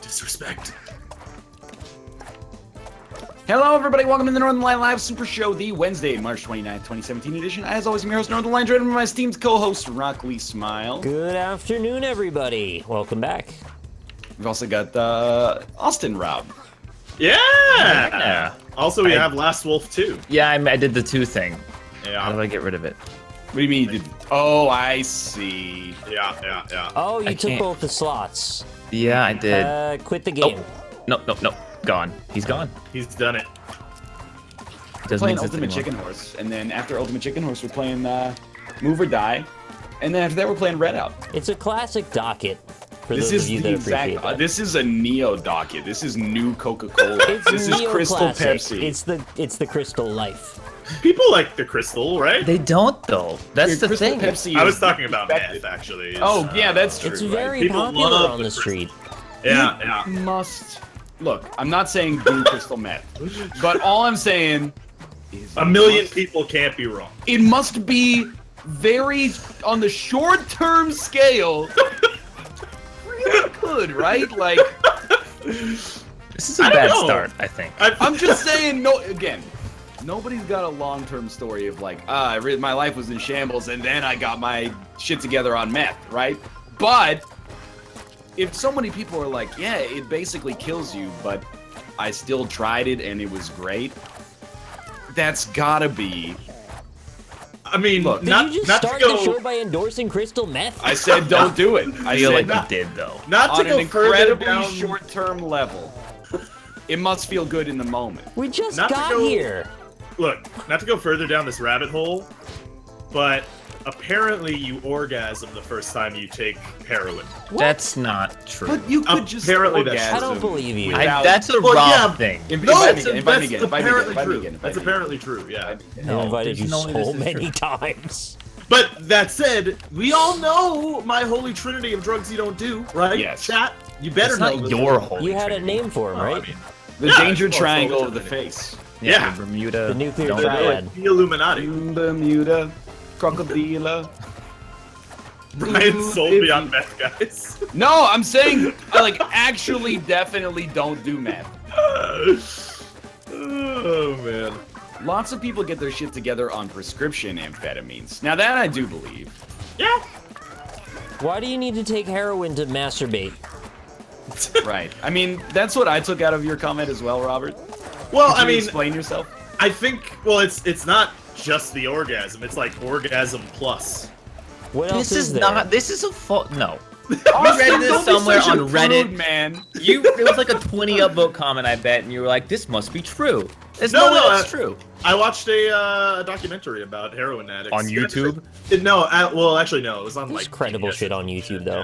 Disrespect. Hello, everybody. Welcome to the Northernlion Live Super Show, the Wednesday, March 29th, 2017 edition. As always, I'm your host, Northernlion, joined by my esteemed co-host, Rock Lee Smile. Good afternoon, everybody. Welcome back. We've also got Austin Rob. Yeah! Also, we have Last Wolf, too. Yeah, I did the 2 thing. Yeah. How do I get rid of it? What do you mean you did? Oh, I see. Yeah. Oh, you took can't. both the slots. Yeah, I did. Quit the game. No. Gone. He's gone. He's done it. Doesn't Playing exist Ultimate anymore. Chicken Horse, and then after Ultimate Chicken Horse, we're playing Move or Die, and then after that, we're playing Redout. It's a classic Docket. For This those is of you the that exact. appreciate that. This is a Neo Docket. This is new Coca-Cola. It's This is Crystal neo-classic. Pepsi. It's the Crystal Life. People like the Crystal, right? They don't, though. That's Dude, the Crystal thing. Pepsi I was is talking about effective. meth, actually. Oh, yeah, that's true. It's right? very People popular love on the the street. Yeah. You must look. I'm not saying do crystal meth, but all I'm saying is A million people can't be wrong. It must be very on the short-term scale. Really good, right? Like This is a I bad don't know. start, I think. I'm just saying. No, again, nobody's got a long-term story of like, my life was in shambles and then I got my shit together on meth, right? But if so many people are like, yeah, it basically kills you, but I still tried it and it was great, that's gotta be. I mean, Look, Did not, you just not to start go, the show by endorsing crystal meth? I said don't do it. I I feel said like you did, though. not to on an go further incredibly down. short-term level. It must feel good in the moment. We just Not to got go- here. Look, not to go further down this rabbit hole, but apparently you orgasm the first time you take heroin. That's not true. But you could just Apparently that's- orgasm I don't believe you. without- That's a Well, Rob yeah, thing. Invite me again. apparently true. That's apparently true, yeah. I invited you there's no way this so is many true. times. But that said, we all know my holy trinity of drugs you don't do, right? Yes. Chat, you better It's know not this. your whole. You had a name for him, Oh, I right? mean, The Yeah, danger it's triangle also of the true. face. Yeah. The Bermuda. The nuclear don't do it. triad. the Illuminati. Bermuda, crocodile. Brian sold me on meth, guys. No, I'm saying, actually, definitely don't do meth. Oh, man. Lots of people get their shit together on prescription amphetamines. Now that I do believe. Yeah. Why do you need to take heroin to masturbate? Right. I mean, that's what I took out of your comment as well, Robert. Well, Could I you mean, explain yourself? I think, well, it's not just the orgasm. It's like orgasm plus. What else This is is there? not. This is a no. Austin, read don't this be somewhere such a on Reddit. prude, man. It was like a 20 upvote comment, I bet, and you were like, "This must be true." There's No, no way no, that's true. I watched a documentary about heroin addicts. On YouTube? No, well, actually, no. It was on There's like credible PBS. shit on YouTube, though.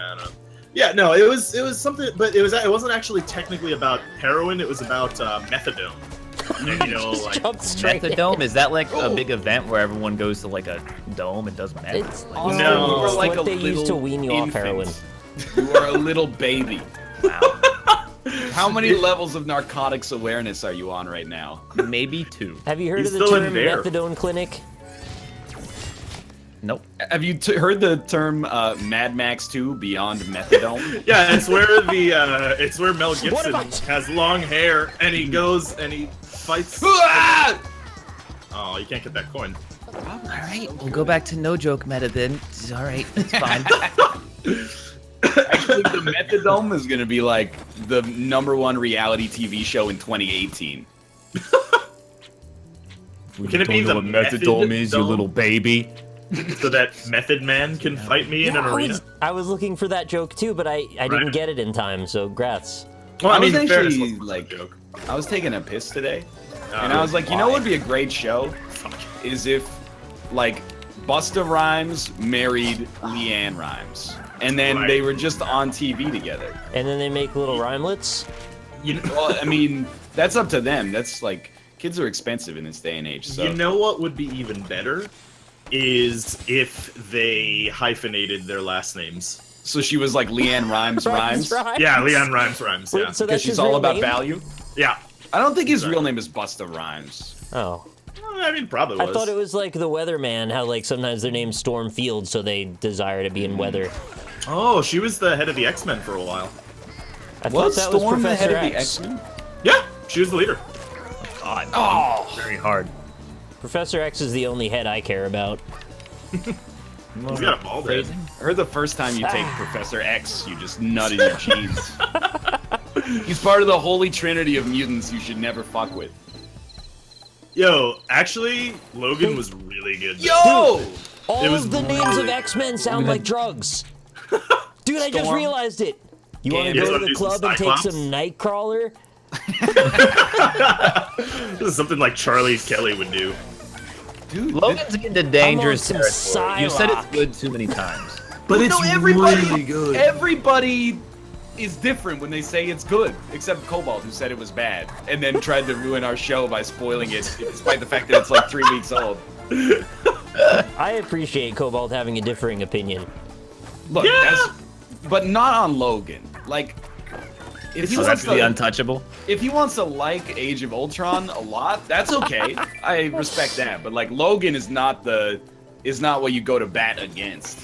Yeah, no, it was something, but it wasn't actually technically about heroin. It was about methadone. And, you know, Just like jump straight in. Methadome, is that like a big event where everyone goes to like a dome and does meth? It's Like, awesome. No. You are It's like what a they use to little wean you off infant. heroin. You are a little baby. wow. How many levels of narcotics awareness are you on right now? Maybe 2. Have you heard He's of the still in term there. methadone clinic? Nope. Have you heard the term Mad Max 2 Beyond Methadone? yeah, it's where it's where Mel Gibson am I- has long hair and he goes and he fights. Ah! Oh, you can't get that coin. All right, we'll go back to no joke meta then. All right, it's fine. Actually, the Methadome is going to be like the #1 reality TV show in 2018. Can it be the methadome is, you little baby? so that Method Man can fight me in an arena? I was looking for that joke too, but I didn't Right. get it in time, so grats. Well, I was in fairness, actually, wasn't a like- joke. I was taking a piss today, and I was like, you know what would be a great show? Is if, like, Busta Rhymes married Leanne Rhymes. And then Right. they were just on TV together. And then they make little rhymelets. You, Well, I mean, that's up to them. That's like, kids are expensive in this day and age. So you know what would be even better is if they hyphenated their last names. So she was like Leanne Rhymes Rhymes. Yeah, Leon Rhymes. Wait, Yeah, so Because that's she's his all real about name? value. yeah. I don't think his real name is Busta Rhymes. Oh. I mean, probably I was. thought it was like the weatherman, how like sometimes their name's Storm Field, so they desire to be in weather. Oh, she was the head of the X-Men for a while. I thought Was that was Storm the Professor head of the X. X-Men? Yeah, she was the leader. God, Oh! very hard. Professor X is the only head I care about. He's got a bald head. I heard the first time you take Professor X, you just nut in your cheese. He's part of the holy trinity of mutants you should never fuck with. Yo, actually, Logan was really good. Yo! All It was of the names of really- X-Men sound like drugs. Dude, I just Storm. realized it. You want to Gambit. go You to wanna the do some club and take Cyclops? some Nightcrawler? This is something like Charlie Kelly would do. Dude, Logan's into dangerous some territory. You said it's Psylocke. good too many times. But no, everybody is different when they say it's good, except Cobalt, who said it was bad, and then tried to ruin our show by spoiling it, despite the fact that it's like 3 weeks old. I appreciate Cobalt having a differing opinion. Look, Yeah. but not on Logan. Like, if he So wants that's the to, untouchable. if he wants to like Age of Ultron a lot, that's okay. I respect that. But like, Logan is not what you go to bat against.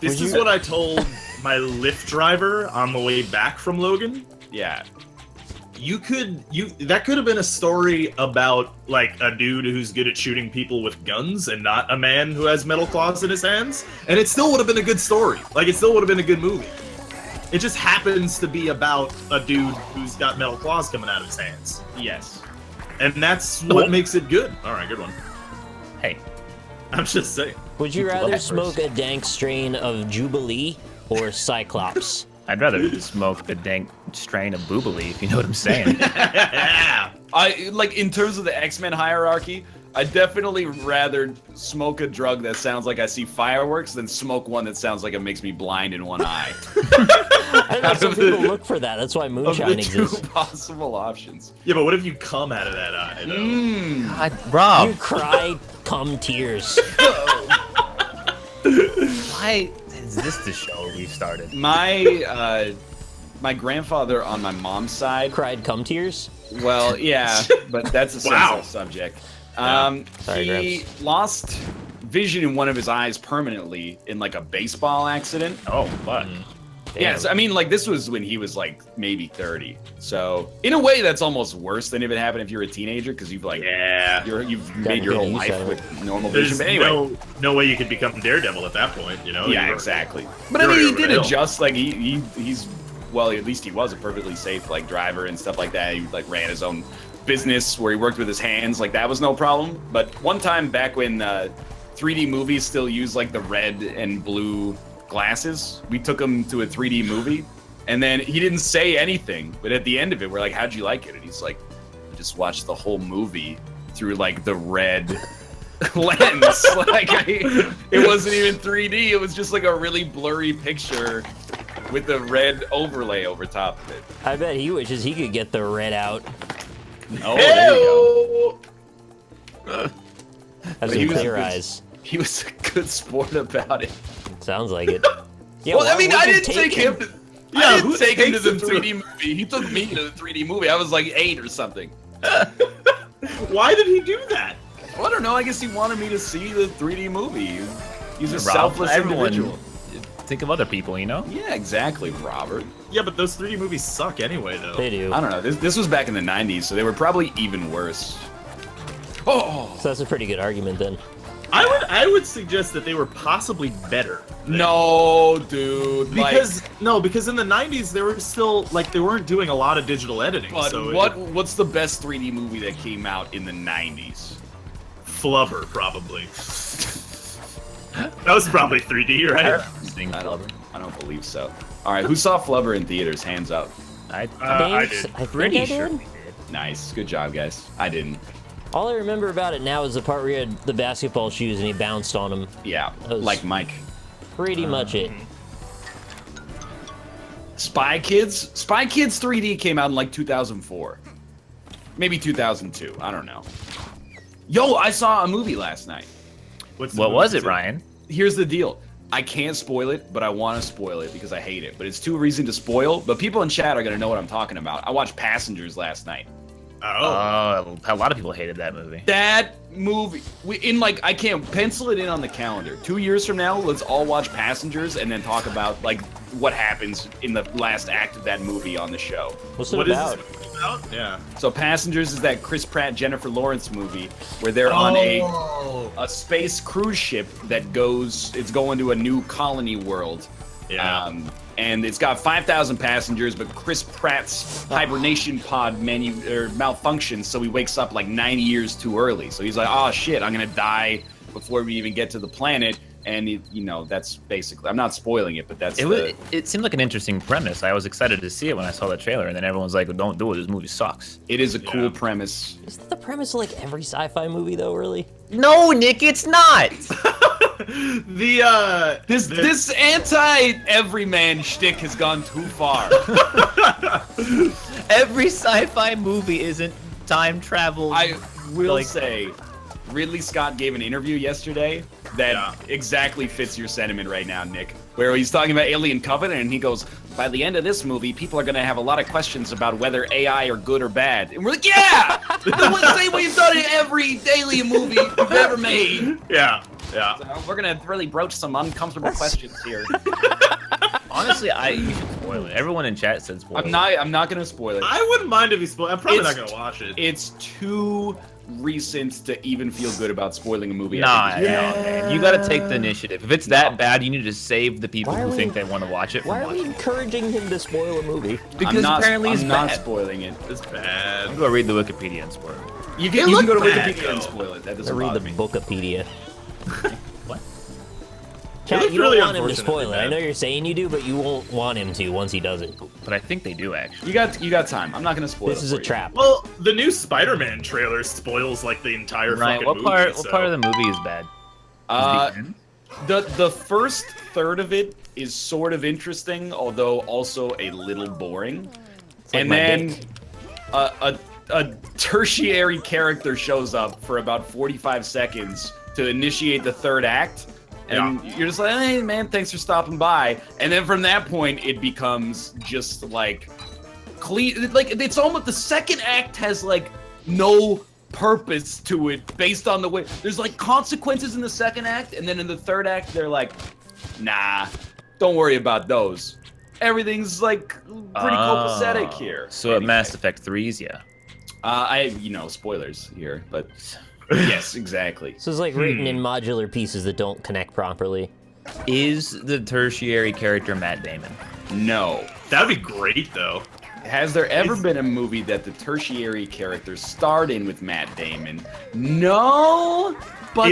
This Would is you- what I told my Lyft driver on the way back from Logan. Yeah. That could have been a story about like a dude who's good at shooting people with guns and not a man who has metal claws in his hands, and it still would have been a good story. Like it still would have been a good movie. It just happens to be about a dude who's got metal claws coming out of his hands, Yes. and that's what makes it good. All right, good one. Hey, I'm just saying. Would you Keep the rather leftovers. smoke a dank strain of Jubilee or Cyclops? I'd rather smoke the dank strain of boobily, if you know what I'm saying. Yeah. I like in terms of the X-Men hierarchy, I definitely rather smoke a drug that sounds like I see fireworks than smoke one that sounds like it makes me blind in one eye. I know some people look for that. That's why Of moonshine the two exists. possible options. Yeah, but what if you come out of that eye? Though? Mmm. God, You Rob, cry, come tears. why is this the show we started? My grandfather on my mom's side. Cried, come tears? Well, yeah, but that's a Wow. sensitive subject. Sorry, He Gramps. lost vision in one of his eyes permanently in like a baseball accident. Oh, fuck. Yeah, so, I mean, like this was when he was like maybe 30. So in a way, that's almost worse than if it happened if you're a teenager because you've like Yeah. you've made your whole get used to life it. with normal vision. There's But anyway, no way you could become Daredevil at that point, you know? yeah, You're- exactly. But I you're mean, he over did the hill. adjust. Like he's well, at least he was a perfectly safe like driver and stuff like that. He like ran his own business where he worked with his hands. Like that was no problem. But one time back when 3D movies still use like the red and blue glasses, we took him to a 3D movie, and then he didn't say anything. But at the end of it, we're like, "How'd you like it?" And he's like, "I just watched the whole movie through like the red." lens. Like it wasn't even 3D. It was just like a really blurry picture with the red overlay over top of it. I bet he wishes he could get the red out. Oh, there you Hey-o! Has But some he was- clear eyes. go. He was a good sport about it. Sounds like it. Yeah, Well, I why mean, would I you didn't take him. Yeah, I didn't who take him to takes the him to a- 3D movie. He took me to the 3D movie. I was like 8 or something. Why did he do that? Well, I don't know. I guess he wanted me to see the 3D movie. He's a Rob, selfless everyone- individual. Think of other people, you know? Yeah, exactly, Robert. Yeah, but those 3D movies suck anyway, though. They do. I don't know. This was back in the 90s, so they were probably even worse. Oh So that's a pretty good argument then. I would suggest that they were possibly better. no, dude! Because because in the 90s they were still like they weren't doing a lot of digital editing. but so what's the best 3D movie that came out in the 90s? Flubber probably. That was probably 3D, right? Seeing I Flubber. don't believe so. All right, who saw Flubber in theaters? Hands up. I Thanks. did. I think Pretty I sure did. we did. Nice, good job, guys. I didn't. All I remember about it now is the part where he had the basketball shoes and he bounced on them. Yeah, That was- like Mike. Pretty much it. Spy Kids 3D came out in like 2004, maybe 2002. I don't know. Yo, I saw a movie last night. What's the What movie was it, title? Ryan? Here's the deal. I can't spoil it, but I want to spoil it because I hate it. But it's too reason to spoil. But people in chat are gonna know what I'm talking about. I watched Passengers last night. Oh. A lot of people hated that movie. That movie, I can't pencil it in on the calendar. 2 years from now, let's all watch Passengers and then talk about like what happens in the last act of that movie on the show. What's it What is about? this movie about? Yeah. So Passengers is that Chris Pratt, Jennifer Lawrence movie where they're on a space cruise ship that it's going to a new colony world. Yeah. And it's got 5,000 passengers, but Chris Pratt's hibernation pod malfunctions, so he wakes up like 90 years too early. So he's like, oh shit, I'm gonna die before we even get to the planet. And that's basically, I'm not spoiling it, but that's It seemed like an interesting premise. I was excited to see it when I saw the trailer, and then everyone's like, "Don't do it. This movie sucks." it is a cool premise. Is that the premise of like every sci-fi movie though, really? No, Nick, it's not. This anti-everyman shtick has gone too far. Every sci-fi movie isn't time travel. I will say, Ridley Scott gave an interview yesterday that exactly fits your sentiment right now, Nick, where he's talking about Alien Covenant, and he goes, by the end of this movie, people are going to have a lot of questions about whether AI are good or bad. And we're like, yeah! The same way you've done in every Alien movie you've ever made. Yeah. So we're going to really broach some uncomfortable questions here. Honestly, you should spoil it. Everyone in chat said spoil it. I'm not going to spoil it. I wouldn't mind if he spoiled. I'm probably not gonna watch it. It's too recent to even feel good about spoiling a movie. Nah, man. You gotta take the initiative. If it's that bad, you need to save the people who think they want to watch it from Why are we watching it. encouraging him to spoil a movie? Because apparently it's I'm not bad. spoiling it. It's bad. You go read the Wikipedia and spoil it. You can go to looked bad, Wikipedia and though. spoil it. That I doesn't read bother the me. Bookapedia. What? Chat, looked you don't really want him to unfortunately spoil it. I bad. know you're saying you do, but you won't want him to once he does it. But I think they do, actually. You got time. I'm not gonna spoil it. This is a for you. trap. Well, the new Spider-Man trailer spoils like the entire Right, fucking what movie. part so- of the movie is bad? The first third of it is sort of interesting, although also a little boring. like And my then dick. a tertiary character shows up for about 45 seconds to initiate the third act. And you're just like, hey man, thanks for stopping by. And then from that point, it becomes just like clean. Like it's almost the second act has like no purpose to it based on the way there's like consequences in the second act, and then in the third act they're like, nah, don't worry about those. Everything's like pretty copacetic here. So at Mass Effect 3's, yeah. Spoilers here, but yes, exactly. So it's like written in modular pieces that don't connect properly. Is the tertiary character Matt Damon? No. That'd be great though. Has there ever been a movie that the tertiary character starred in with Matt Damon? No, but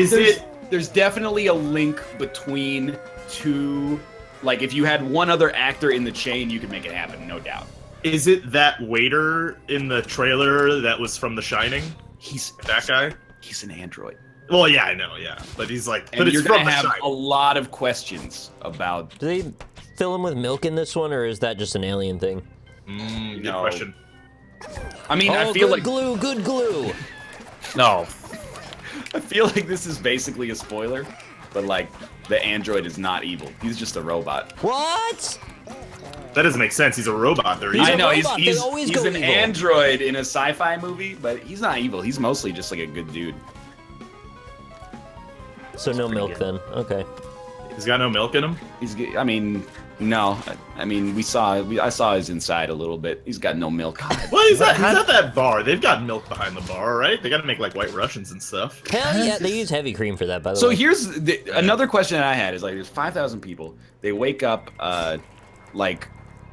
there's definitely a link between two. Like, if you had one other actor in the chain, you could make it happen, no doubt. Is it that waiter in the trailer that was from The Shining? He's That guy? He's an android. Well, yeah, I know, yeah, but he's like, And but it's you're from gonna The have Shining. a lot of questions about. Do they fill him with milk in this one, or is that just an alien thing? Good No. question. I mean, Oh, I feel good like glue, good glue. No. I feel like this is basically a spoiler, but like the android is not evil. He's just a robot. What? That doesn't make sense. He's a robot. They're He's evil. a I know robot. They he's always he's go an evil. android in a sci-fi movie, but he's not evil. He's mostly just like a good dude. So no milk then. Okay. He's got no milk in him. I mean, no. I mean, I saw his inside a little bit. He's got no milk. Well, he's at that bar. They've got milk behind the bar, right? They got to make like White Russians and stuff. Hell yeah, they use heavy cream for that, by the So way. here's another question that I had is like, there's 5,000 people. They wake up like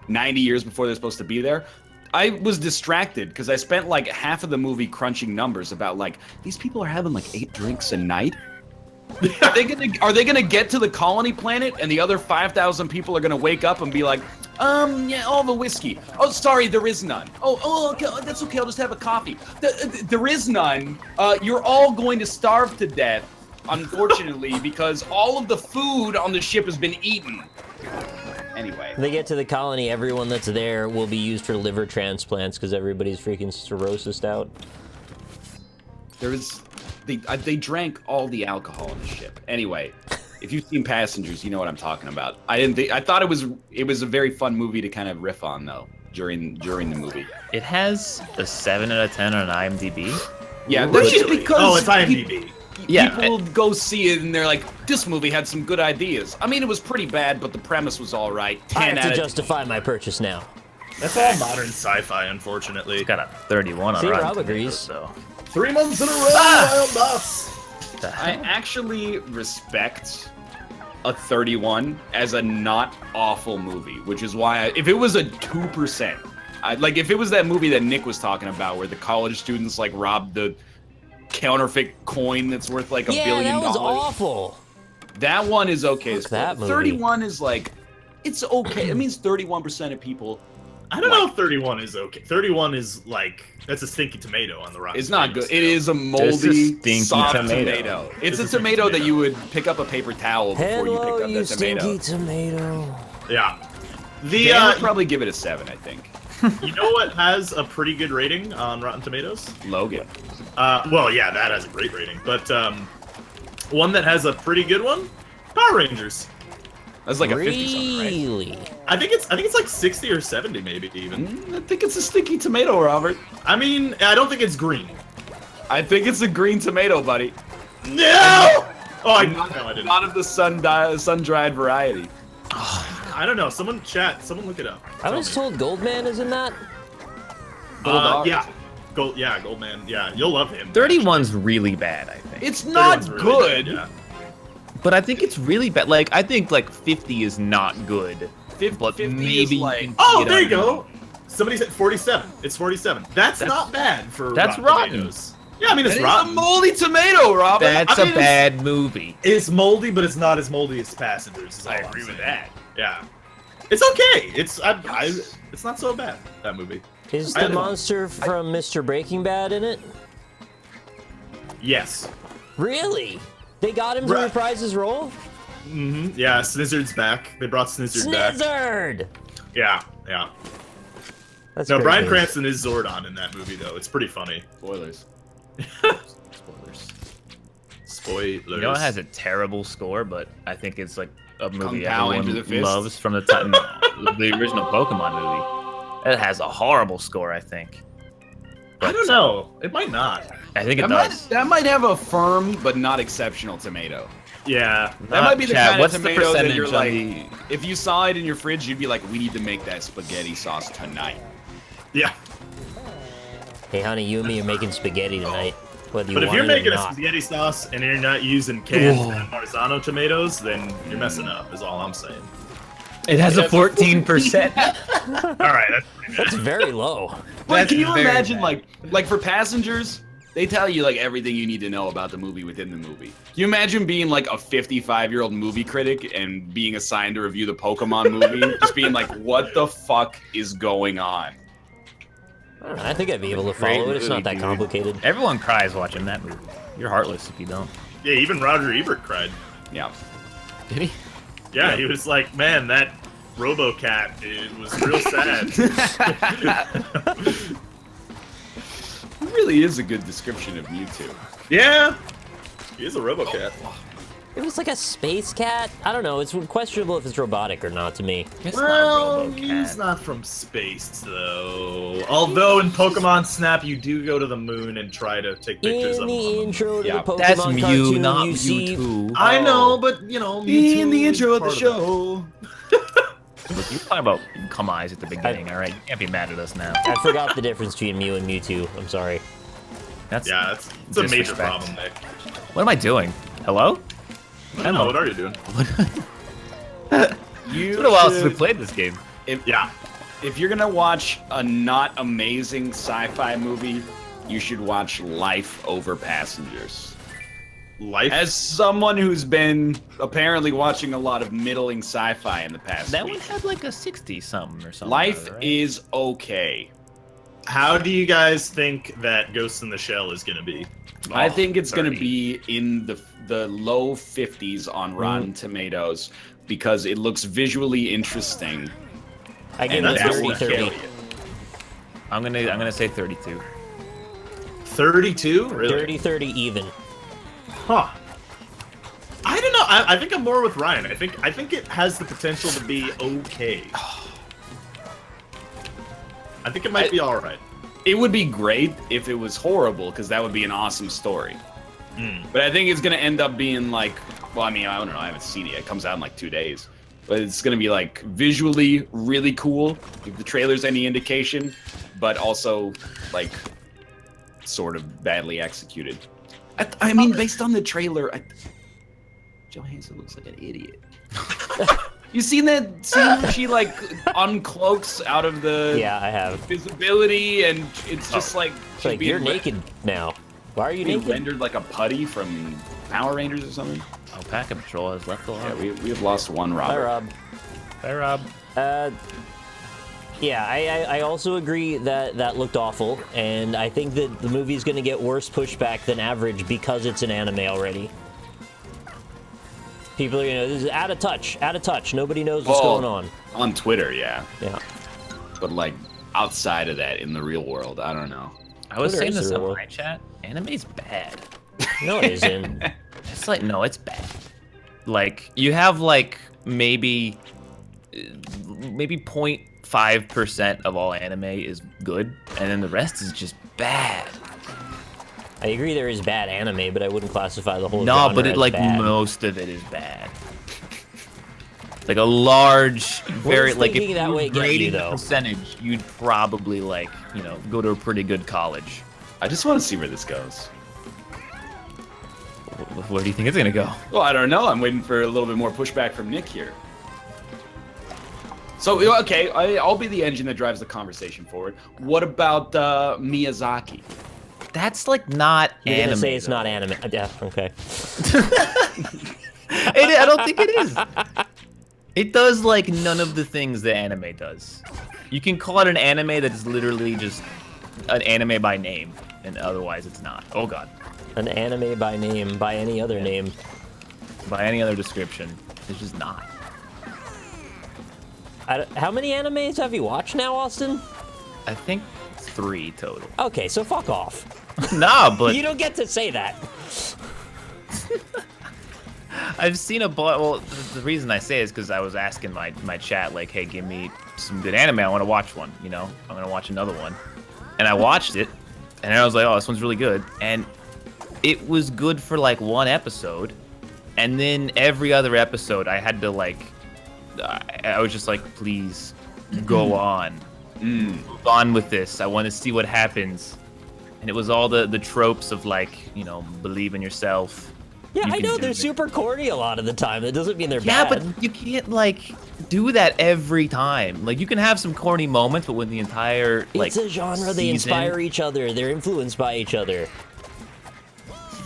90 years before they're supposed to be there. I was distracted because I spent like half of the movie crunching numbers about like, these people are having like 8 drinks a night. Are they gonna get to the colony planet and the other 5,000 people are gonna wake up and be like, yeah, all the whiskey. Oh, sorry, there is none. Oh, okay, that's okay. I'll just have a coffee. There is none. You're all going to starve to death, unfortunately, because all of the food on the ship has been eaten. Anyway. When they get to the colony, everyone that's there will be used for liver transplants because everybody's freaking cirrhosis out. They drank all the alcohol on the ship. Anyway, if you've seen Passengers, you know what I'm talking about. I thought it was a very fun movie to kind of riff on though during the movie. It has a 7 out of 10 on IMDb. Yeah, that's just Really? because Oh, it's IMDb. Yeah, people go see it and they're like, this movie had some good ideas. I mean, it was pretty bad, but the premise was all right. I 10 have out to of justify my purchase now. That's all modern sci-fi, unfortunately. It's got a 31 on See, Rotten Rob Tomatoes, agrees. So. 3 months in a row, wild boss. The I hell? actually respect a 31 as a not awful movie, which is why if it was a 2%, like if it was that movie that Nick was talking about where the college students like robbed the counterfeit coin that's worth like $1 billion. Yeah, that was awful. That one is okay as Fuck that fuck. movie. 31 is like, it's okay. It means 31% of people. I don't know if 31 is okay. 31 is like, that's a stinky tomato on the Rotten It's not Tomatoes good. It is a moldy, stinky soft tomato. tomato. It's It's a a tomato stinky that you would pick up a paper towel before you Hello, picked up you that tomato. stinky tomato. Yeah. The Dan would probably give it a 7, I think. you know what has a pretty good rating on Rotten Tomatoes? Logan. Well, yeah, that has a great rating, but one that has a pretty good one, Power Rangers. That's like a 50-something, right? Really? I think it's like 60 or 70 maybe even. I think it's a stinky tomato, Robert. I mean, I don't think it's green. I think it's a green tomato, buddy. No! Oh, I didn't. Not of the sun-dried variety. I don't know. Someone look it up. I was told Goldman is in that. Yeah. Goldman. Yeah, you'll love him. 31's really bad, I think. It's not 31's really good. bad, yeah. But I think it's really bad. Like, I think, like, 50 is not good. 50, But 50 maybe is like... you can Oh, get there you on- go. Somebody said 47. It's 47. That's not bad for that's Rotten rotten. Tomatoes. Yeah, I mean, it's It's a rotten. moldy tomato, Robert. That's I mean, a bad movie. It's moldy, but it's not as moldy as Passengers. I agree with that. Yeah, it's okay. It's not so bad, that movie. Is I the don't know. monster from Mr. Breaking Bad in it? Yes. Really? They got him to Right. reprise his role? Mm-hmm. Yeah, Snizzard's back. They brought Snizzard back. Snizzard! Yeah. That's No, great Bryan news. Cranston is Zordon in that movie, though. It's pretty funny. Spoilers. Spoilers. You know, it has a terrible score, but I think it's like a movie Kung Pao everyone Into the Fist? loves from the time the original Pokemon movie. It has a horrible score, I think. I don't know. It might not. I think it That does. might have a firm but not exceptional tomato. Yeah. That might be the Chad, kind what's of the tomato that percentage you're on like, the- if you saw it in your fridge, you'd be like, we need to make that spaghetti sauce tonight. Yeah. Hey, honey, you and me are making spaghetti tonight. Whether you But if want you're it or making a not. spaghetti sauce and you're not using canned Marzano tomatoes, then you're messing up, is all I'm saying. It has a 14%. All right, that's pretty bad. That's very low. Wait, can you very imagine, like for Passengers, they tell you like everything you need to know about the movie within the movie. Can you imagine being like a 55-year-old movie critic and being assigned to review the Pokemon movie, just being like, what the fuck is going on? I don't know, I think I'd be able to Great follow it. It's not movie, that dude. complicated. Everyone cries watching that movie. You're heartless if you don't. Yeah, even Roger Ebert cried. Yeah. Did he? Yeah, he was like, man, that RoboCat, it was real sad. It really is a good description of Mewtwo. Yeah, he is a RoboCat. It was like a space cat. I don't know. It's questionable if it's robotic or not to me. It's Well, not he's RoboCat. not from space, though. Although in Pokemon Snap, you do go to the moon and try to take pictures In of the him. intro to Yeah, the Pokemon That's Mew, cartoon, not you see... Mewtwo. I know, but, you know, Mewtwo In the is intro of the part show. Look, you're talking about cum eyes at the beginning, alright? You can't be mad at us now. I forgot the difference between Mew and Mewtwo. I'm sorry. That's Yeah, it's a major disrespect. problem, Nick. What am I doing? Hello? I don't know, what are you doing? You It's been a while since we should- played this game. Yeah. If you're gonna watch a not amazing sci-fi movie, you should watch Life over Passengers. Life. As someone who's been apparently watching a lot of middling sci-fi in the past That one week, had like a 60-something or something. Life right? is okay. How do you guys think that Ghost in the Shell is going to be? I think it's going to 30. be in the low 50s on Rotten Tomatoes because it looks visually interesting. I give And it that a will 30-30. carry it. I'm gonna say 32. 32? Really? 30-30 even. Huh. I don't know. I think I'm more with Ryan. I think it has the potential to be okay. I think it might be all right. It would be great if it was horrible because that would be an awesome story. But I think it's gonna end up being like, well, I mean, I don't know, I haven't seen it. It comes out in like 2 days, but it's gonna be like visually really cool, if the trailer's any indication, but also like sort of badly executed. I mean, based on the trailer, Johansson looks like an idiot. You seen that scene where she like uncloaks out of the I have. visibility, and it's just like It's like, you're naked now. Why are you being naked? rendered like a putty from Power Rangers or something. AlpacaPatrol has left the Yeah, line. we have lost one Robert. Hi, Rob. Hi, Rob. Yeah, I also agree that that looked awful, and I think that the movie is going to get worse pushback than average because it's an anime already. People are, this is out of touch. Nobody knows what's going on. On Twitter, yeah. Yeah. But like outside of that, in the real world, I don't know. I was Twitter saying is this the in real my chat. Anime's bad. No, it isn't. It's like, no, it's bad. Like, you have like maybe 0.5% of all anime is good, and then the rest is just bad. I agree there is bad anime, but I wouldn't classify the whole No, genre but as like bad. most of it is bad. Like a large, very like thinking if that you way were get you, grading the though? percentage, you'd probably like go to a pretty good college. I just want to see where this goes. Where do you think it's gonna go? Well, I don't know. I'm waiting for a little bit more pushback from Nick here. So, okay, I'll be the engine that drives the conversation forward. What about Miyazaki? That's like not You're anime. gonna say it's though. not anime. Yeah, okay. I don't think it is. It does like none of the things that anime does. You can call it an anime that's literally just an anime by name, and otherwise it's not. Oh god. An anime by name, by any other name. By any other description, it's just not. How many animes have you watched now, Austin? I think 3 total. Okay, so fuck off. Nah, but You don't get to say that. I've seen a bunch. Well, the reason I say it is because I was asking my chat, like, hey, give me some good anime. I want to watch one, I'm going to watch another one. And I watched it, and I was like, oh, this one's really good. And it was good for, like, 1 episode. And then every other episode, I had to, like, I was just like, please, go on. Move on with this. I want to see what happens. And it was all the tropes of, like, believe in yourself. Yeah, You I can know do they're this. super corny a lot of the time. That doesn't mean they're Yeah, bad. but you can't, like, do that every time. Like, you can have some corny moments, but when the entire, like, it's a genre. They season- inspire each other. They're influenced by each other.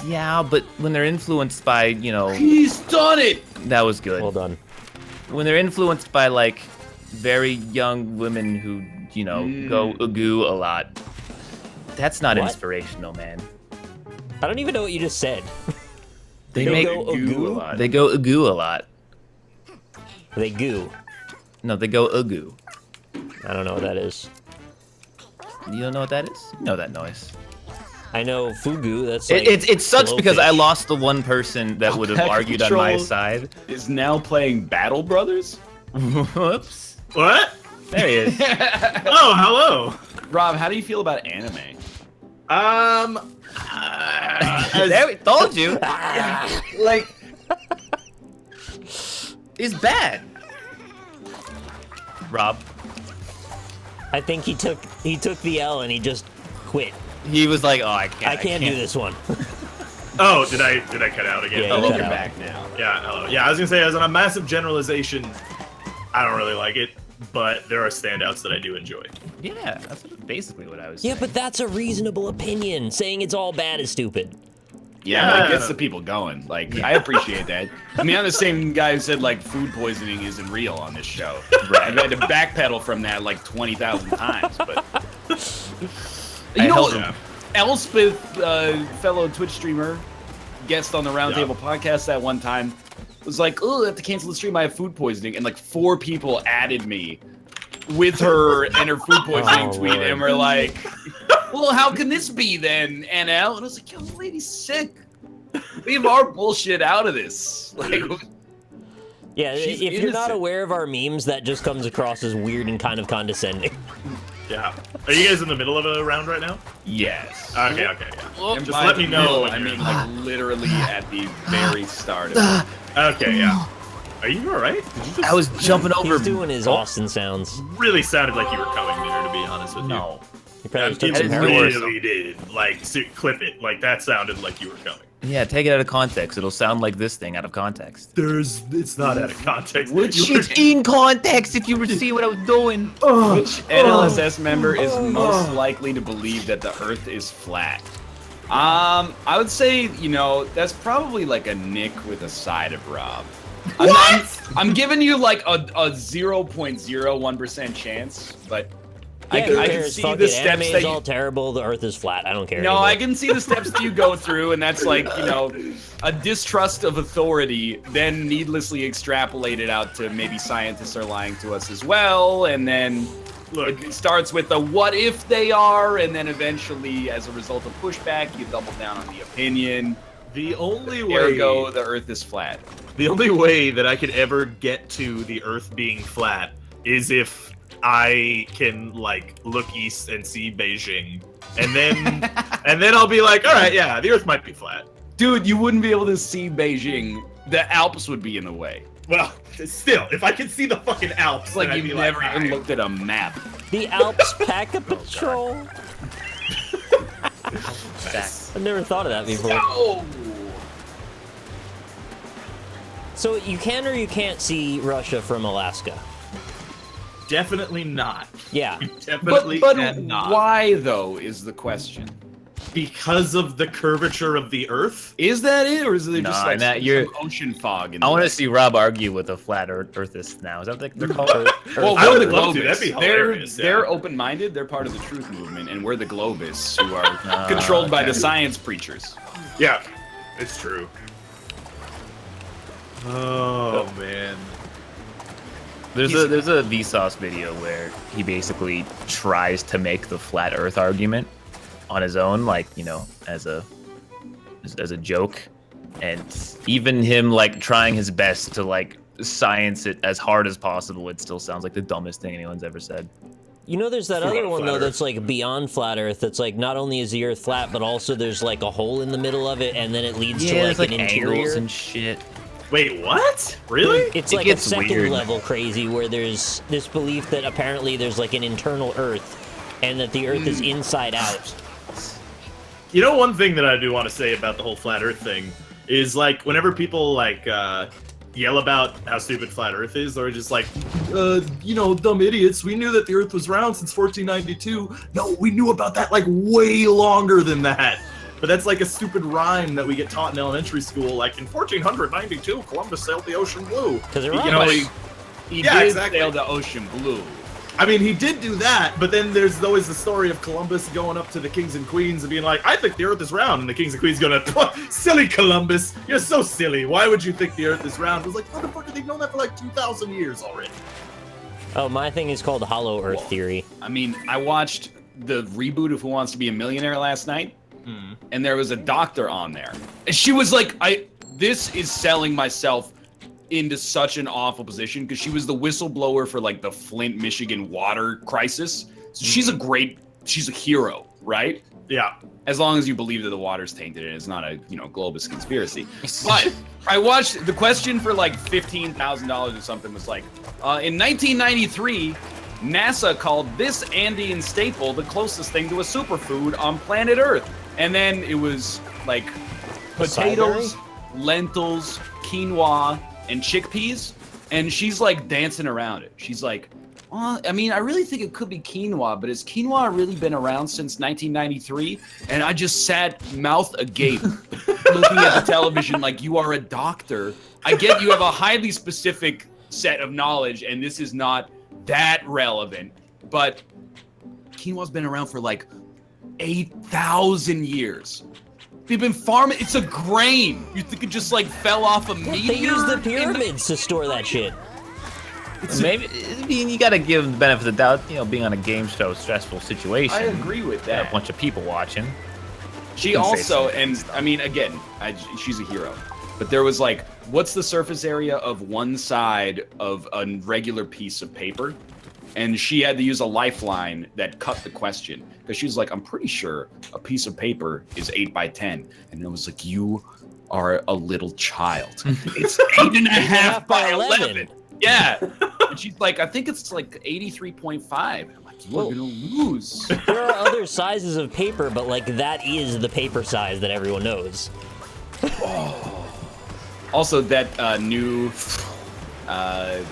Yeah, but when they're influenced by, He's done it! that was good. Well done. When they're influenced by, like, very young women who, go ugu a lot, that's not What? inspirational, man. I don't even know what you just said. They They make go ugu? They go ugu a lot. They goo. No, they go ugu. I don't know what that is. You don't know what that is? You know that noise. I know fugu. That's like It sucks because I blowfish. lost the one person that would have argued on my AlpacaPatrol side. is now playing Battle Brothers? Whoops. What? There he is. Oh, hello. Rob, how do you feel about anime? There we told you. Like, It's bad. Rob. I think he took the L and he just quit. He was like, oh, I I can't do this one. Oh, did I cut out again? Yeah, oh, you look, cut you're out. back now. Yeah, hello. Yeah, I was gonna say, as on a massive generalization, I don't really like it, but there are standouts that I do enjoy. Yeah, that's basically what I was Yeah, saying. but that's a reasonable opinion. Saying it's all bad is stupid. Yeah, Yeah. it gets the people going. Like, I appreciate that. I mean, I'm the same guy who said, like, food poisoning isn't real on this show. Right. I've had to backpedal from that, like, 20,000 times, but... I You know, held- Elspeth, fellow Twitch streamer, guest on the Roundtable podcast that one time, was like, oh, I have to cancel the stream, I have food poisoning. And, like, 4 people added me with her and her food poisoning Oh, tweet, Lord. and we're like, well, how can this be then, NL? And I was like, yo, the lady's sick. Leave our bullshit out of this. Like, Yeah, She's if you're not innocent. aware of our memes, that just comes across as weird and kind of condescending. Yeah. Are you guys in the middle of a round right now? Yes. Okay, yeah. And Just by let me the know middle, when I you're mean, in. like, literally at the very start of it. Okay, yeah. Are you alright? Did you just I was jumping over. He's doing his Austin sounds. really sounded like you were coming there, to be honest with you. No. He probably It took some didn't heroin. really- really did. Like, clip it. Like, that sounded like you were coming. Yeah, take it out of context. It'll sound like this thing out of context. It's not out of context. Which You were- It's in context if you were to see what I was doing. Which NLSS member is most likely to believe that the Earth is flat? I would say, you know, that's probably like a Nick with a side of Rob. I'm giving you like a 0.01% chance, but Yeah, I who can cares? see Fuck the it. steps Anime that is you, all terrible. The Earth is flat. I don't care. no, anymore. I can see the steps that you go through, and that's like, you know, a distrust of authority, then needlessly extrapolated out to maybe scientists are lying to us as well, and then Look, it starts with a what if they are, and then eventually, as a result of pushback, you double down on the opinion. the only way Ergo, the Earth is flat. the only way that I could ever get to the Earth being flat is if I can like look east and see Beijing, and then I'll be like, all right, yeah, the Earth might be flat. Dude, you wouldn't be able to see Beijing. The Alps would be in the way. Well, still, if I could see the fucking Alps, It's like then I'd you've be never all even right. looked at a map. The AlpacaPatrol. I've never thought of that before. Oh! So you can or you can't see Russia from Alaska. Definitely not. Yeah. Definitely But cannot. why, though, is the question. Because of the curvature of the Earth. Is that it, or is there Nah, just like nah, some you're- ocean fog? In I the want to way? see Rob argue with a flat earthist now. Is that what they're called? Well, I we're would the love to. Globists. That'd be hilarious, yeah. They're open-minded. They're part of the truth movement, and we're the Globists, who are controlled by okay. the science preachers. Yeah, it's true. Oh man. There's a Vsauce video where he basically tries to make the flat Earth argument on his own, like, you know, as a joke, and even him like trying his best to like science it as hard as possible, it still sounds like the dumbest thing anyone's ever said. You know, there's that For other what, one flat though Earth? that's like beyond flat Earth. That's like not only is the Earth flat, but also there's like a hole in the middle of it, and then it leads to there's like an angles interior. and shit. Wait, what? Really? It's It like a gets second weird. level crazy where there's this belief that apparently there's like an internal Earth, and that the Earth is inside out. You know, one thing that I do want to say about the whole flat Earth thing is like whenever people like yell about how stupid flat Earth is, they're just like, you know, dumb idiots. We knew that the Earth was round since 1492. No, we knew about that like way longer than that. But that's like a stupid rhyme that we get taught in elementary school. Like in 1492, Columbus sailed the ocean blue. 'Cause it You rhymes. know, He Yeah, did exactly. sail the ocean blue. I mean, he did do that, but then there's always the story of Columbus going up to the kings and queens and being like, I think the Earth is round. And the kings and queens going, silly Columbus, you're so silly. Why would you think the Earth is round? It was like, motherfucker, they've known that for like 2,000 years already. Oh, my thing is called Hollow Earth Theory. I mean, I watched the reboot of Who Wants to Be a Millionaire last night, and there was a doctor on there. And she was like, this is selling myself into such an awful position, because she was the whistleblower for like the Flint, Michigan water crisis. So she's a hero, right? Yeah. As long as you believe that the water's tainted and it's not a, you know, globus conspiracy. But I watched the question for like $15,000 or something was like, in 1993, NASA called this Andean staple the closest thing to a superfood on planet Earth. And then it was like potatoes, lentils, quinoa, and chickpeas. And she's like dancing around it. She's like, well, I mean, I really think it could be quinoa, but has quinoa really been around since 1993? And I just sat mouth agape, looking at the television like, you are a doctor. I get you have a highly specific set of knowledge, and this is not that relevant, but quinoa's been around for like 8,000 years. They've been farming. It's a grain. You think it just like fell off a meteor? They use the pyramids to store that shit. Maybe, I mean, you gotta give them the benefit of the doubt, you know, being on a game show, stressful situation. I agree with Got that. a bunch of people watching. She can say also, some and stuff. I mean, again, she's a hero. But there was like, what's the surface area of one side of a regular piece of paper? and she had to use a lifeline that cut the question because she was like, I'm pretty sure a piece of paper is 8 by 10, and it was like, you are a little child. It's 8.5 by 11. Yeah. And she's like, I think it's like 83.5. I'm like, you're gonna lose. There are other sizes of paper, but like that is the paper size that everyone knows. Also, that new Who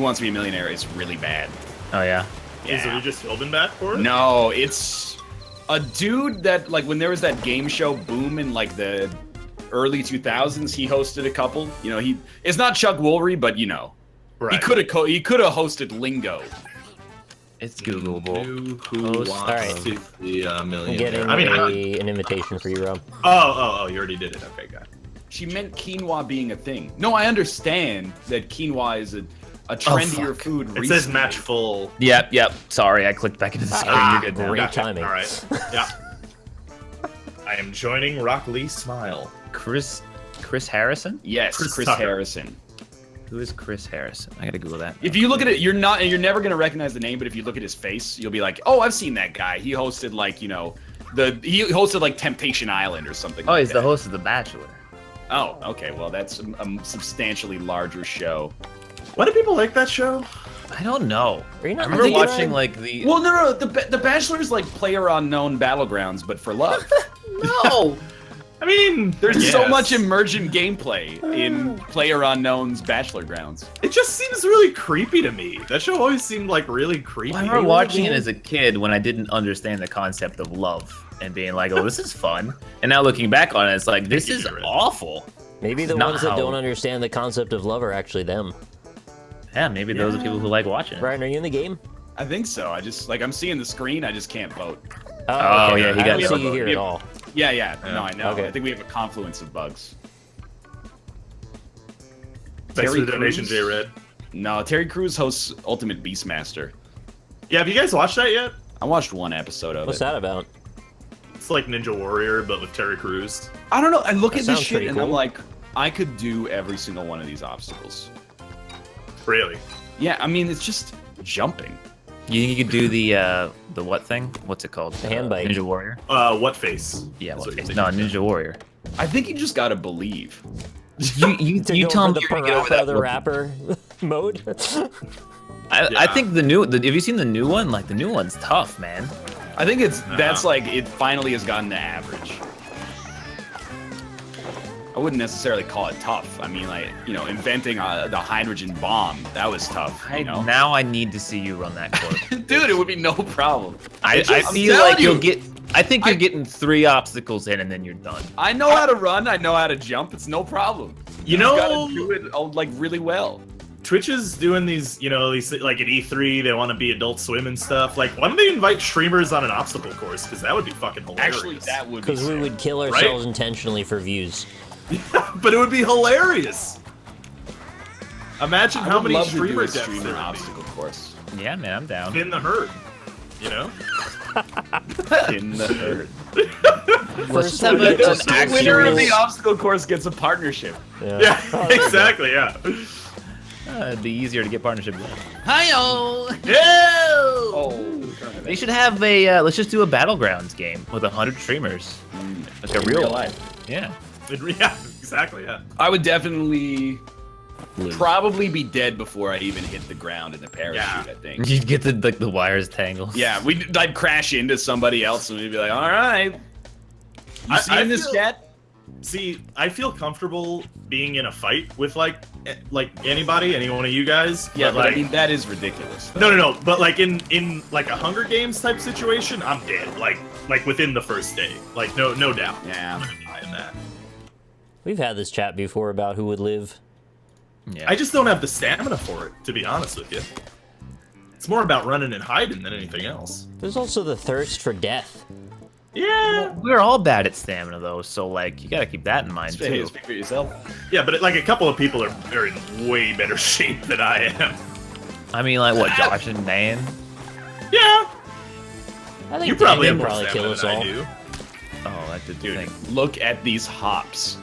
Wants to Be a Millionaire is really bad. Oh yeah. Is it just Philbin back for it? No, it's a dude that, like, when there was that game show boom in like the early 2000s, he hosted a couple. You know, it's not Chuck Woolery, but you know, Right. he could have hosted Lingo. It's Googleable. Who wants Alright. to be a I'm millionaire? getting an invitation for you, Rob. Oh, you already did it. Okay, got it. She meant quinoa being a thing. No, I understand that quinoa is a trendier food. It says match full. Yep. Sorry, I clicked back into the screen. You're good now. Great timing. All right. Yeah. I am joining Rock Lee Smile. Chris Harrison? Yes, Chris Chris Tucker. Harrison. Who is Chris Harrison? I gotta Google that. If you look at it, you're never gonna recognize the name, but if you look at his face, you'll be like, oh, I've seen that guy. He hosted like, you know, he hosted like Temptation Island or something. Oh, like he's that. the host of The Bachelor. Oh, okay. Well, that's a substantially larger show. Why do people like that show? I don't know. Are you I not remember thinking watching that? like the. Well, no. The Bachelor's like Player Unknown Battlegrounds, but for love. No. I mean, There's so yes. much emergent gameplay in Player Unknown's Bachelor Grounds. It just seems really creepy to me. That show always seemed like really creepy. I remember watching it as a kid when I didn't understand the concept of love and being like, "Oh, this is fun." And now looking back on it, it's like, "This is awful." Maybe the Not ones that how- don't understand the concept of love are actually them. Yeah, maybe those are people who like watching it. Brian, are you in the game? I think so. I just I'm seeing the screen. I just can't vote. Oh, okay. yeah, he I got don't see no you here vote. at all. Yeah. No, I know. Okay. I think we have a confluence of bugs. Thanks for Terry the donation, Crews? J Red. No, Terry Crews hosts Ultimate Beastmaster. Yeah, have you guys watched that yet? I watched one episode of What's it. that about? It's like Ninja Warrior, but with Terry Crews. I don't know. I look That at this sounds shit pretty and I'm cool. like, I could do every single one of these obstacles. Really? Yeah, I mean, it's just jumping. You think you could do the what thing? What's it called? The hand bike. Ninja Warrior. What face? Yeah, That's what what face? you're No, thinking. Ninja Warrior. I think you just gotta believe. You To go tell for me the you're gonna get over Parappa that. the rapper mode. I Yeah. think have you seen the new one? Like the new one's tough, man. I think that's like, it finally has gotten to average. I wouldn't necessarily call it tough. I mean, like, you know, inventing the hydrogen bomb, that was tough, you know? Now I need to see you run that course. Dude, it would be no problem. I I'm feel telling like you. you'll get. I think you're getting 3 obstacles in and then you're done. I know how to run, I know how to jump, it's no problem. You just know- gotta do it, like, really well. Twitch is doing these, you know, these like at E3, they want to be Adult Swim and stuff. Like, why don't they invite streamers on an obstacle course? Because that would be fucking hilarious. Actually, that would be Because we sick. would kill ourselves intentionally for views. But it would be hilarious. Imagine I how would many love to do streamer a deaths streamer there would obstacle course. Yeah, man, I'm down. be in the herd. You know? In the herd. First have one a- gets an a actual- Winner of series. the obstacle course gets a partnership. Yeah, exactly, yeah. It'd be easier to get partnership with. Hi-yo! Oh. They should have a. Let's just do a battlegrounds game with 100 streamers. Like a real life. Yeah. Yeah, exactly, yeah. I would definitely probably be dead before I even hit the ground in the parachute, Yeah. I think. You'd get the wires tangled. Yeah, I'd crash into somebody else and we'd be like, all right. You I seeing this feel- cat? See, I feel comfortable being in a fight with like anybody, any one of you guys. Yeah, but like, I mean, that is ridiculous. no. But like in like a Hunger Games type situation, I'm dead. Like within the first day. Like no doubt. Yeah. I'm gonna die in that. We've had this chat before about who would live. Yeah. I just don't have the stamina for it, to be honest with you. It's more about running and hiding than anything else. There's also the thirst for death. Yeah, We're all bad at stamina though, so like you gotta keep that in mind too. Speak for yourself. yeah, but like a couple of people are in way better shape than I am. I mean, like what, Josh and Dan? Yeah, I think you probably have Dan more would probably stamina kill us than all. I do. Oh, that did the thing. Look at these hops.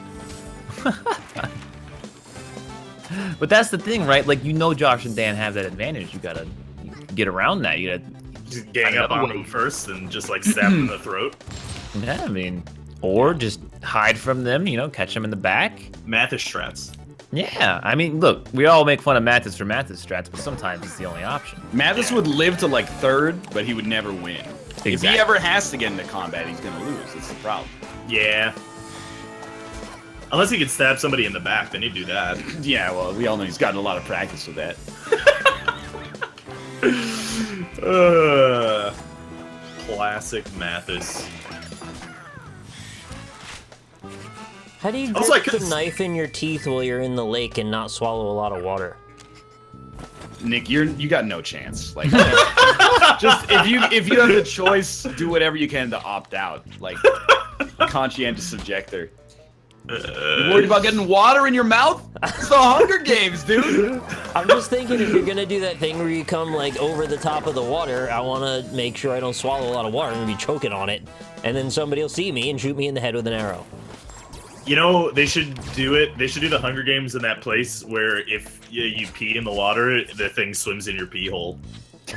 But that's the thing, right? Like you know, Josh and Dan have that advantage. You gotta get around that. You gotta Just gang up on them first and just like stab them in the throat. Yeah, I mean, or just hide from them, you know, catch them in the back. Mathis strats. Yeah, I mean, look, we all make fun of Mathis for Mathis strats, but sometimes it's the only option. Mathis would live to like 3rd, but he would never win. If Exactly. he ever has to get into combat, he's gonna lose. That's the problem. Yeah. Unless he could stab somebody in the back, then he'd do that. Yeah, well, we all know he's gotten a lot of practice with that. Classic Mathis. How do you Also, I grip couldn't the knife in your teeth while you're in the lake and not swallow a lot of water? Nick, you got no chance. Like, just if you have the choice, do whatever you can to opt out. Like, conscientious objector. You worried about getting water in your mouth? It's the Hunger Games, dude. I'm just thinking if you're gonna do that thing where you come like over the top of the water, I want to make sure I don't swallow a lot of water. I'm gonna be choking on it, and then somebody will see me and shoot me in the head with an arrow. You know, they should do it. They should do the Hunger Games in that place where if you pee in the water, the thing swims in your pee hole.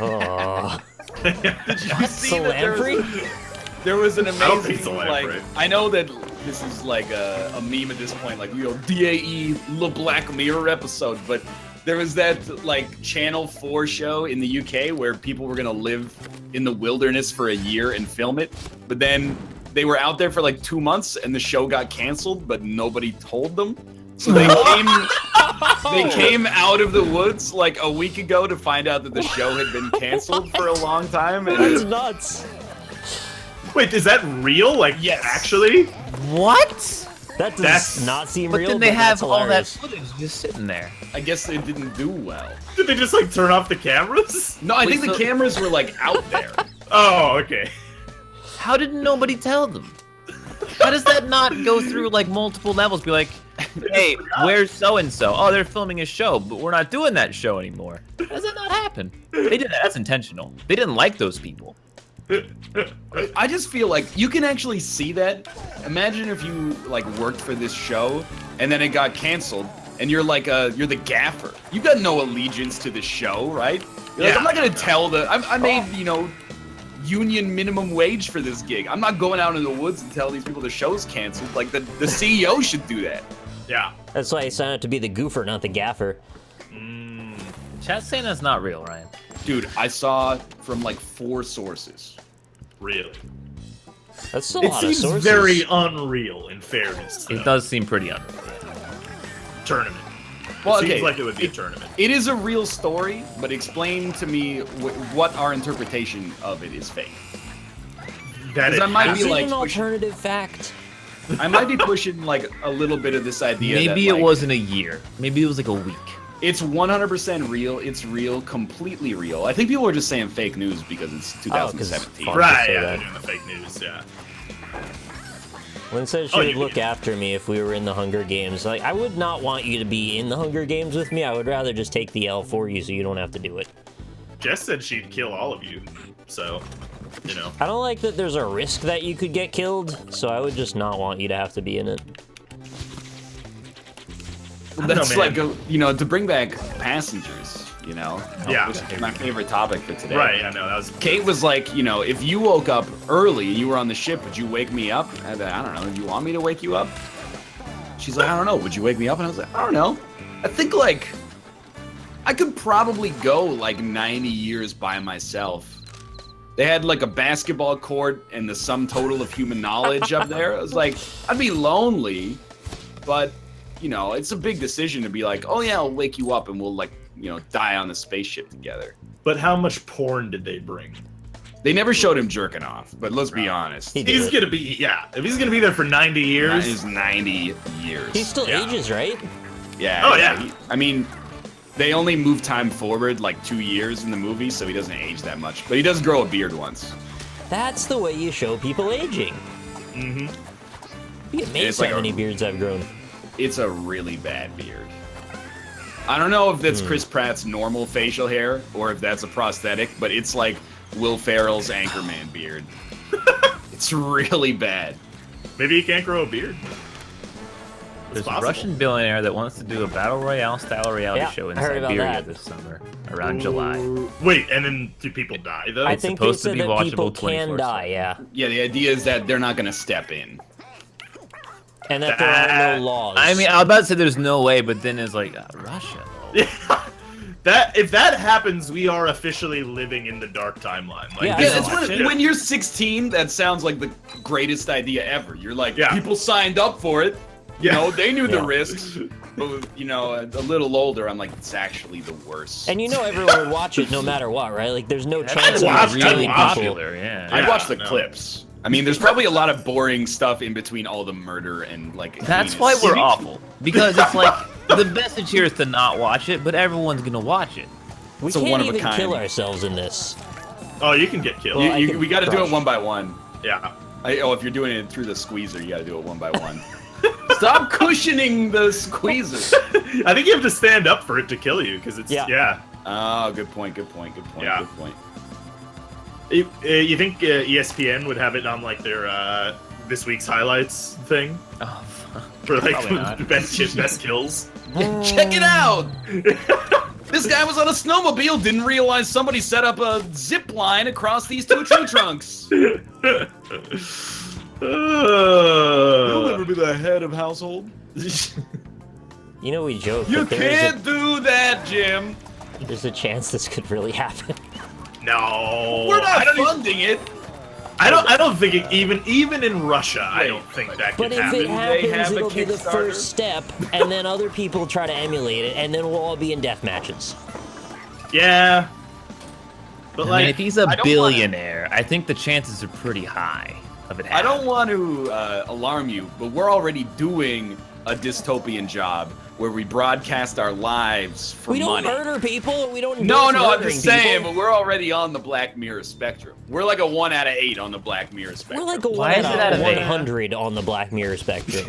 Oh, Did you see that Salamfrey? there was an I don't think amazing, so, like, Lamprey. I know that this is like a meme at this point, like, DAE, Le Black Mirror episode, but there was that, like, Channel 4 show in the UK where people were gonna live in the wilderness for a year and film it, but then they were out there for like 2 months and the show got canceled, but nobody told them. So they came out of the woods like a week ago to find out that the show had been canceled for a long time. That's And nuts. Wait, is that real? Like, Yes. actually? What? That does That's- not seem But real. then they but have that's all that hilarious. footage just sitting there. I guess they didn't do well. Did they just like turn off the cameras? No, I think Wait, the so- cameras were like out there. Oh, okay. How did nobody tell them? How does that not go through like multiple levels? Be like, hey, where's so-and-so? Oh, they're filming a show, but we're not doing that show anymore. How does that not happen? They did that. That's intentional. They didn't like those people. I just feel like you can actually see that. Imagine if you like worked for this show and then it got canceled and you're like you're the gaffer. You got no allegiance to the show, right? You're like, Yeah. I'm not gonna tell I made, union minimum wage for this gig. I'm not going out in the woods and telling these people the show's canceled. Like the CEO should do that. Yeah. That's why I signed up to be the goofer, not the gaffer. Chat saying that's not real, Ryan. Dude, I saw from like 4 sources. Really. That's a It lot of seems sources. very unreal, in fairness. It does seem pretty unreal. Tournament. Well, It okay. seems like it would be a tournament. It is a real story, but explain to me what our interpretation of it is fake. That 'Cause it I might Is be it like an pushing- alternative fact? I might be pushing like a little bit of this idea. Maybe that, it like, wasn't a year. Maybe it was like a week. It's 100% real. It's real, completely real. I think people are just saying fake news because it's 2017. fun. Right, say yeah, that. they're doing the fake news, yeah. Lynn said she Oh, would you look mean- after me if we were in the Hunger Games. Like, I would not want you to be in the Hunger Games with me. I would rather just take the L for you so you don't have to do it. Jess said she'd kill all of you, so, you know. I don't like that there's a risk that you could get killed, so I would just not want you to have to be in it. That's man. like to bring back passengers. Yeah. Which is my favorite topic for today. Right, I know, that was... Kate was like, if you woke up early and you were on the ship, would you wake me up? I don't know. Do you want me to wake you up? She's like, I don't know. Would you wake me up? And I was like, I don't know. I think like I could probably go like 90 years by myself. They had like a basketball court and the sum total of human knowledge up there. I was like, I'd be lonely, but it's a big decision to be like, oh yeah, I'll wake you up and we'll like, die on the spaceship together. But how much porn did they bring? They never showed him jerking off, but let's be honest. He did He's it. gonna be, if he's gonna be there for 90 That years... is 90 years. He still Yeah. ages, right? Yeah. Oh, yeah. I mean, they only move time forward like 2 years in the movie, so he doesn't age that much. But he does grow a beard once. That's the way you show people aging. Mm-hmm. Be amazed It's like how a- many beards I've grown. It's a really bad beard. I don't know if that's Chris Pratt's normal facial hair or if that's a prosthetic, but it's like Will Ferrell's Anchorman beard. It's really bad. Maybe he can't grow a beard. It's There's a possible. Russian billionaire that wants to do a battle royale style reality Yeah, show in I heard about Siberia that. this summer. around July. Wait, and then do people die though? I It's think they supposed to said be that people watchable can 24/7. die, yeah. Yeah, the idea is that they're not going to step in. And that there are no laws. I mean, I was about to say there's no way, but then it's like Russia. Yeah. If that happens, we are officially living in the dark timeline. Like, Yeah, this Yeah, is it's shit. when you're 16, that sounds like the greatest idea ever. You're like, Yeah. people signed up for it. You Yeah. know, they knew the Yeah. risks. But, you know, a little older, I'm like, it's actually the worst. And you know everyone would watch it no matter what, right? Like, there's no chance I'd of watch- really I'd watch people. Popular, yeah. I'd Yeah, watch the no. clips. I mean, there's probably a lot of boring stuff in between all the murder and, like, That's heinous- why we're awful. Because it's like the message here is to not watch it, but everyone's gonna watch it. We It's a can't one of a even kind. kill ourselves in this. Oh, you can get killed. Well, I can We got to do crush. it one by one. Yeah. If you're doing it through the squeezer, you got to do it one by one. Stop cushioning the squeezer. I think you have to stand up for it to kill you, because it's Yeah. yeah. Oh, good point. Good point. Yeah. Good point. You think ESPN would have it on like their this week's highlights thing Oh, for like Probably not. best kills? Check it out. This guy was on a snowmobile, didn't realize somebody set up a zip line across these two tree trunks. You'll never be the head of household. You know, we joke, You but there is can't do that, Jim. there's a chance this could really happen. No, We're I not don't even- funding it. I don't think it, even in Russia, I don't think that But could if happen. it happens, have a it'll be the Kickstarter? first step, and then other people try to emulate it, and then we'll all be in death matches. Yeah, but I like, mean, if he's a I don't billionaire, I think the chances are pretty high of it I happening. don't want to alarm you, but we're already doing a dystopian job where we broadcast our lives for We don't money. murder people. We don't. No, endorse no, I'm murdering just saying, people. but we're already on the Black Mirror spectrum. We're like a 1 out of 8 on the Black Mirror spectrum. We're like a Why 1 is it out out of of eight? 100 on the Black Mirror spectrum.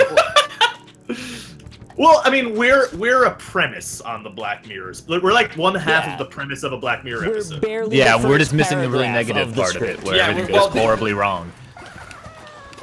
well, I mean, we're a premise on the Black Mirrors. We're like one half Yeah. of the premise of a Black Mirror We're episode. barely. Yeah, the we're first just missing the really paragraph negative of the part of it, script. where Yeah, everything well, goes horribly wrong.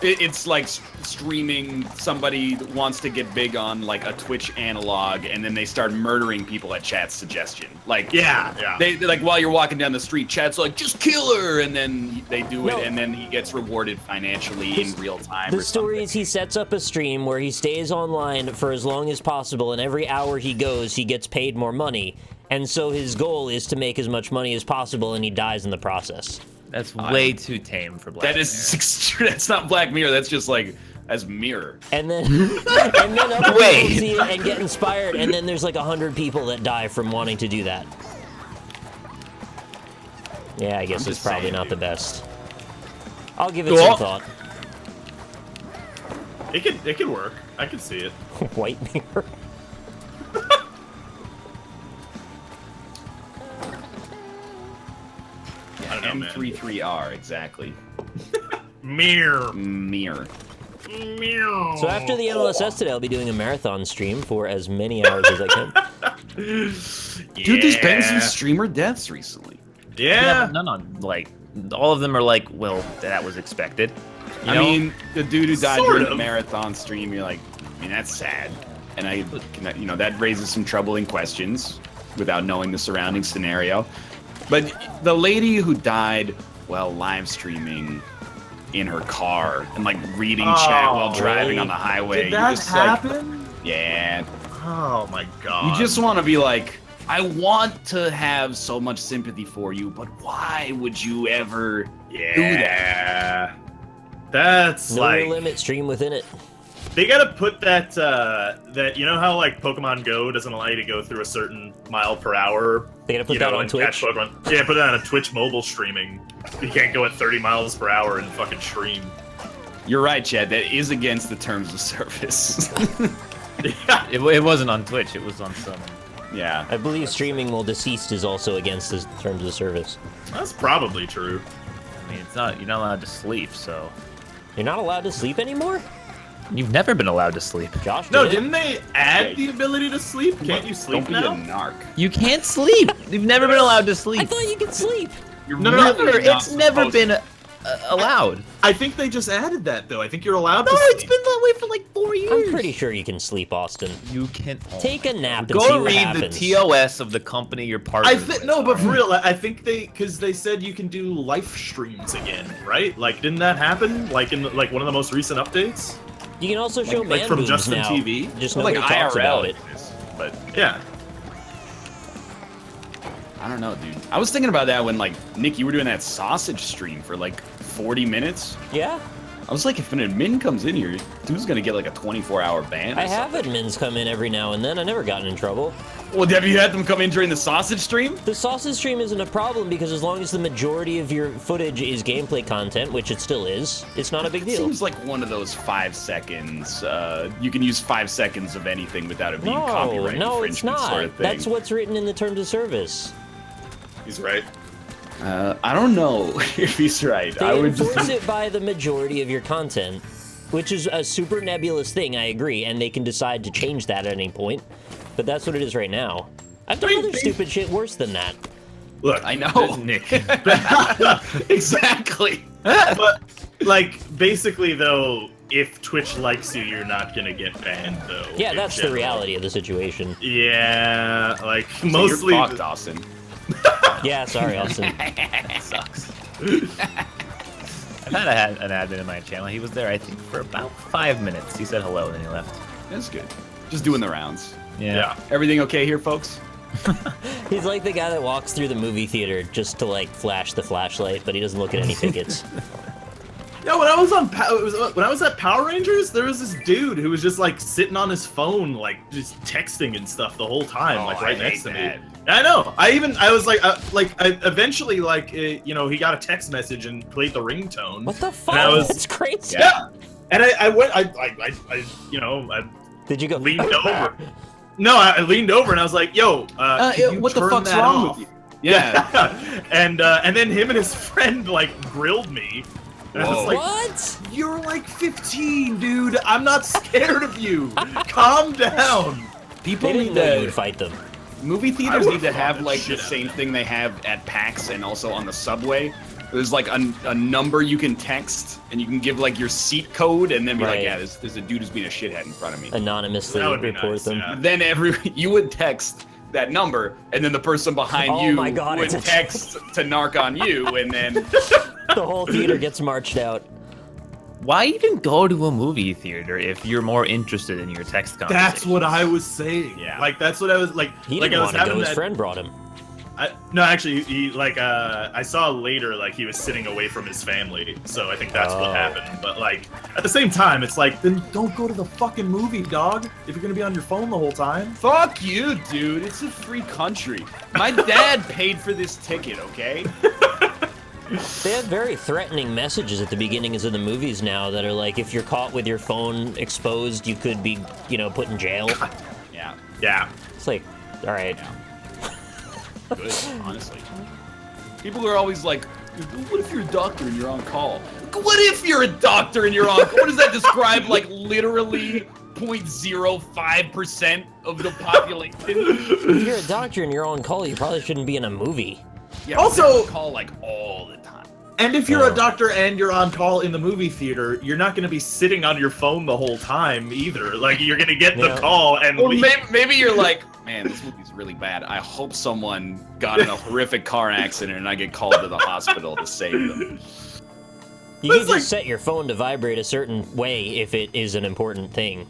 It's like streaming. Somebody wants to get big on like a Twitch analog, and then they start murdering people at chat's suggestion. Like, Yeah. they like while you're walking down the street, chat's like, just kill her, and then they do No. it, and then he gets rewarded financially in real time. The or story something. is he sets up a stream where he stays online for as long as possible, and every hour he goes, he gets paid more money. And so his goal is to make as much money as possible, and he dies in the process. That's way too tame for Black That is that's not Black Mirror. That's just like as Mirror. And then, and then other Wait. people see it and get inspired, and then there's like 100 people that die from wanting to do that. Yeah, I guess I'm it's just probably saying, not dude. the best. I'll give it Cool. some thought. It could work. I could see it. White mirror. I don't know, man. M33R, exactly. Mirror. Mirror. Mirror. So after the MLS today, I'll be doing a marathon stream for as many hours as I can. Dude, there's been some streamer deaths recently. Yeah, Yeah. but none on like all of them are like, well, that was expected. You I know? mean, the dude who died Sort during the of. marathon stream, you're like, I mean, that's sad. And that raises some troubling questions without knowing the surrounding scenario. But the lady who died while live streaming in her car and like reading chat while driving really? on the highway. Did that you just, like, happen? yeah. Oh my god. You just want to be like, I want to have so much sympathy for you, but why would you ever do that? Yeah. That's No like limit stream within it. they gotta put that that you know how like Pokemon Go doesn't allow you to go through a certain mile per hour. They gotta put You that know, on and catch Twitch. Pokemon. Yeah, put that on a Twitch mobile streaming. You can't go at 30 miles per hour and fucking stream. You're right, Chad. That is against the terms of service. Yeah. it wasn't on Twitch. It was on some. yeah. I believe streaming while deceased is also against the terms of service. That's probably true. I mean, it's not. You're not allowed to sleep, so You're not allowed to sleep anymore? you've never been allowed to sleep. Josh No, did it. didn't they add the ability to sleep? Can't you sleep Don't be now? a narc. You can't sleep. You've never been allowed to I sleep. thought you could sleep. You're No, really Never. not It's never supposed been to. allowed. I think they just added that though. I think you're allowed No, to it's sleep. been that way for like 4 years. I'm pretty sure you can sleep, Austin. You can Take a nap and go see what read happens. the TOS of the company you're partnering with. No, but for real, I think because they said you can do live streams again, right? Like, didn't that happen? Like in like one of the most recent updates? You can also show man from boobs Justin now. TV? Just Well, nobody like talks IRL about it. exists, but Yeah. I don't know, dude. I was thinking about that when, like, Nick, you were doing that sausage stream for, like, 40 minutes. Yeah, I was like, if an admin comes in here, dude's gonna get, like, a 24-hour ban or I have something. admins come in every now and then. I never gotten in trouble. Well, have you had them come in during the sausage stream? The sausage stream isn't a problem because as long as the majority of your footage is gameplay content, which it still is, it's not a big deal. Seems like one of those 5 seconds. You can use 5 seconds of anything without it being copyright No, it's infringement not. sort of thing. That's what's written in the terms of service. He's right. I don't know if he's right. They I would enforce just... it by the majority of your content, which is a super nebulous thing, I agree, and they can decide to change that at any point. But that's what it is right now. I've done other stupid shit worse than that. Look, I know. Nick. Exactly. but like basically though, if Twitch likes you, you're not gonna get banned though. Yeah, in that's the general. reality of the situation. Yeah, like So mostly. you're fucked, Austin. Yeah, sorry, Austin. Sucks. I've had an admin in my channel. He was there, I think, for about 5 minutes. He said hello, and then he left. That's good. Just doing the rounds. Yeah. Everything okay here, folks? He's like the guy that walks through the movie theater just to like flash the flashlight, but he doesn't look at any tickets. Yeah, when I was when I was at Power Rangers, there was this dude who was just like sitting on his phone, like just texting and stuff the whole time, like right next to me. I know. I was like, eventually, like, you know, he got a text message and played the ringtone. What the fuck? And I was, That's crazy. yeah. And I went, you know, I Did you go? leaned over. No, I leaned over and I was like, "Yo, can you what the turn fuck's that wrong off?" with you? Yeah. and then him and his friend like grilled me. And I was Whoa. like, What? "You're like 15, dude. I'm not scared of you. Calm down." People They need didn't know you to... would fight them. Movie I theaters would've need to fought have the like the shit out of same them. thing they have at PAX and also on the subway. There's like a number you can text, and you can give like your seat code, and then be Right. like, yeah, there's a dude who's being a shithead in front of me. Anonymously That would be report nice, them. yeah. Then you would text that number, and then the person behind Oh you my God, would it's a- text to narc on you, and then The whole theater gets marched out. Why even go to a movie theater if you're more interested in your text conversation? That's what I was saying. Yeah. Like that's what I was like. He like didn't I was want to go. having His that. friend brought him. No, actually, he like I saw later like he was sitting away from his family, so I think that's Oh. what happened. But like at the same time, it's like then don't go to the fucking movie, dog. If you're gonna be on your phone the whole time. fuck you, dude. It's a free country. My dad paid for this ticket, okay? They have very threatening messages at the beginnings of the movies now that are like, if you're caught with your phone exposed, you could be, you know, put in jail. Yeah, Yeah. It's like, all right. good, honestly. People are always like, what if you're a doctor and you're on call? What if you're a doctor and you're on call? What does that describe? Like literally 0.05% of the population? If you're a doctor and you're on call, you probably shouldn't be in a movie. Yeah, Also- they're on call like all the time. And if you're Oh. a doctor and you're on call in the movie theater, you're not gonna be sitting on your phone the whole time either. Like you're gonna get the Yeah. call and Well, leave. maybe you're like, man, this movie's really bad. I hope someone got in a horrific car accident and I get called to the hospital to save them. You But can it's just like- set your phone to vibrate a certain way if it is an important thing.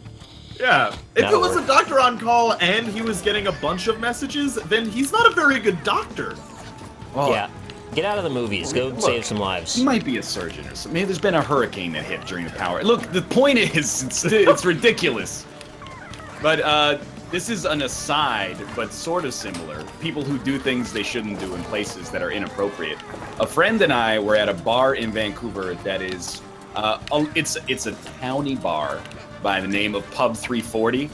Yeah. If That'll it was work. a doctor on call and he was getting a bunch of messages, then he's not a very good doctor. Oh, Yeah. Get out of the movies. Go Look, save some lives. He might be a surgeon or something. Maybe there's been a hurricane that hit during the power. Look, the point is, it's ridiculous. But this is an aside, but sort of similar. People who do things they shouldn't do in places that are inappropriate. A friend and I were at a bar in Vancouver that is, it's a towny bar by the name of Pub 340,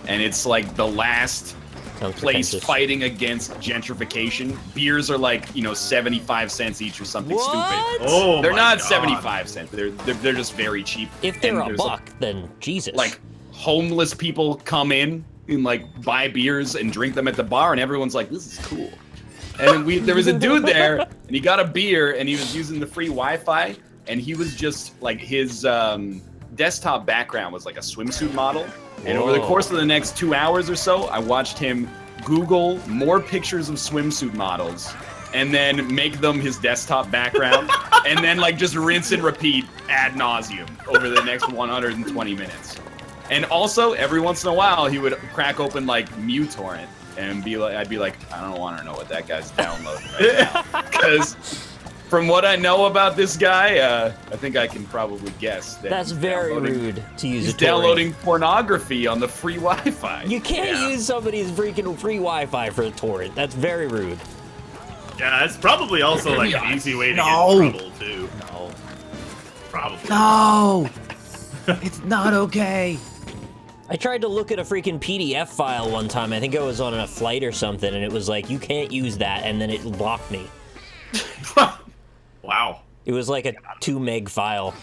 and it's like the last Sounds place pretentious. fighting against gentrification. Beers are like, 75 cents each or something What? stupid. Oh, They're my not God. 75 cents. They're just very cheap. If they're And a there's, buck, then Jesus. like homeless people come in and like buy beers and drink them at the bar, and everyone's like, "This is cool." And then there was a dude there, and he got a beer, and he was using the free Wi-Fi, and he was just like his desktop background was like a swimsuit model. And over the course of the next 2 hours or so, I watched him Google more pictures of swimsuit models and then make them his desktop background and then like just rinse and repeat ad nauseum over the next 120 minutes. And also, every once in a while, he would crack open like MuTorrent and be like, I'd be like, I don't want to know what that guy's downloading right now. Because from what I know about this guy, I think I can probably guess that That's very rude to use. He's downloading pornography on the free Wi-Fi. You can't use somebody's freaking free Wi-Fi for a torrent. That's very rude. Yeah, it's probably also like an easy way to get in trouble too. No. Probably. No! It's not okay. I tried to look at a freaking PDF file one time. I think I was on a flight or something, and it was like, you can't use that, and then it blocked me. Wow. It was like a 2 meg file.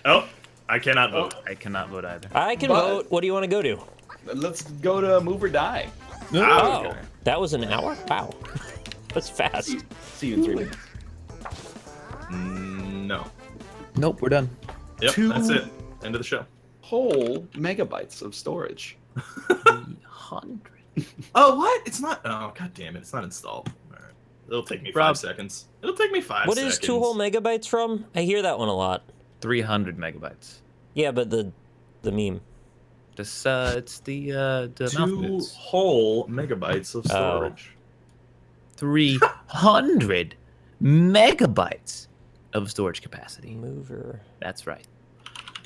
Oh, I cannot vote. I cannot vote either. I can vote. What do you want to go to? Let's go to Move or Die. Oh, okay. that was an hour? Wow. That's fast. See you in 3 minutes. No. Nope, we're done. Yep, that's it. End of the show. Whole megabytes of storage. 100. Oh, what? It's not. Oh, god damn it! It's not installed. All right. It'll take me 5 seconds. It'll take me 5 What seconds. is 2 whole megabytes from? I hear that one a lot. 300 megabytes. Yeah, but the meme. This, it's the 2 mouthpieces. whole megabytes of storage. 300 megabytes of storage capacity. Mover. That's right.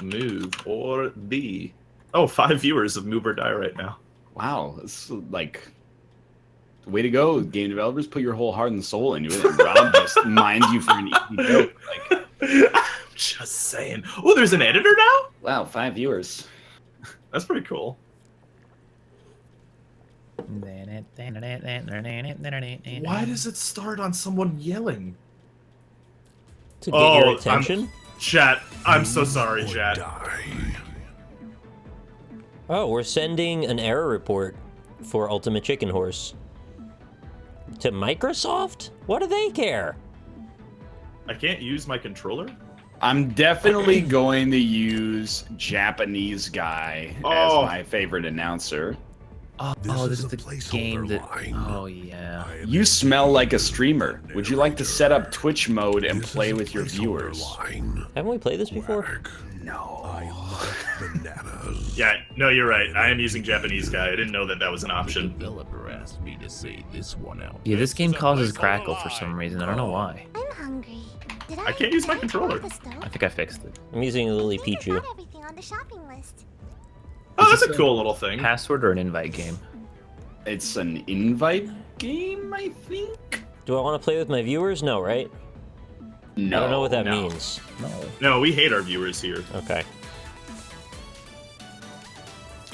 Move or be. Oh, 5 viewers of Move or Die right now. Wow, it's like, way to go, game developers. Put your whole heart and soul into it, and Rob just minds you for an easy joke. Like, I'm just saying. Oh, there's an editor now? wow, 5 viewers. That's pretty cool. Why Why does it start on someone yelling? To get your attention? Chat, I'm so sorry, chat. Oh, we're sending an error report for Ultimate Chicken Horse. To Microsoft? What do they care? I can't use my controller? I'm definitely going to use Japanese guy as my favorite announcer. Oh, this is the game that... Oh, yeah. You smell like a streamer. Would you like to set up Twitch mode and play with your viewers? Haven't we played this before? No. Yeah, no, you're right. I am using Japanese guy. I didn't know that that was an option. Developer asked me to say this one out. Yeah, this game causes crackle for some reason. I don't know why. I'm hungry. Did I can't use my controller. I think I fixed it. I'm using Lily Pichu. Pichu. Everything on the shopping list. Oh, that's a cool little thing. Password or an invite game? It's an invite game, I think? Do I want to play with my viewers? No, right? No. I don't know what that no. means. No, we hate our viewers here. Okay.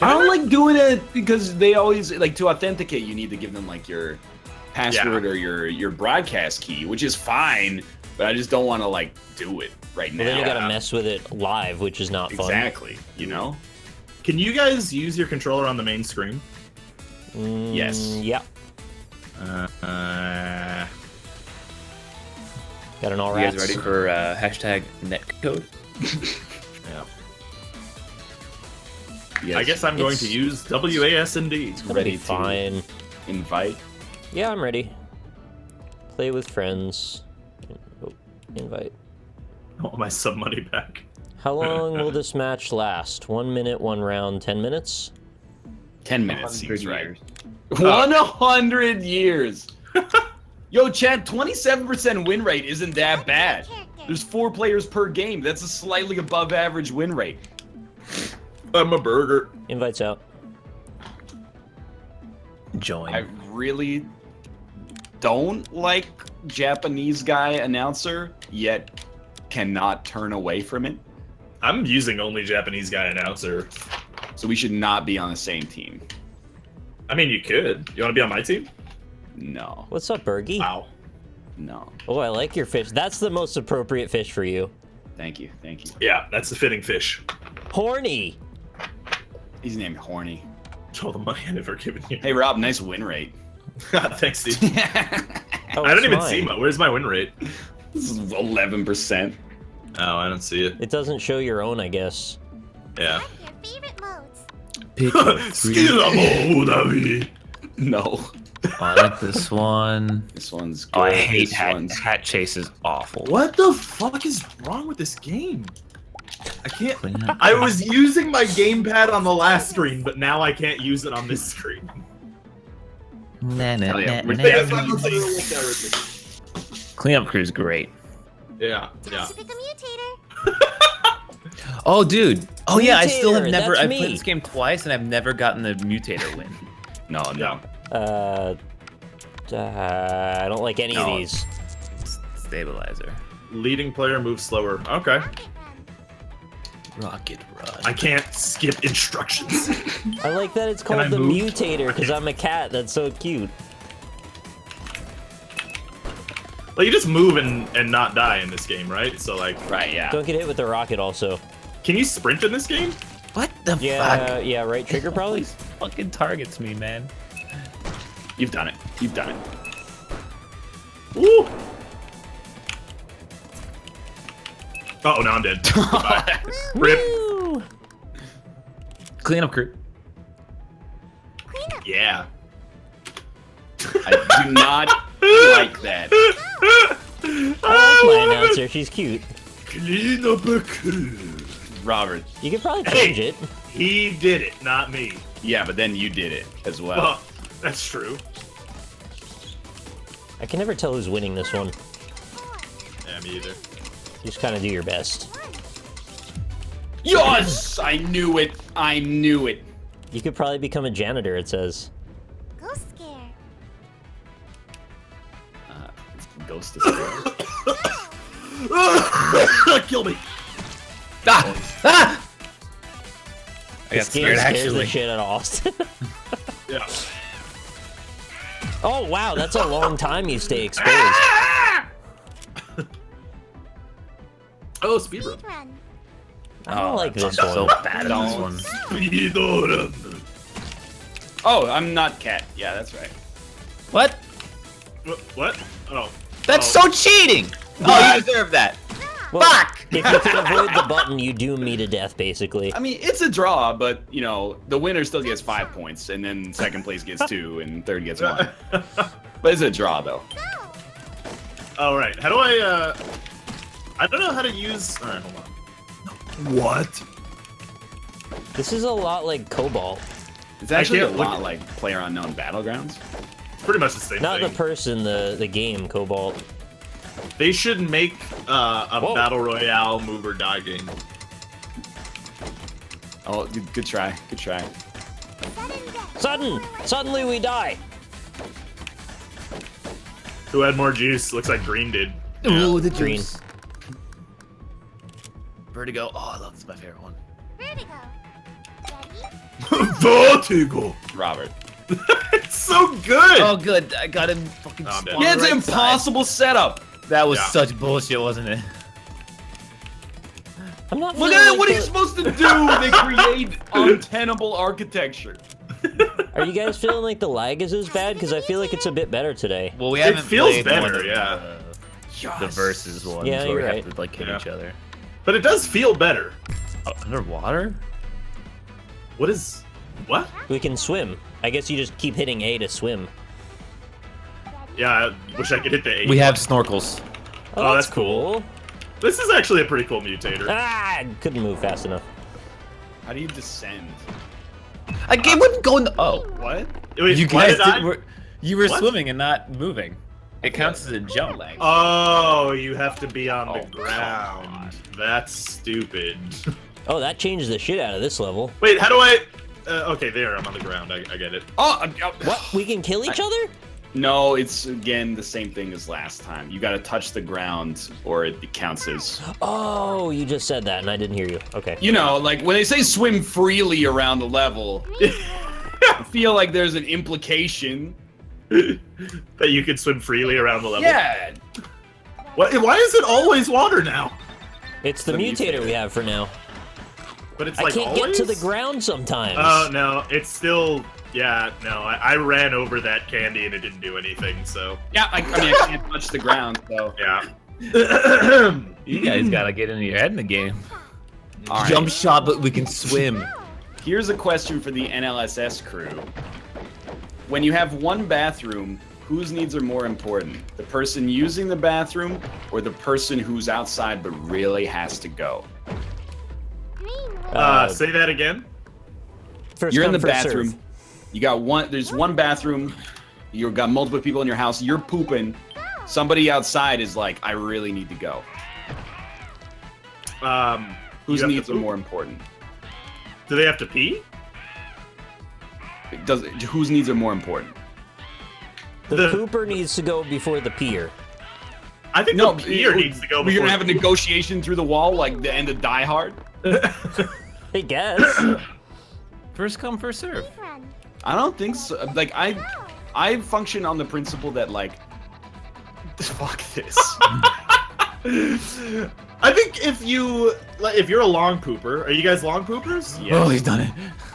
I don't like doing it because they always, like, to authenticate, you need to give them, like, your password or your broadcast key, which is fine, but I just don't want to, like, do it right now. Well, then you gotta mess with it live, which is not fun. Exactly, you know? Can you guys use your controller on the main screen? Yes. Yeah. Got an all You rats. guys ready for hashtag netcode? Yeah. Yes. I guess I'm going to use WASD. It's gonna ready be to- fine. Invite. Yeah, I'm ready. Play with friends. Oh, invite. I want my sub money back. How long will this match last? 1 minute, 1 round, 10 minutes? 10 minutes seems 100 right. years. 100 years. Yo, Chad, 27% win rate isn't that bad. There's 4 players per game. That's a slightly above average win rate. I'm a burger. Invites out. Join. I really don't like Japanese guy announcer, yet cannot turn away from it. I'm using only Japanese guy announcer. So we should not be on the same team. I mean, you could. You want to be on my team? No. What's up, Bergie? Wow. No. Oh, I like your fish. That's the most appropriate fish for you. Thank you. Thank you. Yeah, that's the fitting fish. Horny. He's named Horny. All the money I've ever given you. Hey, Rob, nice win rate. Thanks, dude. Oh, I don't it's even mine. see my. Where's my win rate? This is 11%. Oh, I don't see it. It doesn't show your own, I guess. Yeah. Your favorite modes. Skill mode. No. I like this one. This one's good. Oh, I hate This hat. one's- Hat chase is awful. What the fuck is wrong with this game? I can't. Clean up. I was using my gamepad on the last screen, but now I can't use it on this screen. Nah, nah, Hell yeah. nah, We're nah. definitely- Cleanup crew's great. Yeah, Time yeah. to pick a mutator. Oh, dude. Oh, yeah. I still have Mutator, never. that's I've me. played this game twice, and I've never gotten the mutator win. No. I don't like any of No. these. Stabilizer. Leading player moves slower. Okay. Rocket Rocket run. run. I can't skip instructions. I like that it's Can I called the move? Mutator because I'm a cat. That's so cute. Well, you just move and not die in this game, right? So, like, Right, yeah. Don't get hit with the rocket also. can you sprint in this game? What the Yeah, fuck? yeah, right trigger probably? Always fucking targets me, man. You've done it. You've done it. Woo! Oh, now I'm dead. Goodbye. Rip. Woo! Cleanup crew. Cleanup. Yeah. I do not like that. I like my announcer. She's cute. Clean up a crew. Robert. You could probably change Hey. it. He did it, not me. Yeah, but then you did it as well. Well, that's true. I can never tell who's winning this one. Yeah, me either. You just kind of do your best. Yes! I knew it. I knew it. You could probably become a janitor, it says. Ghost scare. Ghost is there. Kill me. Ah! Ah! I got This game scared, scares actually. the shit out of Austin. Yeah. Oh, wow, that's a long time you stay exposed. Oh, speedrun. Speed run. I don't like I'm this so one. bad at this one. Speedrun. Oh, I'm not cat. Yeah, that's right. What? What? Oh. That's Oh. so cheating! Oh, you deserve that. Well, Fuck! if you can avoid the button, you doom me to death, basically. I mean, it's a draw, but, you know, the winner still gets 5 points, and then second place gets 2, and third gets 1. But it's a draw, though. All right. How do I don't know how to use. All right, hold on. What? This is a lot like Cobalt. It's actually a can't look lot at- like PlayerUnknown Battlegrounds. It's pretty much the same Not thing. the person, the game, Cobalt. They should make a Whoa. battle royale move or die game. Oh, good try. Good try. Sudden death. Suddenly we die. Who had more juice? Looks like Green did. Ooh, the Green. juice. Vertigo. Oh, that's my favorite one. Vertigo. Ready? Vertigo. Robert. It's so good. Oh, good. I got him fucking Oh, I'm dead. spawned Yeah, it's right an side. impossible setup. That was Yeah. such bullshit, wasn't it? I'm not Look feeling at it. like What are you the- supposed to do? They create untenable architecture. Are you guys feeling like the lag is as bad? Because I feel like it's a bit better today. Well, we It haven't feels played better, one of yeah. the versus ones Yeah, where you're we right. have to like hit Yeah. each other. But it does feel better. Oh, underwater? What is? What? We can swim. I guess you just keep hitting A to swim. Yeah, I wish I could hit the 8. We have snorkels. Oh, that's cool. This is actually a pretty cool mutator. Ah, I couldn't move fast enough. How do you descend? I game wouldn't go in the. Oh, What? Wait, you why guys did I? you were What? swimming and not moving. It counts as a jump. Oh, you have to be on Oh, the ground. That's stupid. Oh, that changes the shit out of this level. Wait, how do I? Okay, there. I'm on the ground. I get it. Oh, What? We can kill each other? No, it's again the same thing as last time. You gotta touch the ground or it counts as. Oh, you just said that and I didn't hear you. Okay. You know, like when they say swim freely around the level, I feel like there's an implication. That you can swim freely around the level. Yeah. What? Why is it always water now? It's the The mutator mutator. we have for now. But it's I like can't always. get to the ground sometimes. Oh no, it's still. Yeah, no. I ran over that candy and it didn't do anything. So Yeah, I mean, I can't touch the ground, so. yeah. You guys gotta get into your head in the game. All right. Jump shot, but we can swim. Here's a question for the NLSS crew. When you have one bathroom, whose needs are more important? The person using the bathroom or the person who's outside but really has to go? Say that again. First You're in come, the first bathroom. serve. You got one. There's one bathroom. You've got multiple people in your house. You're pooping. Somebody outside is like, I really need to go. Whose You have needs to are poop? more important? Do they have to pee? Whose needs are more important? The pooper needs to go before the peer. I think No, the peer needs to go. We're gonna before have a the- negotiation through the wall like the end of Die Hard. I guess. First come, first serve. Run. I don't think so. Like I function on the principle that like, fuck this. I think if you're a long pooper, are you guys long poopers? Oh, he's done it.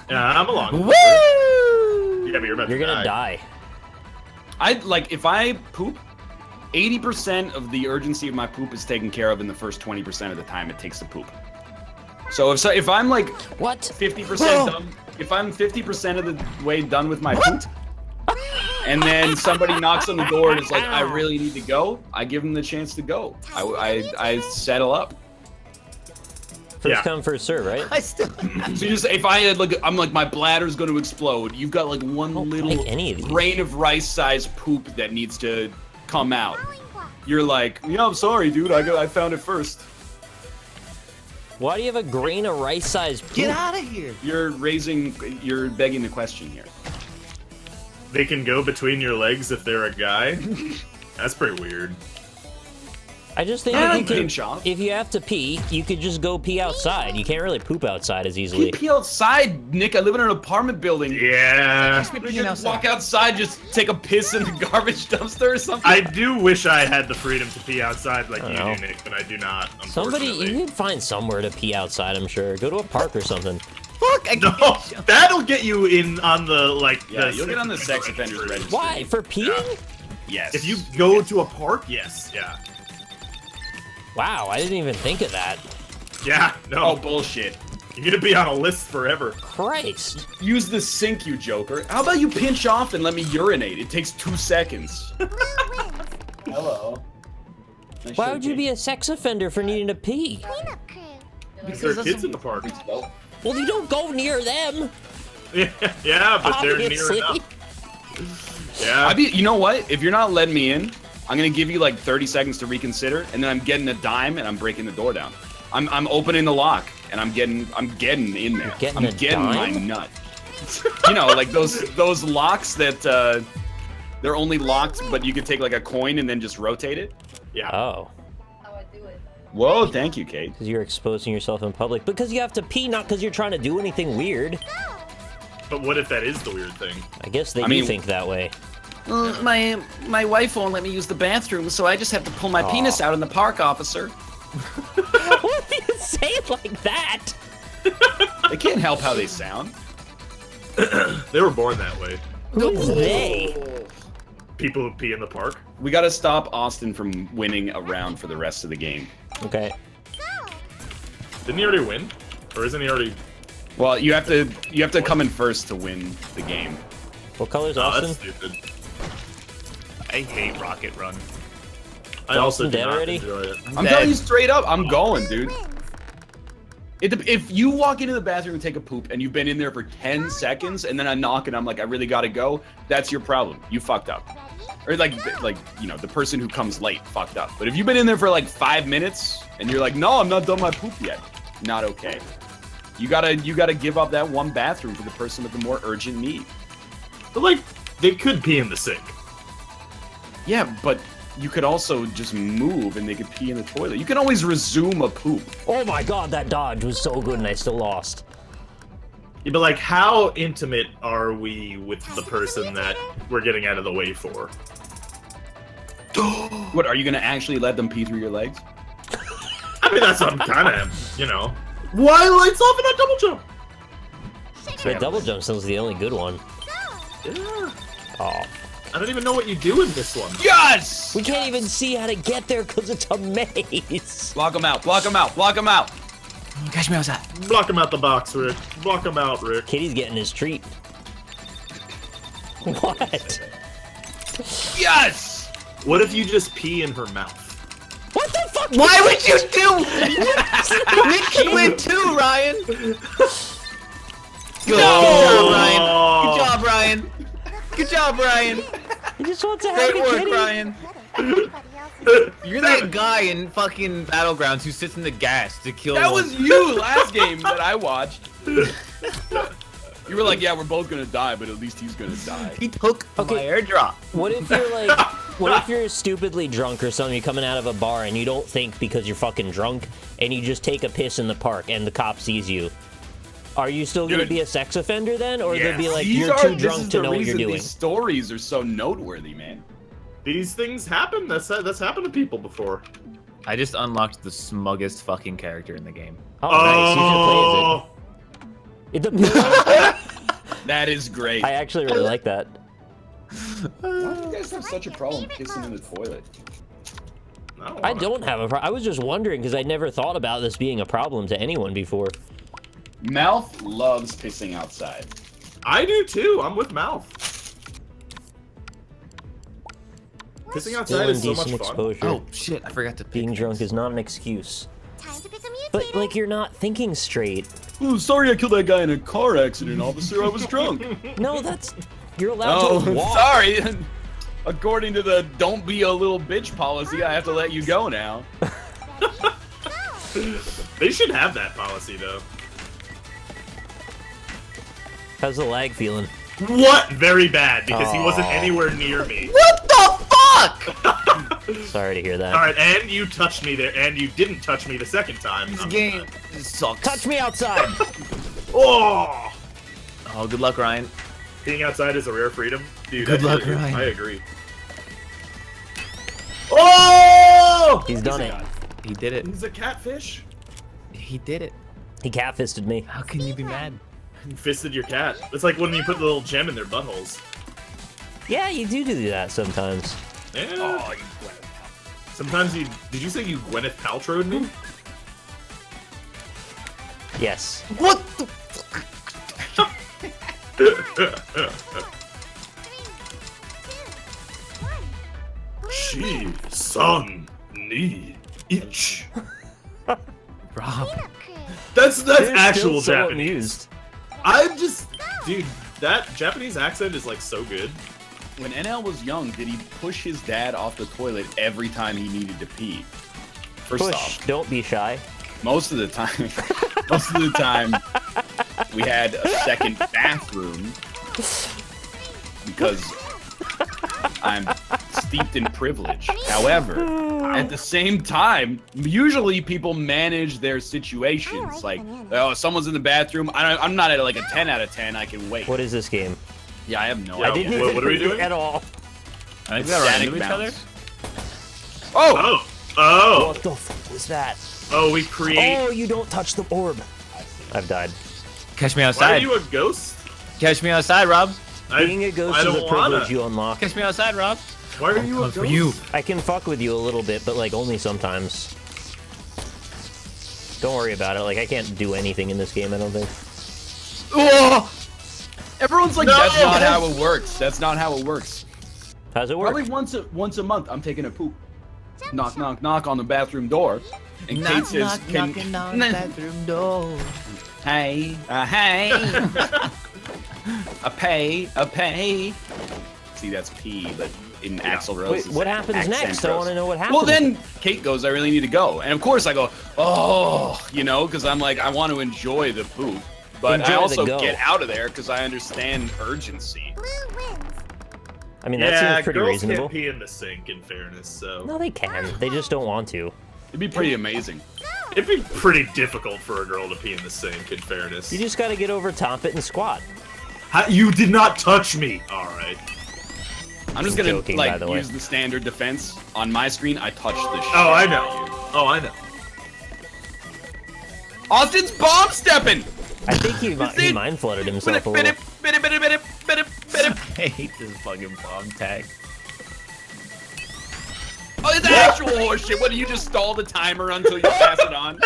Yeah, I'm a long pooper. Woo! Yeah, but you're about You're to gonna die. If I poop, 80% of the urgency of my poop is taken care of in the first 20% of the time it takes to poop. So if I'm like What? 50% done, if I'm 50% of the way done with my poop, and then somebody knocks on the door and is like, I really need to go, I give them the chance to go. I settle up. First Yeah. come, first serve, right? I still. So you just, if I had like, I'm like, my bladder's going to explode. You've got like one Don't little like any of these. grain of rice-sized poop that needs to come out. Falling block. You're like, yeah, I'm sorry, dude. I found it first. Why do you have a grain of rice-sized poop? Get out of here. You're begging the question here. They can go between your legs if they're a guy. That's pretty weird. I just think Yeah, if, you can, pinch off. if you have to pee, you could just go pee outside. You can't really poop outside as easily. You pee outside, Nick. I live in an apartment building. Yeah. You can walk outside, just take a piss in the garbage dumpster or something. I do wish I had the freedom to pee outside like you know. do, Nick, but I do not. Somebody, Unfortunately. you could find somewhere to pee outside, I'm sure. Go to a park or something. Fuck! I No, can't. that'll get you in on the like. Yeah, the you'll get on the sex offenders registry. Why? For peeing? Yes. If you go to a park, yes, yeah, Wow, I didn't even think of that. yeah. No, Oh, bullshit. you're gonna be on a list forever. Christ. Use the sink, you joker. How about you pinch off and let me urinate? It takes 2 seconds. Blue wins. Hello. Why would you be a sex offender for needing to pee? Cleanup crew. Because there are kids in the park. Well, you don't go near them. Yeah, but they're Obviously. near enough. Yeah. You know what? If you're not letting me in, I'm gonna give you like 30 seconds to reconsider, and then I'm getting a dime and I'm breaking the door down. I'm opening the lock and I'm getting in there. getting I'm a getting my dime? nut. You know, like those locks that they're only locked, but you could take like a coin and then just rotate it. Yeah. Oh, Whoa, thank you, Kate. because you're exposing yourself in public. Because you have to pee, not because you're trying to do anything weird. But what if that is the weird thing? I guess they I do mean- think that way. My wife won't let me use the bathroom, so I just have to pull my penis out in the park, officer. What do you say it like that? They can't help how they sound. They were born that way. Who's they? People who pee in the park. We gotta stop Austin from winning a round for the rest of the game. Okay. Didn't he already win? Or isn't he already? Well, you have to come in first to win the game. What color's Oh, Austin? that's stupid. I hate Rocket Run. I also Austin do dead not already? enjoy it. I'm telling you straight up, I'm going, dude. Wins. If you walk into the bathroom and take a poop and you've been in there for 10 seconds and then I knock and I'm like, I really gotta go, that's your problem. You fucked up. Or like you know, the person who comes late fucked up. But if you've been in there for like 5 minutes and you're like, no, I'm not done my poop yet, not okay. You gotta give up that one bathroom for the person with the more urgent need. But like, they could pee in the sink. Yeah, but you could also just move and they could pee in the toilet. You can always resume a poop. Oh my god, that dodge was so good and I still lost. Yeah, but like, how intimate are we with the person that we're getting out of the way for? What, are you gonna actually let them pee through your legs? I mean, that's what I'm kind of, you know. Why lights off in that double jump? The double jump sounds the only good one. Yeah. Oh. I don't even know what you do in this one. Yes! We can't even see how to get there because it's a maze. Block him out, block him out, block him out. Catch me outside. Block him out the box, Rick. Block him out, Rick. Kitty's getting his treat. What? Yes! What if you just pee in her mouth? What the fuck? Why would you do? Nick went too, Ryan. Good job, Ryan. Good job, Ryan. Good job, Ryan. He just wants a Great happy work, kitty. Ryan. Everybody else is You're that guy in fucking Battlegrounds who sits in the gas to kill. That was you last game that I watched. You were like, yeah, we're both gonna die, but at least he's gonna die. He took my airdrop. What if you're like, what if you're stupidly drunk or something, you're coming out of a bar and you don't think because you're fucking drunk and you just take a piss in the park and the cop sees you? Are you still going to Dude. be a sex offender then? Or Yes. they'd be like, These you're are- too this drunk is to the know what you're reason doing? These stories are so noteworthy, man. These things happen. That's happened to people before. I just unlocked the smuggest fucking character in the game. Oh, nice. You should play as it. That is great. I actually really like that. Why do you guys have such a problem pissing in the toilet? I don't have a problem. I was just wondering because I never thought about this being a problem to anyone before. Mouth loves pissing outside. I do too. I'm with Mouth. Pissing outside Still is so indecent much fun. exposure. Oh shit! I forgot to pick Being drunk things. is not an excuse. time to pick a mutated. But, like, you're not thinking straight. Oh, sorry I killed that guy in a car accident, officer. I was drunk. No, that's... You're allowed to walk. Sorry. According to the don't be a little bitch policy, I have to let you go now. They should have that policy though. How's the lag feeling? What? Very bad because he wasn't Aw. anywhere near me. What the fuck? Sorry to hear that. All right, and you touched me there, and you didn't touch me the second time. This game sucks. Touch me outside! Oh, Oh, good luck, Ryan. being outside is a rare freedom, dude. Good luck, I Ryan. agree. Oh! He's done it. He did it. He's a catfish. He did it. He cat-fisted me. How can you be mad? You fisted your cat. It's like when you put the little gem in their buttholes. Yeah, you do that sometimes. Yeah. Oh, you Sometimes you. Did you say you Gwyneth Paltrow'd me? Yes. What the? She, son, ni, ich. Rob. Peanut crew. That's They're actual still so Japanese. amused. I'm just, dude. That Japanese accent is like so good. When NL was young, did he push his dad off the toilet every time he needed to pee? First Push, off, don't be shy. most of the time, we had a second bathroom because I'm steeped in privilege. However, at the same time, usually people manage their situations. Like, oh, someone's in the bathroom. I'm not at like a 10 out of 10. I can wait. What is this game? Yeah, I have no Yeah, I idea. didn't what even are we read it doing? at all. I think we gotta run Static into each other. bounce. Oh! Oh, What the fuck was that? oh, we create. Oh, you don't touch the orb. I've died. Catch me Why are outside. you a ghost? Catch me outside, Rob. Being a ghost I is don't a privilege wanna. you unlock. Catch me outside, Rob. Why are you a ghost? For you. I can fuck with you a little bit, but like only sometimes. Don't worry about it. Like I can't do anything in this game, I don't think. Oh! Everyone's like, No! that's not how it works. That's not how it works. How's it work? Probably once a month, I'm taking a poop. Knock, knock, knock on the bathroom door. And Kate says, knocking on the bathroom door. Hey, hey. a pay. See, that's P, but in Axl Rose. Wait, what happens next? I want to know what happens. Well, then Kate goes, I really need to go. And of course I go, oh, you know, because I'm like, I want to enjoy the poop. But Enjoy I the also go. get out of there because I understand urgency. Blue wins. I mean, that Yeah, seems pretty girls reasonable. can't pee in the sink. In fairness, so No, they can. They just don't want to. It'd be pretty amazing. it'd be pretty difficult for a girl to pee in the sink. In fairness, You just got to get over top it and squat. You did not touch me. All right. I'm just I'm gonna joking, by like the way. use the standard defense. On my screen, I touched the shit. Oh, I out know. of you. Oh, I know. Austin's bomb stepping. I think he mind flooded himself a little. hate this fucking bomb tag. Oh, it's actual horseshit. What, do you just stall the timer until you pass it on?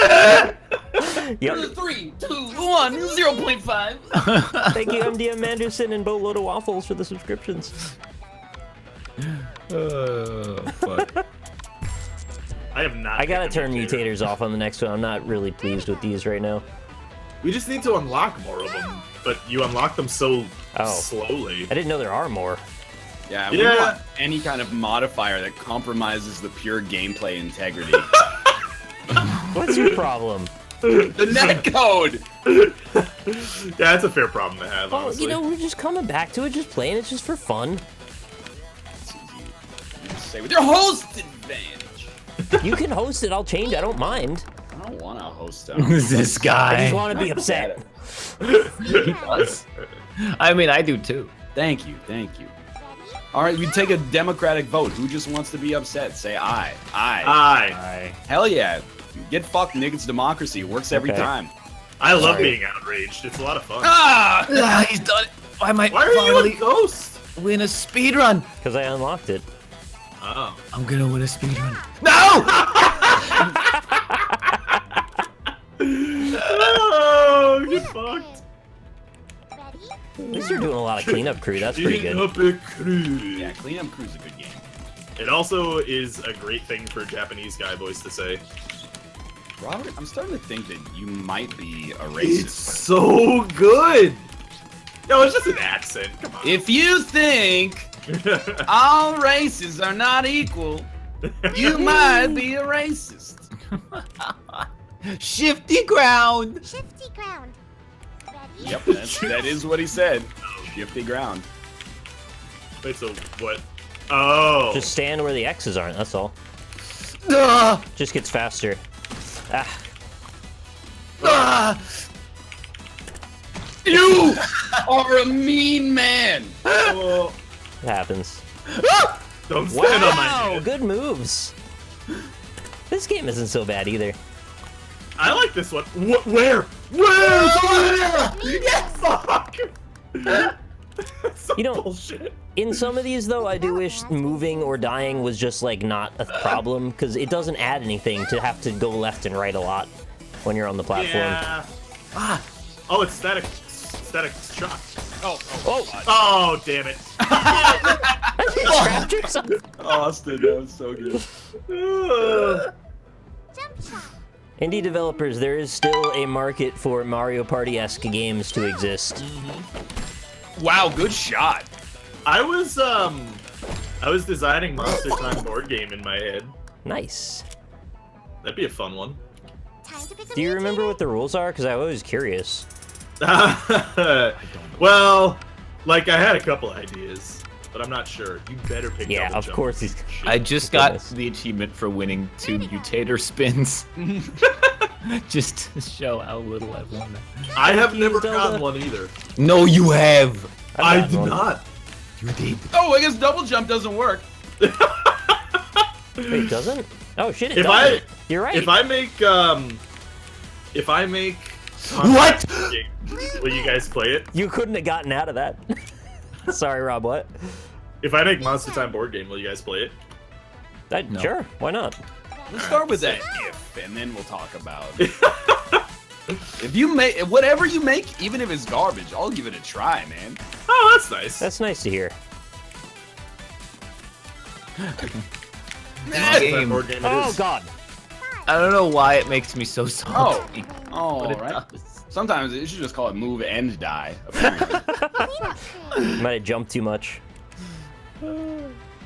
Yep. 3, 2, 1, 0.5. Thank you, MDM Anderson and Boatload of Waffles for the subscriptions. Oh, fuck. I have not. I gotta picked a turn mutator. mutators off on the next one. I'm not really pleased with these right now. We just need to unlock more of them, but you unlock them so slowly. I didn't know there are more. Yeah, we Yeah. want any kind of modifier that compromises the pure gameplay integrity. What's your problem? The netcode! Yeah, that's a fair problem to have, Well, honestly. you know, we're just coming back to it, just playing it just for fun. You say with your host advantage. You can host it, I'll change, I don't mind. I don't want to host Who's this I guy? just want to be upset. I mean, I do too. Thank you, thank you. All right, we take a democratic vote. Who just wants to be upset? Say aye. Aye. Aye. Hell yeah. Get fucked, niggas. Democracy. It works every Okay. time. I love Sorry. being outraged. It's a lot of fun. Ah! Ah, he's done it. Why might Why are you finally a ghost? win a speed run? Because I unlocked it. Oh. I'm gonna win a speed run. No! Oh, get fucked. Ready? At least you're doing a lot of cleanup crew, that's pretty good. Yeah, Cleanup Crew's a good game. It also is a great thing for a Japanese guy voice to say. Robert, I'm starting to think that you might be a It's racist. so good. No, it's just an accent. Come on. If you think all races are not equal, you might be a racist. Shifty ground. Shifty ground. Ready? Yep, that is what he said. Shifty ground. Wait, so what? Oh. Just stand where the X's aren't, that's all. Ah, Just gets faster. Ah, ah. You are a mean man. Oh, it happens. don't stand on my Wow, head. good moves. This game isn't so bad either. I like this one. Where? Where? Yes! Fuck! So You know- bullshit. In some of these, though, I do wish moving or dying was just, like, not a problem, because it doesn't add anything to have to go left and right a lot when you're on the platform. Yeah. Ah. Oh, it's static shock. Oh, Oh, damn it. Trapped yourself. Austin, that was so good. Jump shot. Indie developers, there is still a market for Mario Party-esque games to exist. Wow, good shot. I was designing Monster Time board game in my head. Nice. That'd be a fun one. Time to pick a Do you remember mutator. what the rules are? Because I was always curious. Well, like I had a couple ideas, but I'm not sure. You better pick. Yeah, double of jump. course he's... I just got Goodness. the achievement for winning 2 mutator spins. Just to show how little I've won that. I have you, never Zelda. gotten one either. No, you have. I I've did gotten one. not. You did. Oh, I guess double jump doesn't work. Wait, it doesn't? Oh, shit, it If doesn't. You're right. If I make What? will you guys play it? You couldn't have gotten out of that. Sorry, Rob, what? If I make Monster Time board game, will you guys play it? No. Sure, why not? Let's start with that if, and then we'll talk about. If you make whatever you make, even if it's garbage, I'll give it a try, man. Oh, that's nice. That's nice to hear. Monster Time Game. board game it Oh, is. God. I don't know why it makes me so salty. Oh, but it right. does. Sometimes you should just call it move and die. Apparently. Cleanup crew. Might have jumped too much.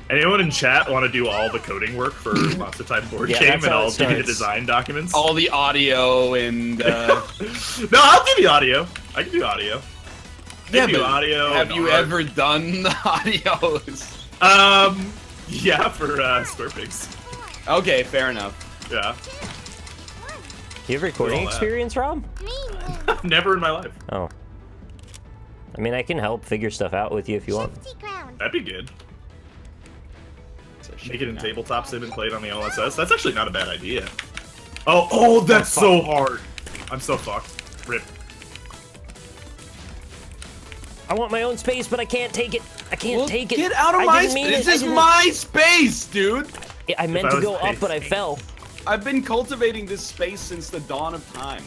Anyone in chat want to do all the coding work for Monster Time board Yeah, game, that's and how it I'll give you the starts. design documents? All the audio and. No, I'll give you audio. I can do audio. Yeah, They do but audio. have and you art. ever done the audios? Yeah, for Square Pigs. Okay, fair enough. Yeah. You have recording all that. experience, Rob? Green wins. Never in my life. Oh. I mean, I can help figure stuff out with you if you want. Shifty ground. That'd be good. Make it in tabletop sim and play it on the OSS. That's actually not a bad idea. Oh, that's so hard. I'm so fucked. Rip. I want my own space, but I can't take it. I can't take it. Get out of I my didn't mean space. it. This is my space, dude. I meant If I to was go up, but I facing- fell. I've been cultivating this space since the dawn of time.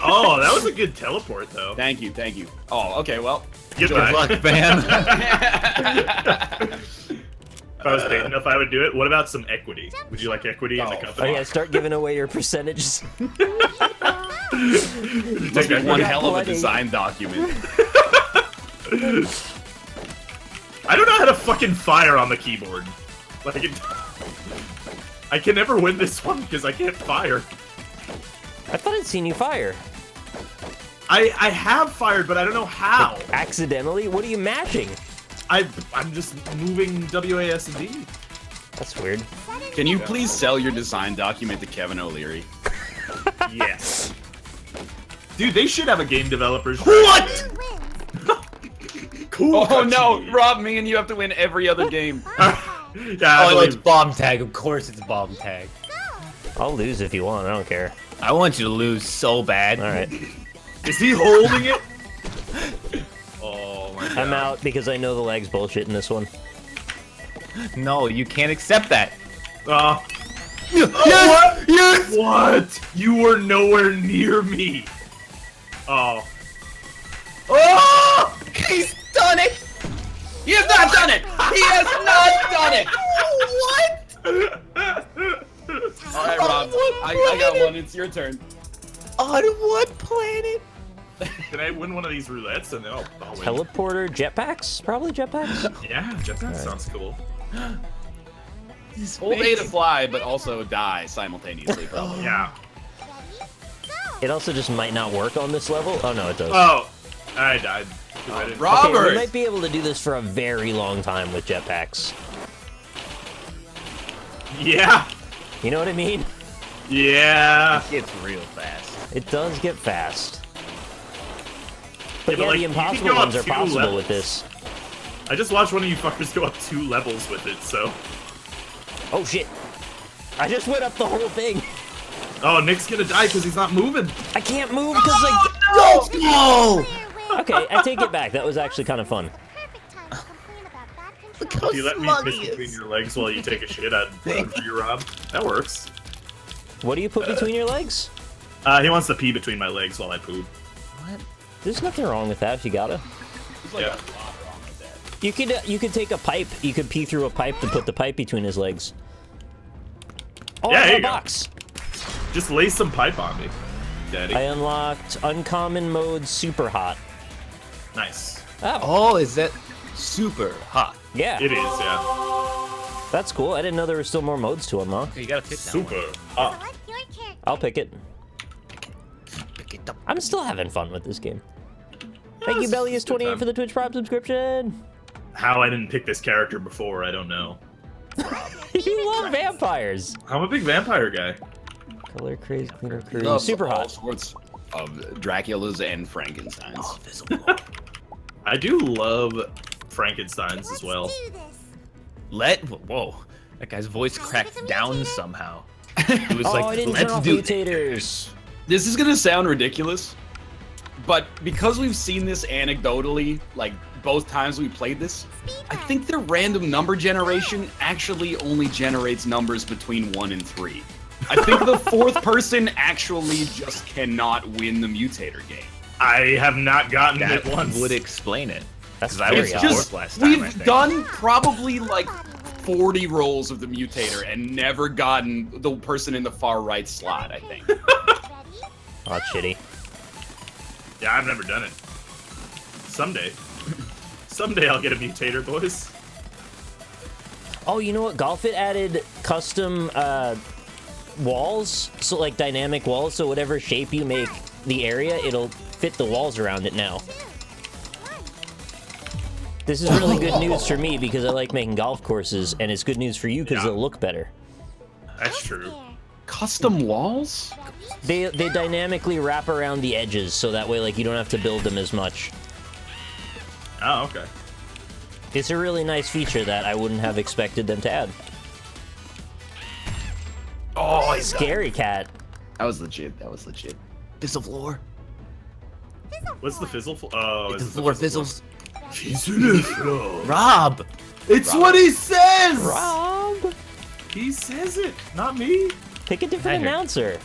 Oh, that was a good teleport, though. Thank you, thank you. Oh, okay, well. Goodbye. Good luck, man. If I was paid enough, I would do it. What about some equity? Would you like equity in the Oh, Oh company? yeah, start giving away your percentages. Must be one hell of a design document. I don't know how to fucking fire on the keyboard. Like, I can never win this one because I can't fire. I thought I'd seen you fire. I have fired, but I don't know how. Accidentally? What are you mashing? I'm just moving WASD. That's weird. Can you please sell your design document to Kevin O'Leary? Yes. Dude, they should have a game developers. What? Cool. Oh no, Rob, me and you have to win every other game. Yeah, Oh, it's bomb tag. Of course it's bomb tag. I'll lose if you want. I don't care. I want you to lose so bad. All right. Is he holding it? Oh my god. I'm out because I know the leg's bullshit in this one. No, you can't accept that. What? Yes! What? You were nowhere near me. Oh. Oh! He's done it. He has not done it! He has not done it! What? Alright, Rob, I got one. It's your turn. On what planet? Can I win one of these roulettes and then I'll win? Teleporter jetpacks? Probably jetpacks? Yeah, jetpack sounds cool. Hold A to fly, but also die simultaneously, probably. Yeah. It also just might not work on this level. Oh no, it does. Oh, I died. 'Cause I didn't- Rob- Okay, we Robert! might be able to do this for a very long time with jetpacks. Yeah. You know what I mean? Yeah. It's real fast. It does get fast. But Yeah, yeah, but, like, the you can impossible go up ones are 2 possible levels. with this. I just watched one of you fuckers go up 2 levels with it, so. Oh shit! I just went up the whole thing. Oh, Nick's gonna die because he's not moving. I can't move because like. Let's go! Okay, I take it back. That was actually kind of fun. Perfect time to complain about bad Look control. how If you let me smug piss he between is. your legs while you take a shit, I'd run for you, Rob. That works. What do you put between your legs? He wants to pee between my legs while I poop. There's nothing wrong with that if you gotta. There's like Yeah. a lot wrong with that. You could take a pipe. You could pee through a pipe to put the pipe between his legs. Oh, Yeah, I there got you a go. box. Just lay some pipe on me, Daddy. I unlocked uncommon mode super hot. Nice. Oh, Oh, is that super hot? yeah. It is, yeah. That's cool. I didn't know there were still more modes to unlock. You gotta pick that one. Super hot. Select your character. I'll pick it. Pick it up. I'm still having fun with this game. Thank you, this is a good Bellius28 time. for the Twitch Prime subscription. How I didn't pick this character before, I don't know. You love vampires. I'm a big vampire guy. Color craze, cleaner craze. Loves Super all hot. sorts of Draculas and Frankensteins. I do love Frankensteins as well. Let's do this. Whoa. That guy's voice cracked down somehow. It was Oh, like, I didn't turn let's off do mutators. This is gonna sound ridiculous, but because we've seen this anecdotally, like both times we played this, I think their random number generation actually only generates numbers between 1 and 3. I think the 4th person actually just cannot win the mutator game. I have not gotten That it once. would explain it. That's 'Cause I very was It's odd. just last time, I we've think. done probably like 40 rolls of the mutator and never gotten the person in the far right slot, I think. Ready? Oh, that's shitty. Yeah, I've never done it. Someday. Someday I'll get a mutator, boys. Oh, you know what? Golfit added custom walls, so like dynamic walls. So whatever shape you make the area, it'll fit the walls around it now. This is really good news for me because I like making golf courses, and it's good news for you because Yeah. they'll look better. That's true. Custom walls? They dynamically wrap around the edges, so that way like you don't have to build them as much. Oh, okay. It's a really nice feature that I wouldn't have expected them to add. Oh, Scary cat. that was legit. That was legit. Fizzle floor. What's the fizzle? Oh, The is it the floor fizzle fizzles. Rob. It's what he says! Rob, He says it, not me. pick a different Banter. announcer.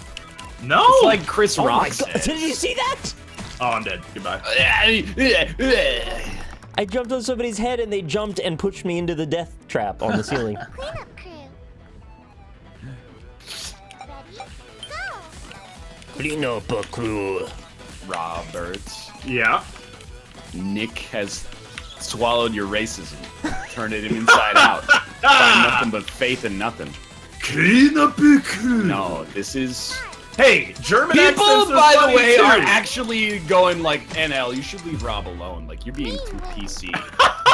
No! It's like Chris Oh Rock my god! says. Did you see that? Oh, I'm dead. Goodbye. I jumped on somebody's head and they jumped and pushed me into the death trap on the ceiling. Cleanup crew. Ready? Go. Clean up a crew. Robert. Yeah. Nick has swallowed your racism. Turned it inside out. Find nothing but faith in nothing. Clean up a crew. No, this is... Hey, German People, accents are by the funny way, too. are actually going like, NL, you should leave Rob alone. Like, you're being too PC.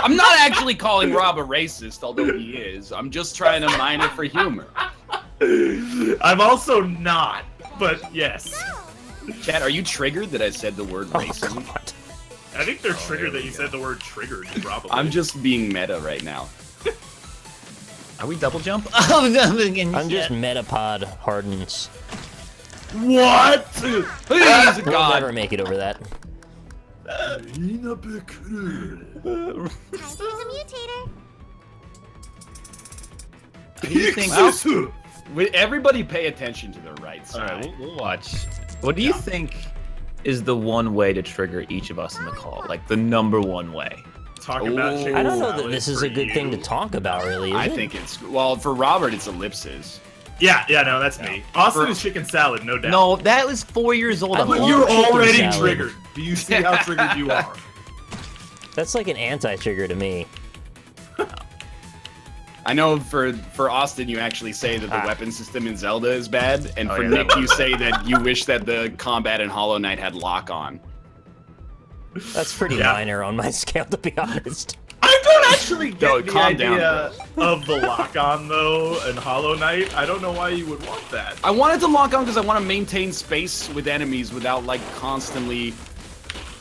I'm not actually calling Rob a racist, although he is. I'm just trying to mine it for humor. I'm also not, but yes. Chad, are you triggered that I said the word racism? Oh, God. I think they're triggered that you said the word triggered, probably. I'm just being meta right now. Are we double jump? I'm just Metapod hardens. What? Please, We'll never God. make it over that. Clean up a crew. Time to use a mutator. What do you think? Everybody pay attention to their right All side. right, we'll watch. What do you think is the one way to trigger each of us in the call? Like the number one way? Talk about chicken I don't know that salad this is for a good thing to you. talk about, really, is I it? think it's... Well, for Robert, it's ellipses. Yeah, no, that's me. Austin For- is chicken salad, no doubt. No, that was 4 years old. I I'm love But old. you're chicken already salad. triggered. Do you see how triggered you are? That's like an anti-trigger to me. I know for Austin, you actually say that the weapon system in Zelda is bad, and Oh, for yeah, Nick, that you say that you wish that the combat in Hollow Knight had lock on. That's pretty Yeah. minor on my scale, to be honest. I don't actually get No, the calm down, idea of the lock-on, though, in Hollow Knight. I don't know why you would want that. I wanted to lock on because I want to maintain space with enemies without like constantly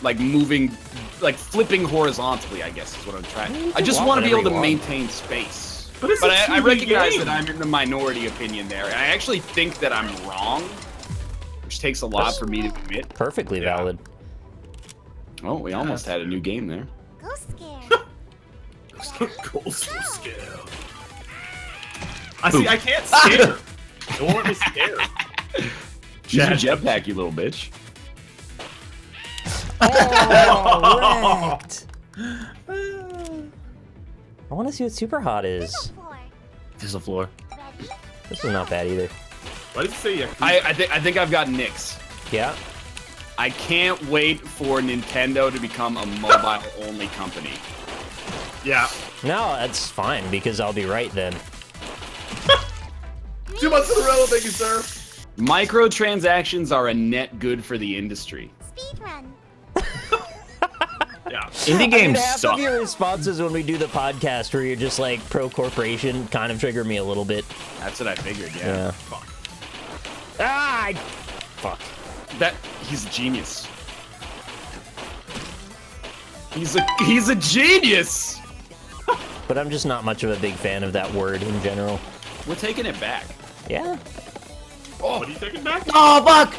like moving, like flipping horizontally, I guess is what I'm trying. I just walk want to be able whenever to you want. maintain space. But it's a I 2D recognize game. that I'm in the minority opinion there. And I actually think that I'm wrong, which takes a lot for me to admit. Perfectly Yeah. valid. Oh, we almost had a new game there. Ghost scare. Coastal scale. I see. I can't scare. It won't let me scare. Use your Chad. jetpack, you little bitch. Oh, wrecked. I want to see what super hot is. Floor. There's a floor. Ready? This is not bad either. Why did you say Yakuza? I think I've got Nyx. Yeah. I can't wait for Nintendo to become a mobile-only company. Yeah. No, that's fine because I'll be right then. 2 months in a row, thank you, sir. Microtransactions are a net good for the industry. Speed run. Yeah. Indie I mean, games half suck. of your responses when we do the podcast where you're just like pro-corporation kind of trigger me a little bit. That's what I figured, yeah. Yeah. Fuck. Ah! Fuck. That he's a genius. He's a genius. But I'm just not much of a big fan of that word in general. We're taking it back. Yeah. What are you taking back? Oh fuck!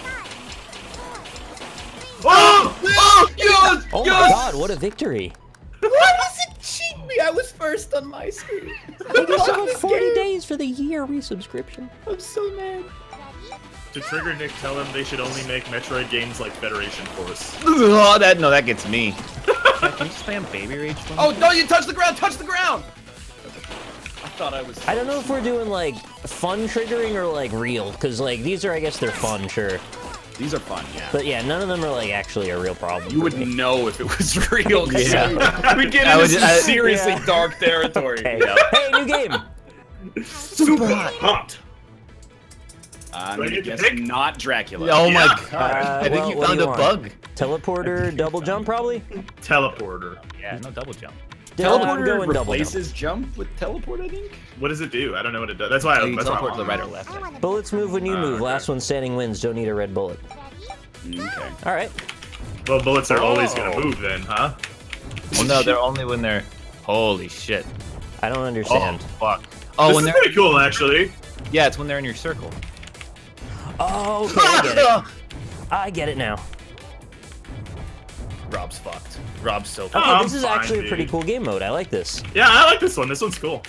Oh! Oh! Yes! Oh my Yes! god, what a victory. Why does it cheat me? I was first on my screen. You still have 40 days for the year resubscription. I'm so mad. Ready? To trigger Nick, tell him they should only make Metroid games like Federation Force. Oh, that gets me. Can you spam baby rage for me? Oh no! You touched the ground! Touch the ground! I thought I was. I don't know if we're doing like fun triggering or like real, because like these are, I guess they're fun, sure. These are fun, yeah. But yeah, none of them are like actually a real problem. You for would me. know if it was real. Yeah. We get I into would- some I- seriously yeah. dark territory. Okay. Yeah. Hey, new game. Super hot. I'm Do I gonna get to guess pick? not Dracula. Oh my Yeah. god! I think well, you what do found you a want? bug. Teleporter, double jump, probably. Teleporter. Yeah, no double jump. I'm Teleporter going double jump. replaces jump with teleport, I think. What does it do? I don't know what it does. That's why. You can That's why I teleport to the want right or left. I want to Bullets move when you move. okay. Last one standing wins. Don't need a red bullet. Ready? Okay. All right. Well, bullets are always Oh. gonna move then, huh? Well, no, they're only when they're. Holy shit! I don't Oh understand. fuck! Oh, This when is they're pretty cool, actually. yeah, it's when they're in your circle. Oh, okay, I get it. I get it now. Rob's fucked. Rob's so Okay, fucked. I'm this is fine, actually a pretty dude. cool game mode. I like this. Yeah, I like this one. This one's cool.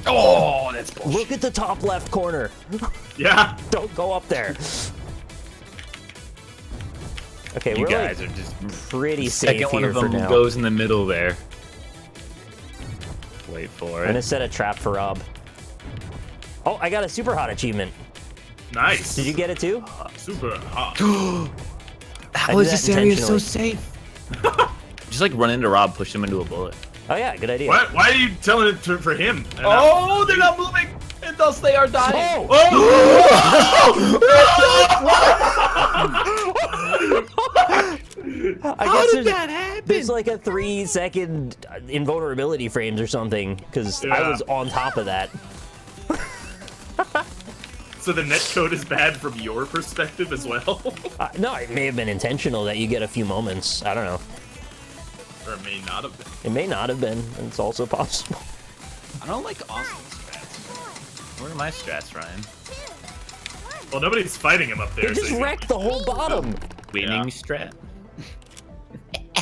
Oh, that's bullshit. Look at the top left corner. Yeah. Don't go up there. Okay, You we're guys like are just pretty the safe second one here of for them now. goes in the middle there. Wait for I'm gonna it. set a trap for Rob. Oh, I got a super hot achievement. Nice. Did you get it too? Super hot. I How did is that this area so intentionally. safe? Just like run into Rob, push him into a bullet. Oh yeah, good idea. Why are you telling it for him? And Oh, they're not moving, and thus they are dying. I guess there's like a 3-second invulnerability frames or something because I Yeah. was on top of that. So the netcode is bad from your perspective as well? No, it may have been intentional that you get a few moments. I don't know. Or it may not have been. It may not have been. It's also possible. I don't like Austin's strats. Where are my strats, Ryan? Well, nobody's fighting him up there. They just so you- wrecked the whole bottom. Winning Yeah. strat.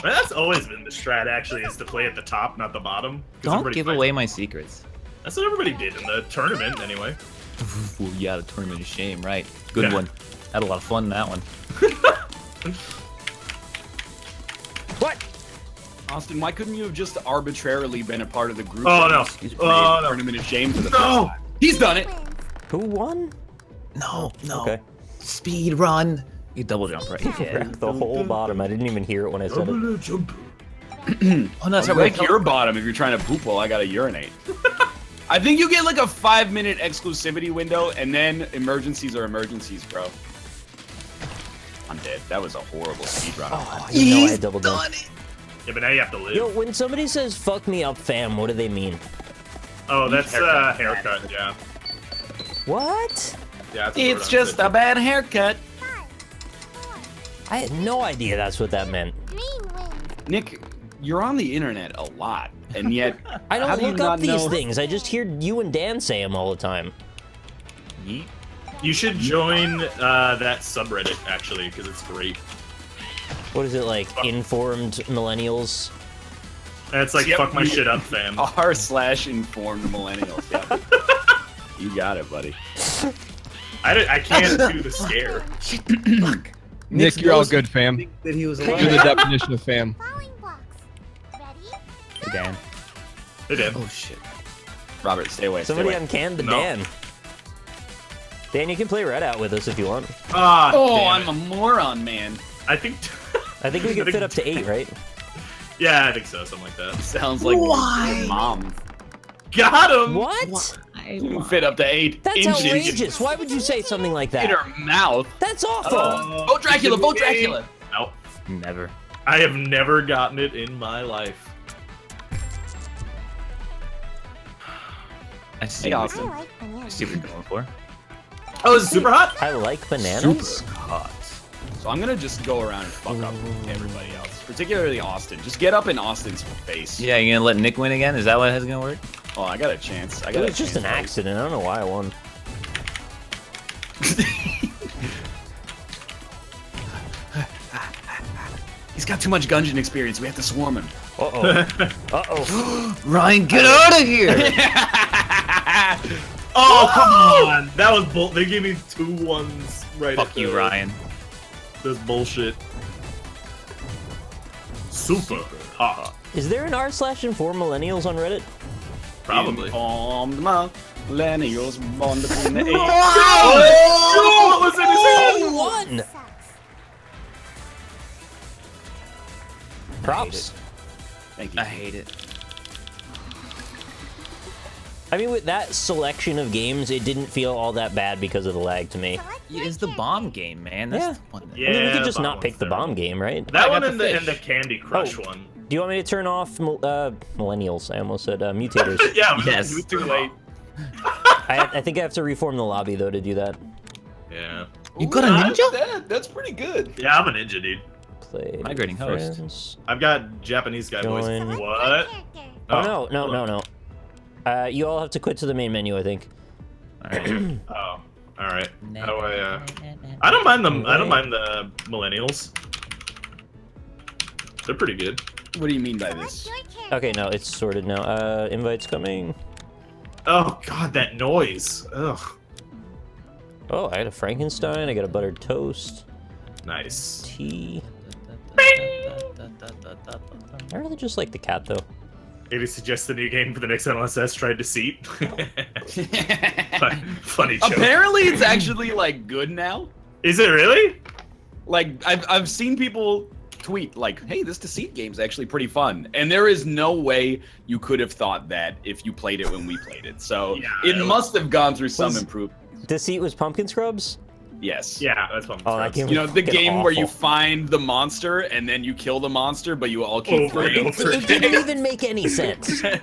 Well, that's always been the strat, actually, is to play at the top, not the bottom. 'Cause Don't everybody give fights- away my secrets. That's what everybody did in the tournament, anyway. Well, yeah, the tournament of shame, right? Good Yeah. one. Had a lot of fun in that one. What? Austin, why couldn't you have just arbitrarily been a part of the group? Oh, that no. was created Oh, no. Tournament of shame for the No. first time. He's done it. Wins. Who won? No, no. Okay. Speed run. You double jump, right? Yeah. Wrecked the whole bottom. I didn't even hear it when I said it. Jump. Oh, no, I'll that's break right. your bottom if you're trying to poop while I gotta urinate. I think you get like a 5-minute exclusivity window, and then emergencies are emergencies, bro. I'm dead. That was a horrible speedrun. Oh, you know I double jumped. Yeah, but now you have to live. Yo, when somebody says "fuck me up, fam," what do they mean? Oh, that's haircut, yeah. What? Yeah, that's It's just a bad haircut. 5, 4, I had no idea that's what that meant. green wins. Nick, you're on the internet a lot, and yet I how don't do you look up not these know- things. I just hear you and Dan say them all the time. Yeet. You should join that subreddit, actually, because it's great. What is it like? Informed millennials? And it's like, Yep. fuck my shit up, fam. r/informed millennials. Yeah. You got it, buddy. I can't do the scare. Nick, you're all good, fam. That he was You're the definition of fam. Following blocks. Ready? Hey, Dan. They did. Oh, shit. Robert, stay away. Somebody stay away. uncanned the No. Dan. Dan, you can play Redout with us if you want. Ah, Oh, damn I'm it. a moron, man. I think. I think we can fit up to 8, right? Yeah, I think so. Something like that. Sounds like your mom. Got him. What? You can fit up to 8 That's inches outrageous. Why would you say something like in that? her mouth. That's awful. Vote Dracula, vote Dracula. Nope. Never. I have never gotten it in my life. I see, Hey, what, Austin. I like I bananas. see what you're going for. Oh, is it super hot? I like bananas. Hot. So I'm gonna just go around and fuck up everybody else, particularly Austin. Just get up in Austin's face. Yeah, you gonna let Nick win again? Is that what is gonna work? Oh, I got a chance. I It got was just an accident. I don't know why I won. He's got too much Gungeon experience. We have to swarm him. Uh-oh. Uh-oh. Ryan, get out of here! Oh, come on. That was bull. They gave me 2 1s right Fuck at you, the- Ryan. This bullshit. Super hot. Is there an r/inform millennials on Reddit? Probably. Informed millennials born between the 8. Oh, what was in his Oh, hand? you won! Sucks. Props. Thank you. I hate it. I mean, with that selection of games, it didn't feel all that bad because of the lag to me. Select Yeah, my it's the character. bomb game, man. That's Yeah. the one. Yeah. I mean, we could the just bomb not pick one's the bomb terrible. game, right? That I one got and the the fish. Candy Crush Oh. one. Do you want me to turn off millennials? I almost said mutators. Yeah, Yes. it was Too late. I think I have to reform the lobby, though, to do that. Yeah. You got a ninja? That's pretty good. Yeah, I'm a ninja, dude. Play Migrating host. friends. I've got Japanese guy voice. Join. Select my What? character. Oh, no. You all have to quit to the main menu, I think. Alright. Oh, all right. How do I? I don't mind them. I don't mind the millennials. They're pretty good. What do you mean by What's this? your turn? Okay, no, it's sorted now. Invites coming. Oh god, that noise. Ugh. Oh, I got a Frankenstein. I got a buttered toast. Nice. Tea. I really just like the cat though. Maybe suggest the new game for the next NLSS tried Deceit. Funny joke. Apparently, it's actually like good now. Is it really? Like I've seen people tweet like, "Hey, this Deceit game's actually pretty fun," and there is no way you could have thought that if you played it when we played it. So Yeah, it it was- must have gone through some Was- improvement. Deceit was Pumpkin Scrubs. Yes. Yeah, that's what I'm Oh, that game You know, the Fucking game where you awful. find the monster and then you kill the monster, but you all keep Over and playing. over. It didn't even make any sense. Yeah,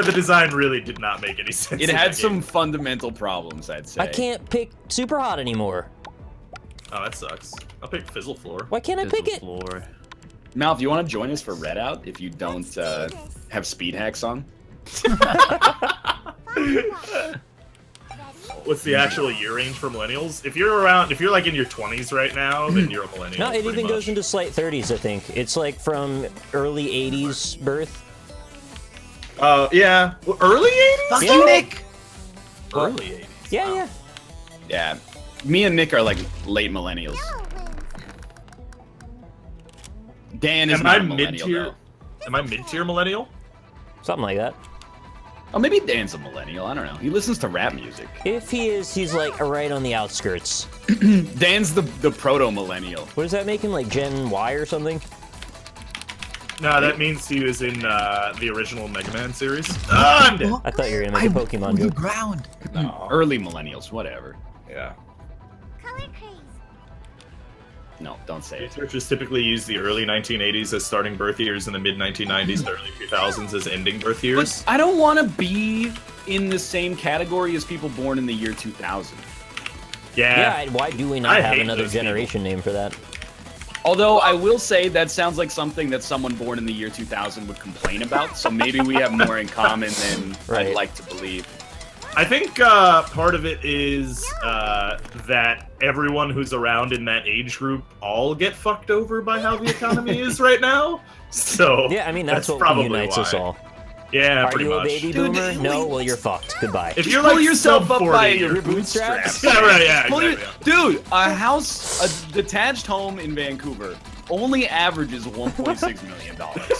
the design really did not make any sense. It in had that some game. fundamental problems, I'd say. I can't pick Super Hot anymore. Oh, that sucks. I'll pick Fizzle Floor. Why can't I pick it? Floor. Mal, if you want to join us for Redout, if you don't have speed hacks on. What's the actual year range for millennials? If you're around, if you're like in your 20s right now, then you're a millennial. No, it pretty even much. goes into slight 30s, I think. It's like from early 80s birth. Yeah. Well, early 80s? Fuck you, Nick! Early 80s. Yeah, yeah. Yeah. Me and Nick are like late millennials. Dan is Am not I a millennial, mid-tier? though. Am I mid-tier millennial? Something like that. Oh, maybe Dan's a millennial. I don't know. He listens to rap music. If he is, he's like right on the outskirts. Dan's the proto-millennial. What does that make him, like Gen Y or something? No, that means he was in the original Mega Man series. Ah, I'm dead. I thought you were gonna make a Pokemon joke. ground. Early millennials, whatever. Yeah. Color craze. No, don't say it. Researchers typically use the early 1980s as starting birth years and the mid 1990s to early 2000s as ending birth years. But I don't want to be in the same category as people born in the year 2000. Yeah, why do we not I have hate another those people. generation name for that? Although I will say that sounds like something that someone born in the year 2000 would complain about, so maybe we have more in common than Right. I'd like to believe. I think part of it is that everyone who's around in that age group all get fucked over by how the economy is right now. So Yeah, I mean that's what probably unites us why. all. Yeah, Are pretty you much. a baby Dude, boomer? No, well you're fucked. Goodbye. If you're Pull like yourself sub up 40, by you're- your bootstraps. Yeah, right. Yeah, Pull your- exactly. Dude, a house, a detached home in Vancouver only averages $1.6 million.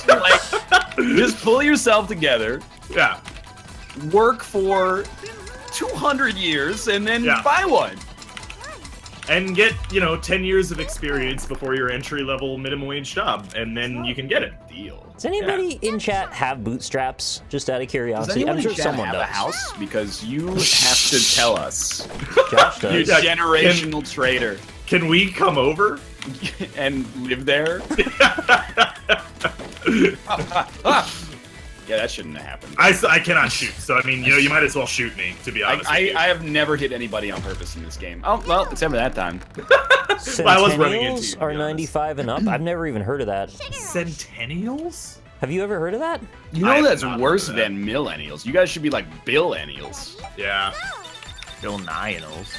Like, just pull yourself together, Yeah. work for 200 years, and then Yeah. buy one. And get, 10 years of experience before your entry-level minimum wage job, and then you can get it. Deal. Does anybody in chat have bootstraps? Just out of Does curiosity. anyone I'm sure in chat someone have does. a house? Because you have to tell us. Josh You does. Yeah, generational trader. Can we come over? And live there? Yeah, that shouldn't have happened. I cannot shoot, so I mean, you might as well shoot me, to be honest with you. I have never hit anybody on purpose in this game. Oh, well, except for that time. I was running into you, Centennials to be are honest. 95 and up. I've never even heard of that. Centennials? Have you ever heard of that? You I know have that's not worse heard of that. than millennials. You guys should be like Billennials. Yeah. Bill Nye-nals.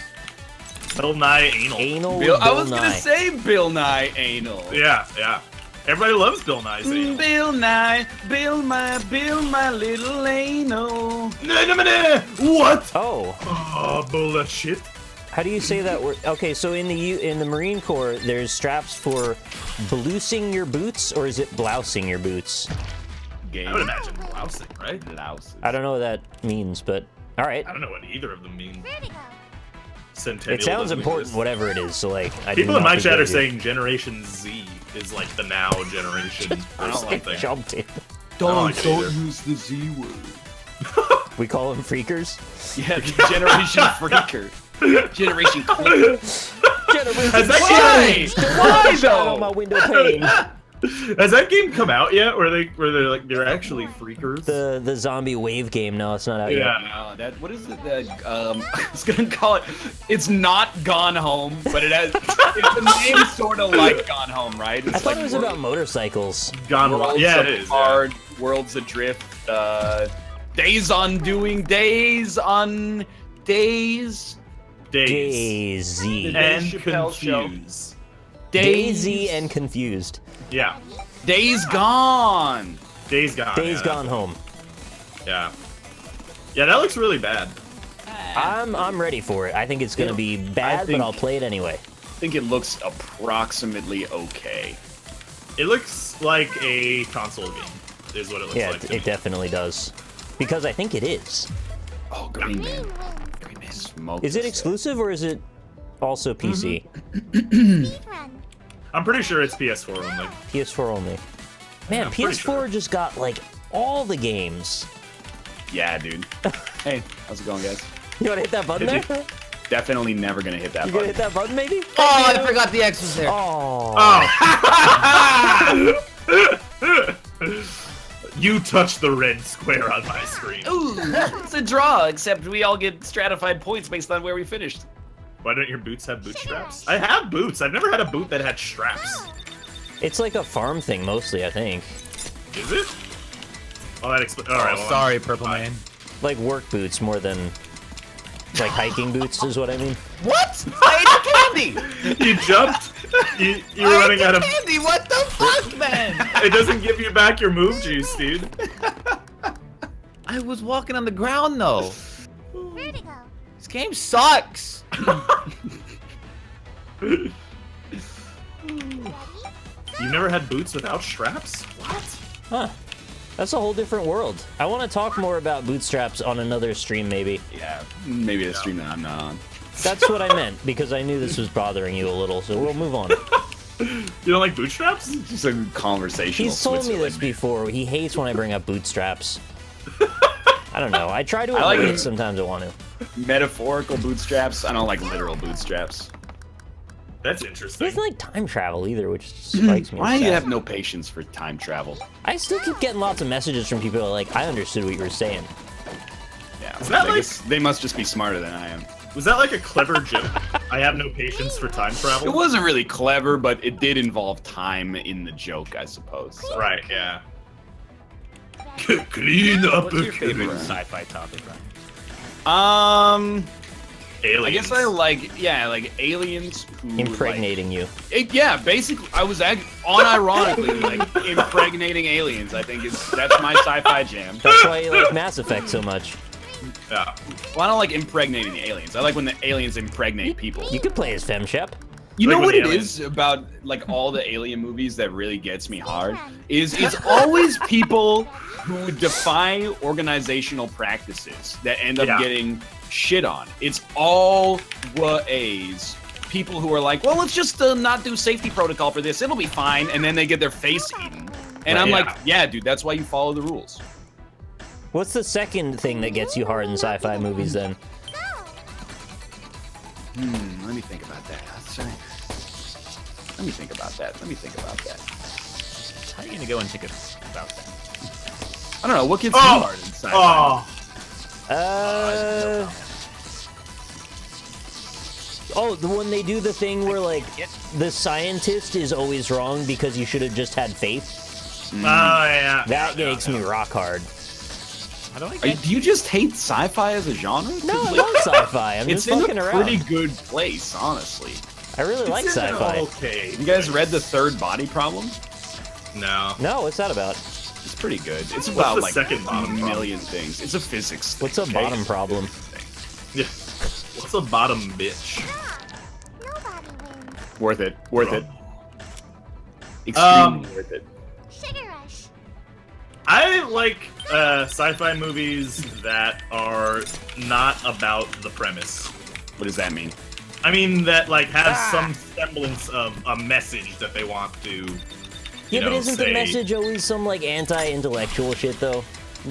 Bill Nye anal. Anal Bill, I Bill was Nye. gonna say Bill Nye anal. Yeah, yeah. Everybody loves Bill Nye's anal. Bill Nye, Bill my little anal. What? Oh, Oh, bullshit. how do you say that word? Okay, so in the Marine Corps, there's straps for blousing your boots, or is it blousing your boots? I would imagine blousing, right? Blouses. I don't know what that means, but all right. I don't know what either of them mean. Vertigo. Centennial It sounds doesn't important, exist. whatever it is. So like, I do People in not my think chat they are do. saying Generation Z is like the now generation or don't like something. Jumped in. Don't either. use the Z word. We call them freakers. Yeah, the Generation Freaker. Generation Clicker. Generation Has that Change! Why Shine on though? my window pane. Has that game come out yet? Where they're actually freakers? The zombie wave game. No, it's not out yet. Yeah. No, what is it? I was gonna call it. It's not Gone Home, but it has. It's the name sort of like Gone Home, right? It's I thought like it was about motorcycles. Gone Worlds Yeah, it is. Yeah. Apart, Worlds Adrift, Days Undoing, Days on Days. Days. Daisy. Dave And Chappelle show. confuse. Daisy and Confused. Yeah. Days Gone. Days Gone. Days yeah. Gone Home. Yeah. Yeah, that looks really bad. I'm ready for it. I think it's gonna be bad, think- but I'll play it anyway. I think it looks approximately okay. It looks like a console game, is what it looks Yeah, like. to it me. definitely does. Because I think it is. Oh, Green Man. Green Man smoked. Is it this exclusive or is it also PC? Speedrun. I'm pretty sure it's PS4 only. PS4 only. Man, I'm pretty PS4 sure. just got like all the games. stuff. Yeah, dude. Hey, how's it going, guys? You wanna hit that button Did there? Definitely never gonna hit that You gonna button. hit that button maybe? Oh, I forgot the X was there. Oh. You touched the red square on my screen. Ooh, it's a draw, except we all get stratified points based on where we finished. Why don't your boots have boot straps? I have boots. I've never had a boot that had straps. It's like a farm thing mostly, I think. Is it? Oh, that explains. All right. Oh, sorry, Purple Man. Like work boots more than like hiking boots is what I mean. What? I ate the candy. You jumped. You were running out of. candy. What the fuck, man? It doesn't give you back your move juice, dude. I was walking on the ground though. Vertigo. This game sucks. You never had boots without straps? What? Huh. That's a whole different world. I want to talk more about bootstraps on another stream maybe. Yeah, maybe a stream that I'm not on. That's what I meant because I knew this was bothering you a little, so we'll move on. You don't like bootstraps? Just a conversational. He's told me this Switzerland. before. He hates when I bring up bootstraps. I don't know. I try to I like avoid it. it sometimes I want to. Metaphorical bootstraps. I don't like literal bootstraps. That's He interesting. doesn't like time travel either, which strikes me. Why as do you sad. have no patience for time travel? I still keep getting lots of messages from people who are like, I understood what you were saying. Yeah, Is that I like- guess they must just be smarter than I am. Was that like a clever joke? I have no patience for time travel. It wasn't really clever, but it did involve time in the joke, I suppose. So. Right, yeah. Clean up What's your a favorite kid. sci-fi topic, Ryan? Aliens. I guess I like aliens who Impregnating you. Yeah, basically, I was unironically like impregnating aliens. I think that's my sci-fi jam. That's why you like Mass Effect so much. Yeah. Well, I don't like impregnating aliens. I like when the aliens impregnate people. You could play as FemShep. You Like know when what the it aliens- is about like all the alien movies that really gets me hard is it's always people who defy organizational practices that end up Yeah. getting shit on. It's always people who are like, well, let's just not do safety protocol for this. It'll be fine. And then they get their face eaten. And I'm Yeah. like, yeah, dude, that's why you follow the rules. What's the second thing that gets you hard in sci-fi movies then? Let me think about that. Let me think about that. How are you gonna go and think about that? I don't know. What gets you Oh! hard in sci-fi? When they do the thing where like the scientist is always wrong because you should have just had faith. Oh, yeah. That makes me rock hard. How do I Do get? you just hate sci-fi as a genre? No, I love sci-fi. I'm It's just in fucking a around. pretty good place, honestly. I really like It's in sci-fi. Okay. You guys read The Third Body Problem? No. No, what's that about? It's pretty good. It's about the like second a bottom million things. It's a physics thing. What's a okay? bottom problem? Yeah. What's a bottom bitch? Nobody wins. Worth it. Worth it. Um, Extremely worth it. Sugar Rush. I like sci-fi movies that are not about the premise. What does that mean? I mean that like have some semblance of a message that they want to. Yeah, but isn't the say- message always some like anti-intellectual shit though?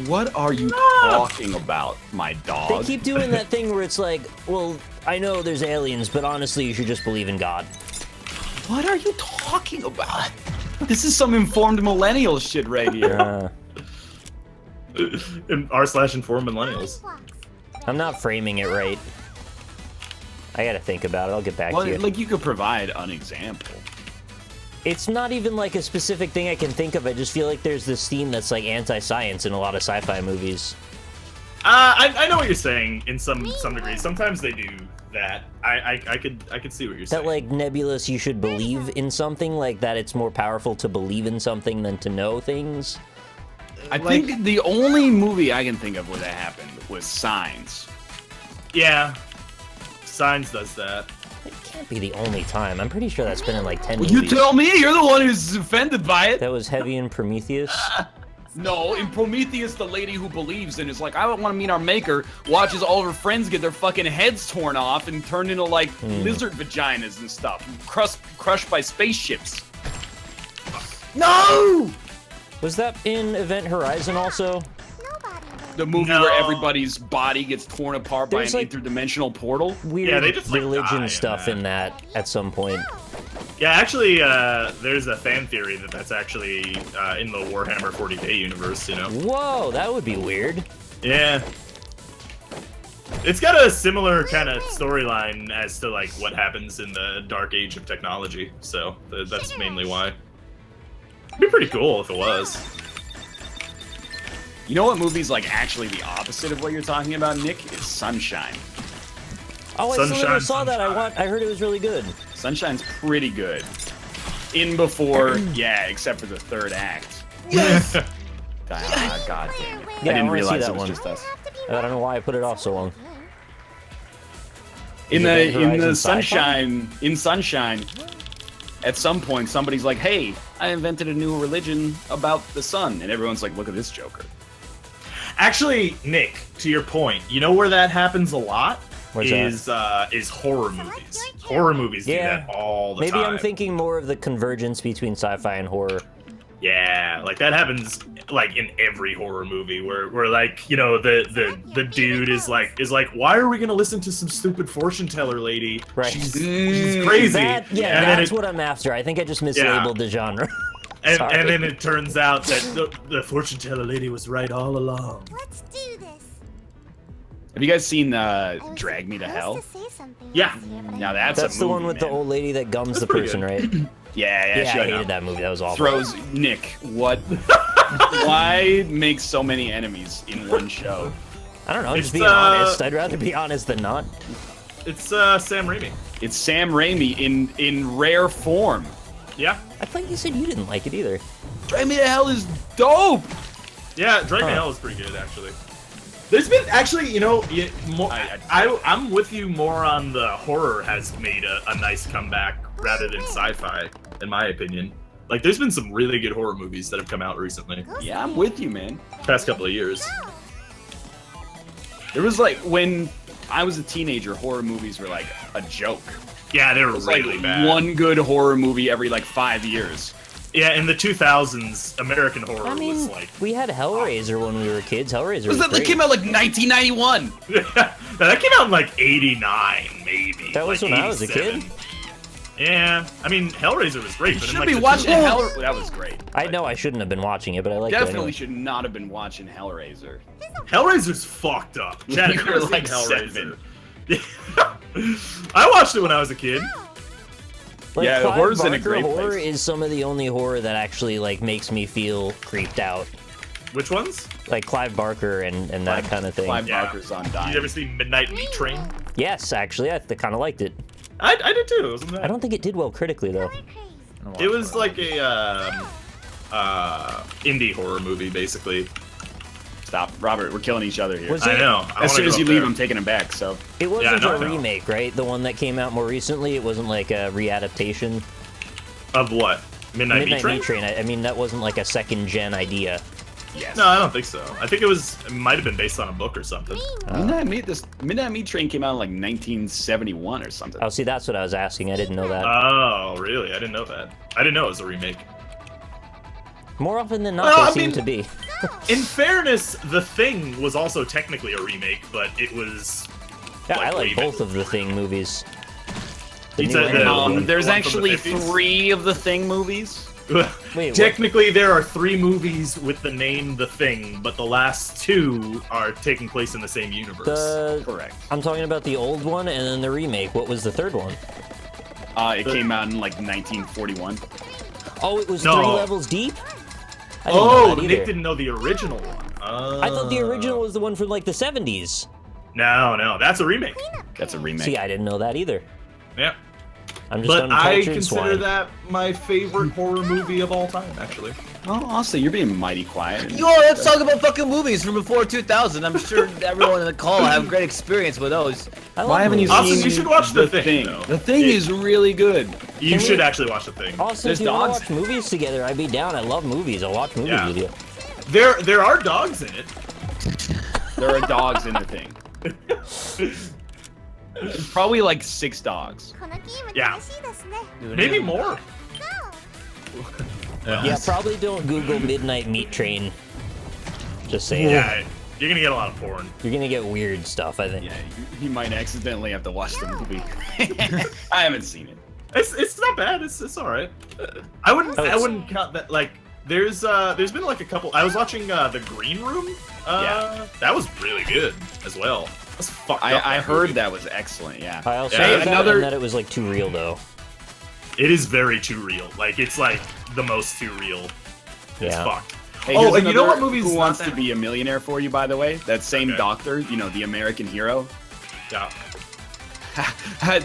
What are you talking about, my They dog? keep doing that thing where it's like, well, I know there's aliens, but honestly, you should just believe in God. What are you talking about? This is some informed millennial shit right here. in r/inform millennials. Blocks. I'm not framing it right. I gotta think about it. I'll get back Well, to you. like you could provide an example. It's not even like a specific thing I can think of. I just feel like there's this theme that's like anti-science in a lot of sci-fi movies. I know what you're saying in some degree. Sometimes they do that. I could see what you're saying. That like nebulous, you should believe in something, like that it's more powerful to believe in something than to know things. I think the only movie I can think of where that happened was Signs. Yeah, Signs does that. It can't be the only time. I'm pretty sure that's been in like 10 Well, movies. you tell me. You're the one who's offended by it. That was Heavy in Prometheus. No, in Prometheus, the lady who believes and is like, I don't want to meet our maker, watches all of her friends get their fucking heads torn off and turned into like lizard vaginas and stuff, crushed by spaceships. No! Was that in Event Horizon also? Nobody wins. The movie No. where everybody's body gets torn apart There's, by an like- interdimensional portal. Weird Yeah, they just, like, die religion in stuff that. in that at some point. Yeah, actually, there's a fan theory that that's actually in the Warhammer 40k universe. You know? Whoa, that would be weird. Yeah. It's got a similar kind of storyline as to like what happens in the dark age of technology. So that's mainly why. It'd be pretty cool if it was. You know what movie's like actually the opposite of what you're talking about, Nick? Is Sunshine. Oh, I still never Sunshine, saw that. I heard it was really good. Sunshine's pretty good. In before, yeah, except for the third act. Yes. God damn it. Yeah, I didn't wanna see realize that it was one. just us. I don't know why I put it off so long. In Is the Event in Horizon the Sci-fi? Sunshine, at some point somebody's like, "Hey, I invented a new religion about the sun," and everyone's like, "Look at this Joker." Actually, Nick, to your point, you know where that happens a lot Where's that? is horror movies. Horror movies do Yeah. that all the Maybe time. I'm thinking more of the convergence between sci-fi and horror. Yeah, like that happens like in every horror movie where like, you know, the dude is like, why are we gonna listen to some stupid fortune teller lady? Right. She's crazy. Yeah, and then that's it, what I'm after. I think I just mislabeled the genre. Sorry. and then it turns out that the fortune teller lady was right all along. Let's do this. Have you guys seen I was Drag Me to supposed Hell? to say something Yeah. this year, but I Now didn't. that's That's a the one movie, with the man. old lady that gums That's the pretty person, good. right? Yeah, Yeah, shut I up. hated that movie. That was awful. Throws Nick. What? Why make so many enemies in one show? I don't know. It's, Just being honest. I'd rather be honest than not. It's Sam Raimi. It's Sam Raimi in rare form. Yeah. I thought you said you didn't like it either. Drag Me to Hell is dope. Yeah, Drag Me to Hell is pretty good, actually. There's been, actually, you know, I'm with you more on the horror has made a nice comeback rather than sci-fi, in my opinion. Like, there's been some really good horror movies that have come out recently, Yeah, I'm with you, man. past couple of years. There was like when I was a teenager, horror movies were like a joke. Yeah, they were It was really like bad. one good horror movie every like 5 years. Yeah, in the 2000s, American horror I mean, was like... we had Hellraiser when we were kids. Hellraiser was That great. came out like 1991. that came out in like 89, maybe. That was like when I was a kid? 87. Yeah, I mean, Hellraiser was great, You but in should like be the watching 2000s Hell. That was great. I know I shouldn't have been watching it, but I liked it Definitely anyway. should not have been watching Hellraiser. Hellraiser's fucked up. Chad, You have were you ever like seen Hellraiser? I watched it when I was a kid. Like, Yeah, the Clive horror's in a Barker great horror place. is some of the only horror that actually like makes me feel creeped out. Which ones? Like Clive Barker and that kind of thing. Clive Yeah. Barker's on Did Dime. you ever see Midnight Meat Train? Yes, actually, I kind of liked it. I did too. It wasn't bad. I don't think it did well critically though. We're crazy. It was like a indie horror movie, basically. Stop, Robert. We're killing each other here. Was I it- know. I As wanna soon go as you up leave, there. I'm taking him back. So It wasn't no, a I know. remake, right? The one that came out more recently. It wasn't like a readaptation. Of what? Midnight Meat Midnight Train? Meat Train. I mean, that wasn't like a second gen idea. yes. No, I don't think so. I think it might have been based on a book or something. Midnight Meat Train came out in like 1971 or something. Oh, see, that's what I was asking. I didn't know that. Oh, really? I didn't know that. I didn't know it was a remake. More often than not, Well, they I seem mean- to be. In fairness, The Thing was also technically a remake, but it was... Yeah, I way like both of the Thing movies. The You new said and the the- old one. There's the one from the actually 50s? 3 of the Thing movies. Wait, what? Technically, there are 3 movies with the name The Thing, but the last 2 are taking place in the same universe. Correct. I'm talking about the old one and then the remake. What was the third one? It came out in like 1941. Oh, it was No. 3 levels deep? I didn't know that either. Nick didn't know the original one. I thought the original was the one from like the 70s. No, that's a remake. That's a remake. See, I didn't know that either. Yeah. I'm just But I uncultured consider swine. that my favorite horror movie of all time, actually. Oh, honestly, you're being mighty quiet. Yo, let's talk about fucking movies from before 2000. I'm sure everyone in the call have great experience with those. I love Why haven't you movies. Austin, seen you should watch The Thing, though. The Thing It- is really good. You Can should we- actually watch The Thing. Austin, There's if you want dogs. to watch movies together, I'd be down. I love movies. I'll watch movies Yeah. with you. There are dogs in it. There are dogs in The Thing. There's probably like 6 dogs. このゲーム Yeah. 楽しいですね Maybe more. Yeah, probably don't Google Midnight Meat Train. Just saying. Yeah, you're gonna get a lot of porn. You're gonna get weird stuff, I think. Yeah, you might accidentally have to watch the movie. I haven't seen it. It's not bad. It's all right. I wouldn't count that. Like, there's been like a couple. I was watching The Green Room. Yeah. That was really good as well. That's fucked up. I that heard movie. that was excellent. Yeah. I also Yeah, heard that, another- and that it was like too real though. It is very too real. Like, it's like the most too real. It's Yeah. fucked. Hey, Oh, here's and you know what another movie's Who not Wants that- to Be a Millionaire for you, by the way? That same Okay. doctor, you know, the American hero. Yeah.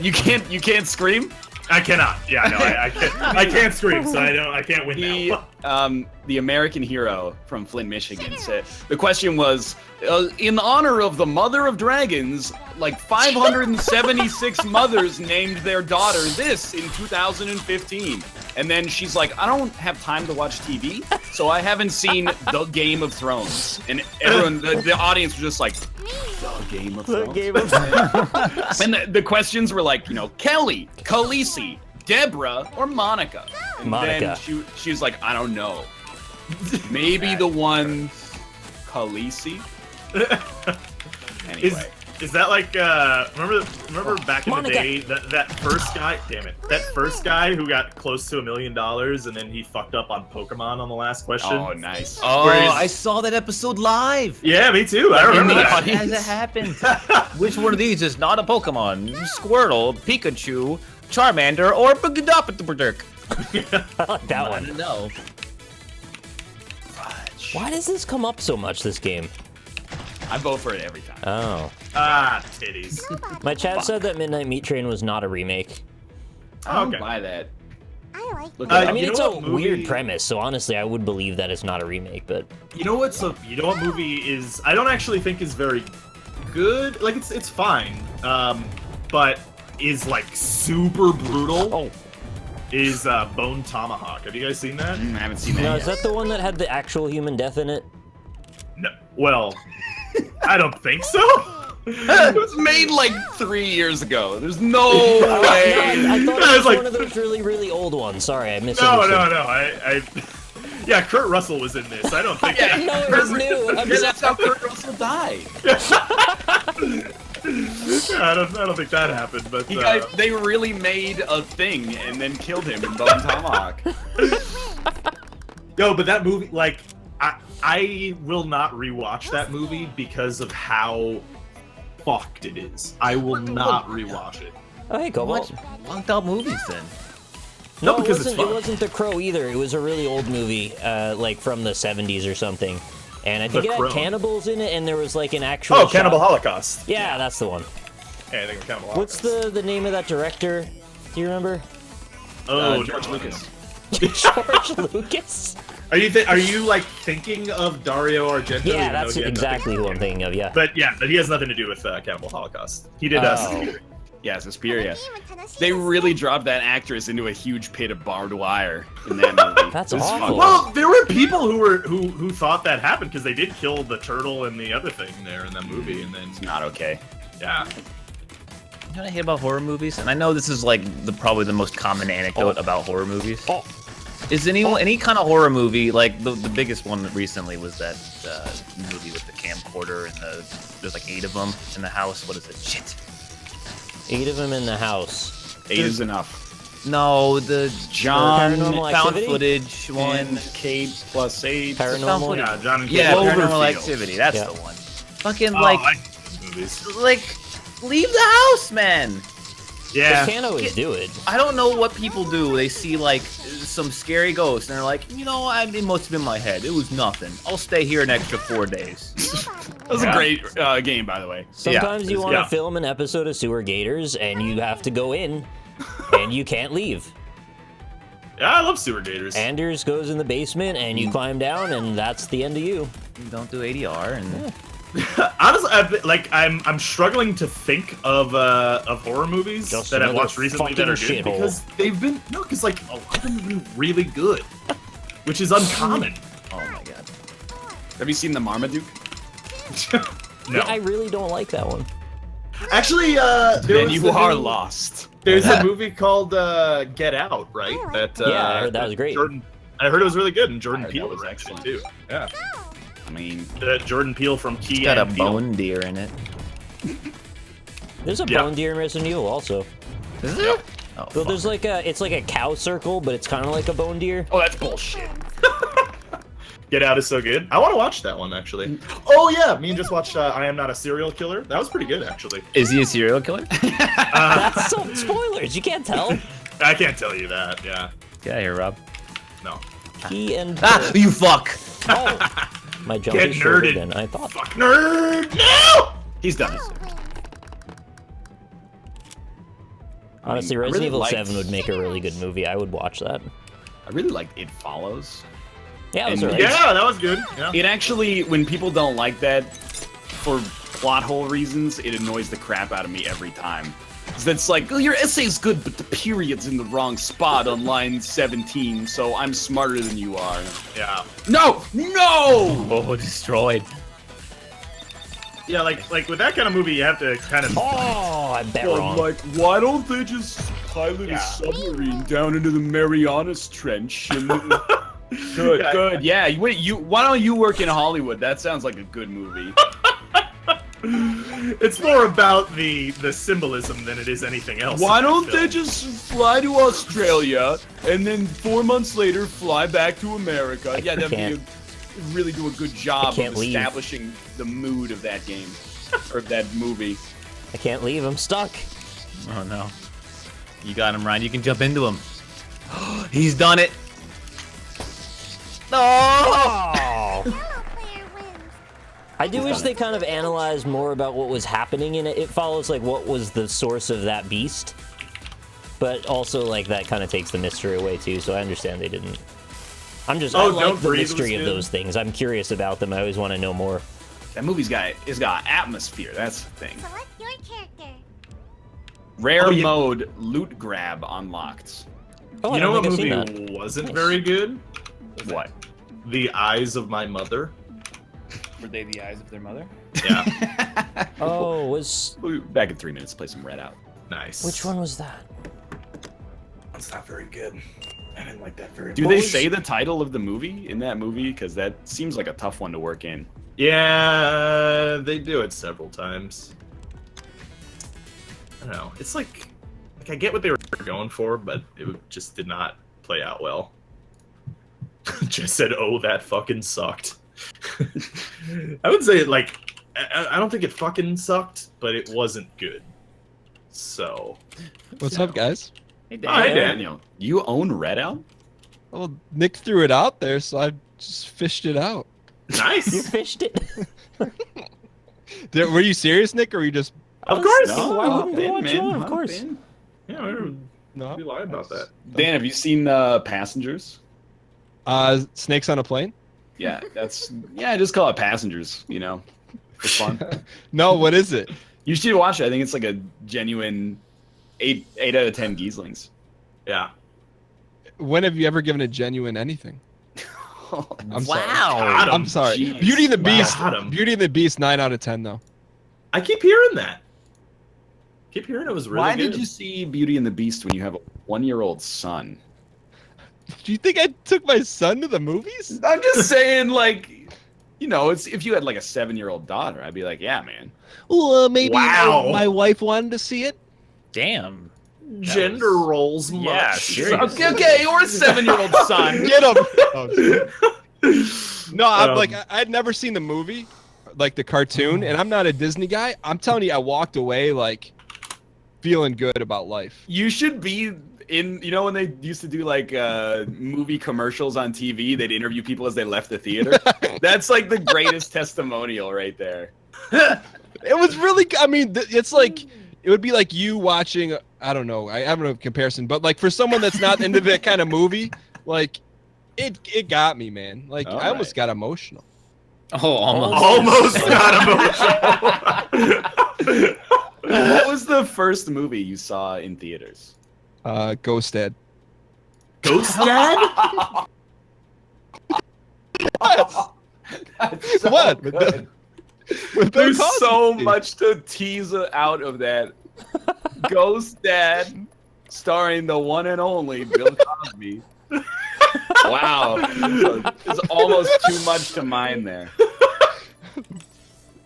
you can't scream. I cannot. Yeah, no, I can't. I can't scream, so I can't win He, now. the American hero from Flint, Michigan said the question was, in honor of the mother of dragons, like 576 mothers named their daughter this in 2015. And then she's like, I don't have time to watch TV, so I haven't seen the Game of Thrones. And everyone, the audience was just like, the Game of Thrones. And the questions were like, you know, Kelly, Khaleesi, Deborah, or Monica. And Monica. then she was like, I don't know. Maybe the one Khaleesi. Anyway. Is that like remember back in Monica. the day that first guy, damn it, that first guy who got close to $1 million and then he fucked up on Pokemon on the last question? Oh, nice. Oh, Where is- I saw that episode live. Yeah, me too. I remember that. As it happened. Which one of these is not a Pokemon? Squirtle, Pikachu, Charmander, or Bugadapaturk? I like that I one. don't know. Why does this come up so much, this game? I vote for it every time. Oh. Titties. My chat said that Midnight Meat Train was not a remake. I don't Okay. buy that. I like Look Uh, it I up. mean, You it's know a what movie- weird premise, so honestly, I would believe that it's not a remake, but... You know what movie is I don't actually think is very good. Like it's fine. But is like super brutal. Oh, Is Bone Tomahawk. Have you guys seen that? I haven't seen that no, yet. is that the one that had the actual human death in it? No. Well, I don't think so. It was made like 3 years ago. There's no I way. thought I it was was like- one of those really, really old ones. Sorry, I No, misunderstood. no. Yeah, Kurt Russell was in this. I don't think. Yeah, No, it was new. I'm Yeah, that's how sorry. Kurt Russell died. I don't think that happened. But They really made a thing and then killed him in Bone Tomahawk. yo, but that movie, like, I will not rewatch that movie because of how fucked it is. I will not rewatch it. Oh, hey, Cobalt. What bugged out movies then? No, No, because it it's wasn't, fun. it wasn't The Crow either. It was a really old movie, like from the 70s or something. And I think The it Crow. had cannibals in it, and there was like an actual. Oh, Cannibal shot- Holocaust. Yeah, that's the one. Yeah, I think it's Cannibal What's Holocaust. the name of that director? Do you remember? Oh, George no, Lucas. George Lucas? Are you like thinking of Dario Argento? Yeah, even though that's he had exactly nothing who I'm thinking of. Yeah. But he has nothing to do with Cannibal Holocaust. He did Oh. Suspiria. Yeah, Suspiria. ゲーム楽しい They ですね really dropped that actress into a huge pit of barbed wire in that movie. That's It was awful. fun. Well, there were people who thought that happened because they did kill the turtle and the other thing there in that movie, and then Not okay. yeah. You know what I hate about horror movies? And I know this is like probably the most common anecdote about horror movies. Oh. Is any kind of horror movie, like the biggest one recently was that movie with the camcorder and there's like 8 of them in the house. What is it? Shit. 8 of them in the house. 8 is enough. No, the John Paranormal found Activity? footage one. and Kate plus 8. Paranormal. Yeah, John and Yeah, Kate. Paranormal Cloverfield. Activity. That's Yeah. the one. Fucking Oh, like I hate those movies. leave the house, man. Yeah. They can't always do it. I don't know what people do. They see like some scary ghost and they're like, it must have been my head. It was nothing. I'll stay here an extra 4 days. That was a great game, by the way. Sometimes you want to yeah. film an episode of Sewer Gators, and you have to go in, and you can't leave. Yeah, I love Sewer Gators. Anders goes in the basement, and you climb down, and that's the end of you. Don't do ADR and. Honestly, I'm struggling to think of horror movies Just that I've another watched recently that are fucking good shithole. because they've been because like a lot of them have been really good, which is uncommon. Oh my god. Have you seen the Marmaduke? No, Yeah, I really don't like that one. actually, Then you are lost. There's a movie called Get Out, right? That Yeah, I heard that was great. I heard it was really good, and I Jordan heard Peele that was was actually excellent. too. Yeah, I mean, Jordan Peele from Key It's got a and Peele. bone deer in it. There's a Yeah. bone deer in Resident Evil also. Is there? Oh, Well, there's like it's like a cow circle, but it's kind of like a bone deer. oh, that's bullshit. Get Out is so good. I want to watch that one actually. Oh yeah, me and just watched I Am Not a Serial Killer. That was pretty good actually. Is he a serial killer? That's some spoilers. You can't tell. I can't tell you that. Yeah, Get out of here, Rob. no. He and You fuck! oh, my jump Get is shorter nerded. than I thought. Fuck nerd. No. He's done. Honestly, I Resident really Evil liked- 7 would make a really good movie. I would watch that. I really liked It Follows. Yeah, it was And- alright. Yeah, that was good. Yeah. It actually, when people don't like that for plot hole reasons, it annoys the crap out of me every time. 'Cause it's like, oh, your essay's good, but the period's in the wrong spot on line 17, so I'm smarter than you are. Yeah. No! No! Oh, destroyed. Yeah, like with that kind of movie, you have to kind of. Oh, I bet Well, wrong. like, why don't they just pilot Yeah. a submarine down into the Marianas Trench? And good, Yeah. good. Yeah, wait, why don't you work in Hollywood? That sounds like a good movie. It's more about the symbolism than it is anything else. Why in that don't they film. just fly to Australia and then 4 months later fly back to America? Yeah, that'd can't- really do a good job of can't leave. establishing the mood of that game or that movie. I can't leave. I'm stuck. Oh no. You got him, Ryan. You can jump into him. He's done it. No! Oh! Yellow player wins. I do wish they kind of analyzed more about what was happening in it. It follows like what was the source of that beast, but also like that kind of takes the mystery away too. So I understand they didn't. I Oh, like Don't the Breathe mystery was of good. those things. I'm curious about them. I always want to know more. That movie's got atmosphere. That's the thing. Select your character. Rare Oh, yeah. mode loot grab unlocked. Oh, I You know don't what think I've movie seen that. wasn't Nice. very good? What? The Eyes of My Mother. Were they the eyes of their mother? Yeah. Oh, was We'll be back in 3 minutes. Play some Redout. Nice. which one was that? That's not very good. I didn't like that very Do much. they say the title of the movie in that movie? Because that seems like a tough one to work in. Yeah, they do it several times. I don't know. It's like I get what they were going for, but it just did not play out well. Just said, "Oh, that fucking sucked." I would say I don't think it fucking sucked, but it wasn't good. So, What's up, guys? Hey, Oh, hey, Dan. Daniel, you own Redout? Well, Nick threw it out there, so I just fished it out. You nice. fished it. Were you serious, Nick, or were you just? Of course. Why wouldn't we watch one? Of hop course. in. Yeah, we No. lied about that. Dan, have you seen Passengers? Snakes on a plane? Yeah, just call it Passengers, you know. It's fun. No, what is it? You should watch it. I think it's like a genuine 8 out of 10 Gheeslings. Yeah. When have you ever given a genuine anything? I'm sorry. Got 'em. I'm sorry. Jeez. Beauty and the Beast. Got 'em. Beauty and the Beast. 9 out of 10, though. I keep hearing that. Keep hearing it was really Why good. did you see Beauty and the Beast when you have a 1-year-old son? Do you think I took my son to the movies? I'm just saying, like, you know, it's if you had like a 7-year-old daughter, I'd be like, yeah, man. Well, maybe Wow. my wife wanted to see it. Damn. Gender roles much? Yeah, seriously. Okay, or a 7-year-old son. Get him. Oh, shit. No, I'm Um, like I'd never seen the movie, like the cartoon, and I'm not a Disney guy. I'm telling you, I walked away like feeling good about life. You should be in, you know, when they used to do like movie commercials on TV, they'd interview people as they left the theater. That's like the greatest testimonial right there. It was really, I mean, it's like, it would be like you watching, I don't know, I have no comparison, but like for someone that's not into that kind of movie, like it got me, man. Like I almost got emotional. Oh, Almost got emotional. What was the first movie you saw in theaters? Ghost Dad. Ghost Dad? That's so What? good. With Bill There's so Cosby. much to tease out of that. Ghost Dad, starring the one and only Bill Cosby. Wow. There's almost too much to mine there.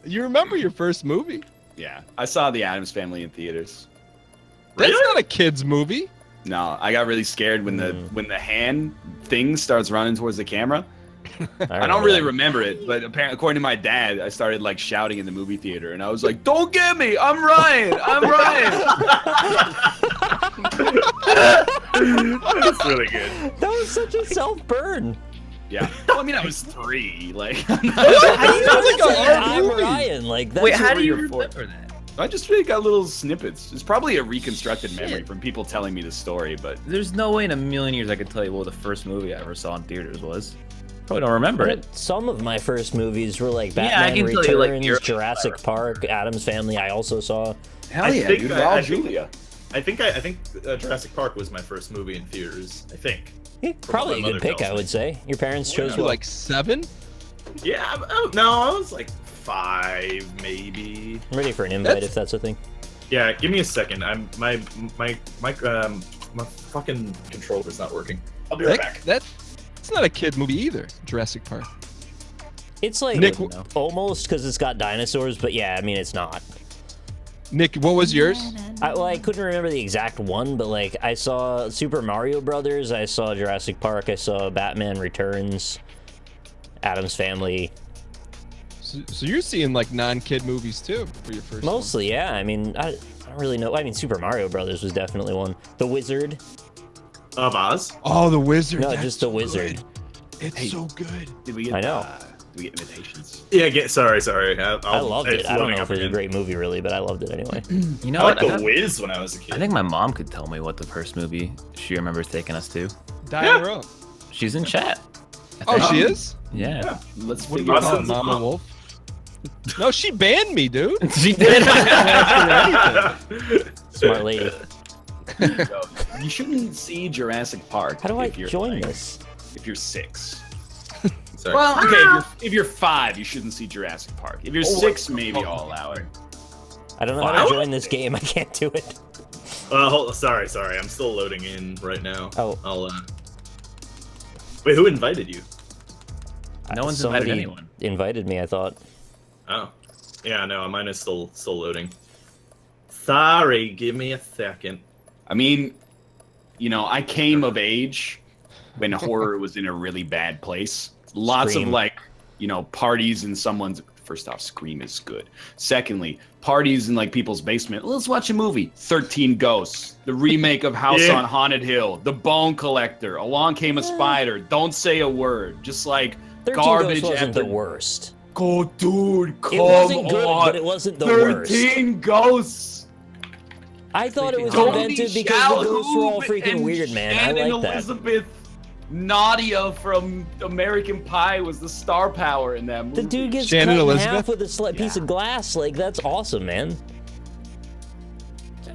You remember your first movie? Yeah. I saw The Addams Family in theaters. That's Really? not a kid's movie. No, I got really scared when the hand thing starts running towards the camera. I don't really remember it, but apparently, according to my dad, I started like shouting in the movie theater, and I was like, "Don't get me! I'm Ryan! I'm Ryan!" That's really good. That was such a self-burn. Yeah. Well, I mean, I was 3. Like, How do you Sounds like a hard I'm movie. Ryan. Like, that's Wait, how do you you're for- remember that? I just really got little snippets. It's probably a reconstructed memory from people telling me the story, but There's no way in a million years I could tell you what the first movie I ever saw in theaters was. Probably don't remember it. Some of my first movies were like Yeah, I Batman can tell you, like, Returns, year- Jurassic Park, Addams Family. I also saw. hell I yeah, think dude. I- Raul I think- Julia. I think Jurassic Park was my first movie in theaters. I think. Probably a my good mother pick, tells I me. would say. Your parents chose You were well. like 7? Yeah, no, I was like 5, maybe. I'm ready for an invite That's- if that's a thing. Yeah, give me a second. I'm my fucking controller's not working. I'll be right back. That's not a kid movie either. Jurassic Park. It's like Nick, almost because it's got dinosaurs, but yeah, I mean it's not. Nick, what was yours? I couldn't remember the exact one, but like I saw Super Mario Brothers, I saw Jurassic Park, I saw Batman Returns, Addams Family. So you're seeing like non-kid movies too for your first. Mostly, yeah. I mean, I don't really know. I mean, Super Mario Brothers was definitely one. The Wizard. Of Oz. One. Oh, the Wizard. No, that's just The so Wizard. good. It's so good. Did we get? I know. Did we get invitations? Yeah, sorry. I loved it. it's I don't loading know up if it was a again. great movie, really, but I loved it anyway. You know I what? like The Wiz when I was a kid. I think my mom could tell me what the first movie she remembers taking us to. Diane Rowe. She's in chat. Oh, she is. Yeah. Let's What do figure you it call it, out. Mama Wolf? No, she banned me, dude. She did. Smart lady. You shouldn't see Jurassic Park. How do I if you're, join like, this? If you're 6. Sorry. Well, okay, if you're 5, you shouldn't see Jurassic Park. If you're 6, maybe I'll allow it. I don't know how to join this game. I can't do it. sorry. I'm still loading in right now. Oh. I'll Wait, who invited you? No one's Somebody invited anyone. invited me, I thought. Oh. Yeah, no, mine is still loading. Sorry, give me a second. I mean, you know, I came of age when horror was in a really bad place. Lots Scream. of like, you know, parties in someone's. First off, Scream is good. Secondly, parties in like people's basement. Let's watch a movie. 13 Ghosts, the remake of House Yeah. on Haunted Hill, The Bone Collector, Along Came a Spider, Don't Say a Word. Just like 13 garbage Ghosts wasn't after. the worst. Go, dude, come It wasn't good, on. but it wasn't the worst. 13 Ghosts. I thought it was Tony invented because the ghosts were all Shalhoub freaking and weird, man. I Shannon like that. Elizabeth. Nadia from American Pie was the star power in that movie. The dude gets Shannon cut Elizabeth? in half with a piece of glass. Like, that's awesome, man.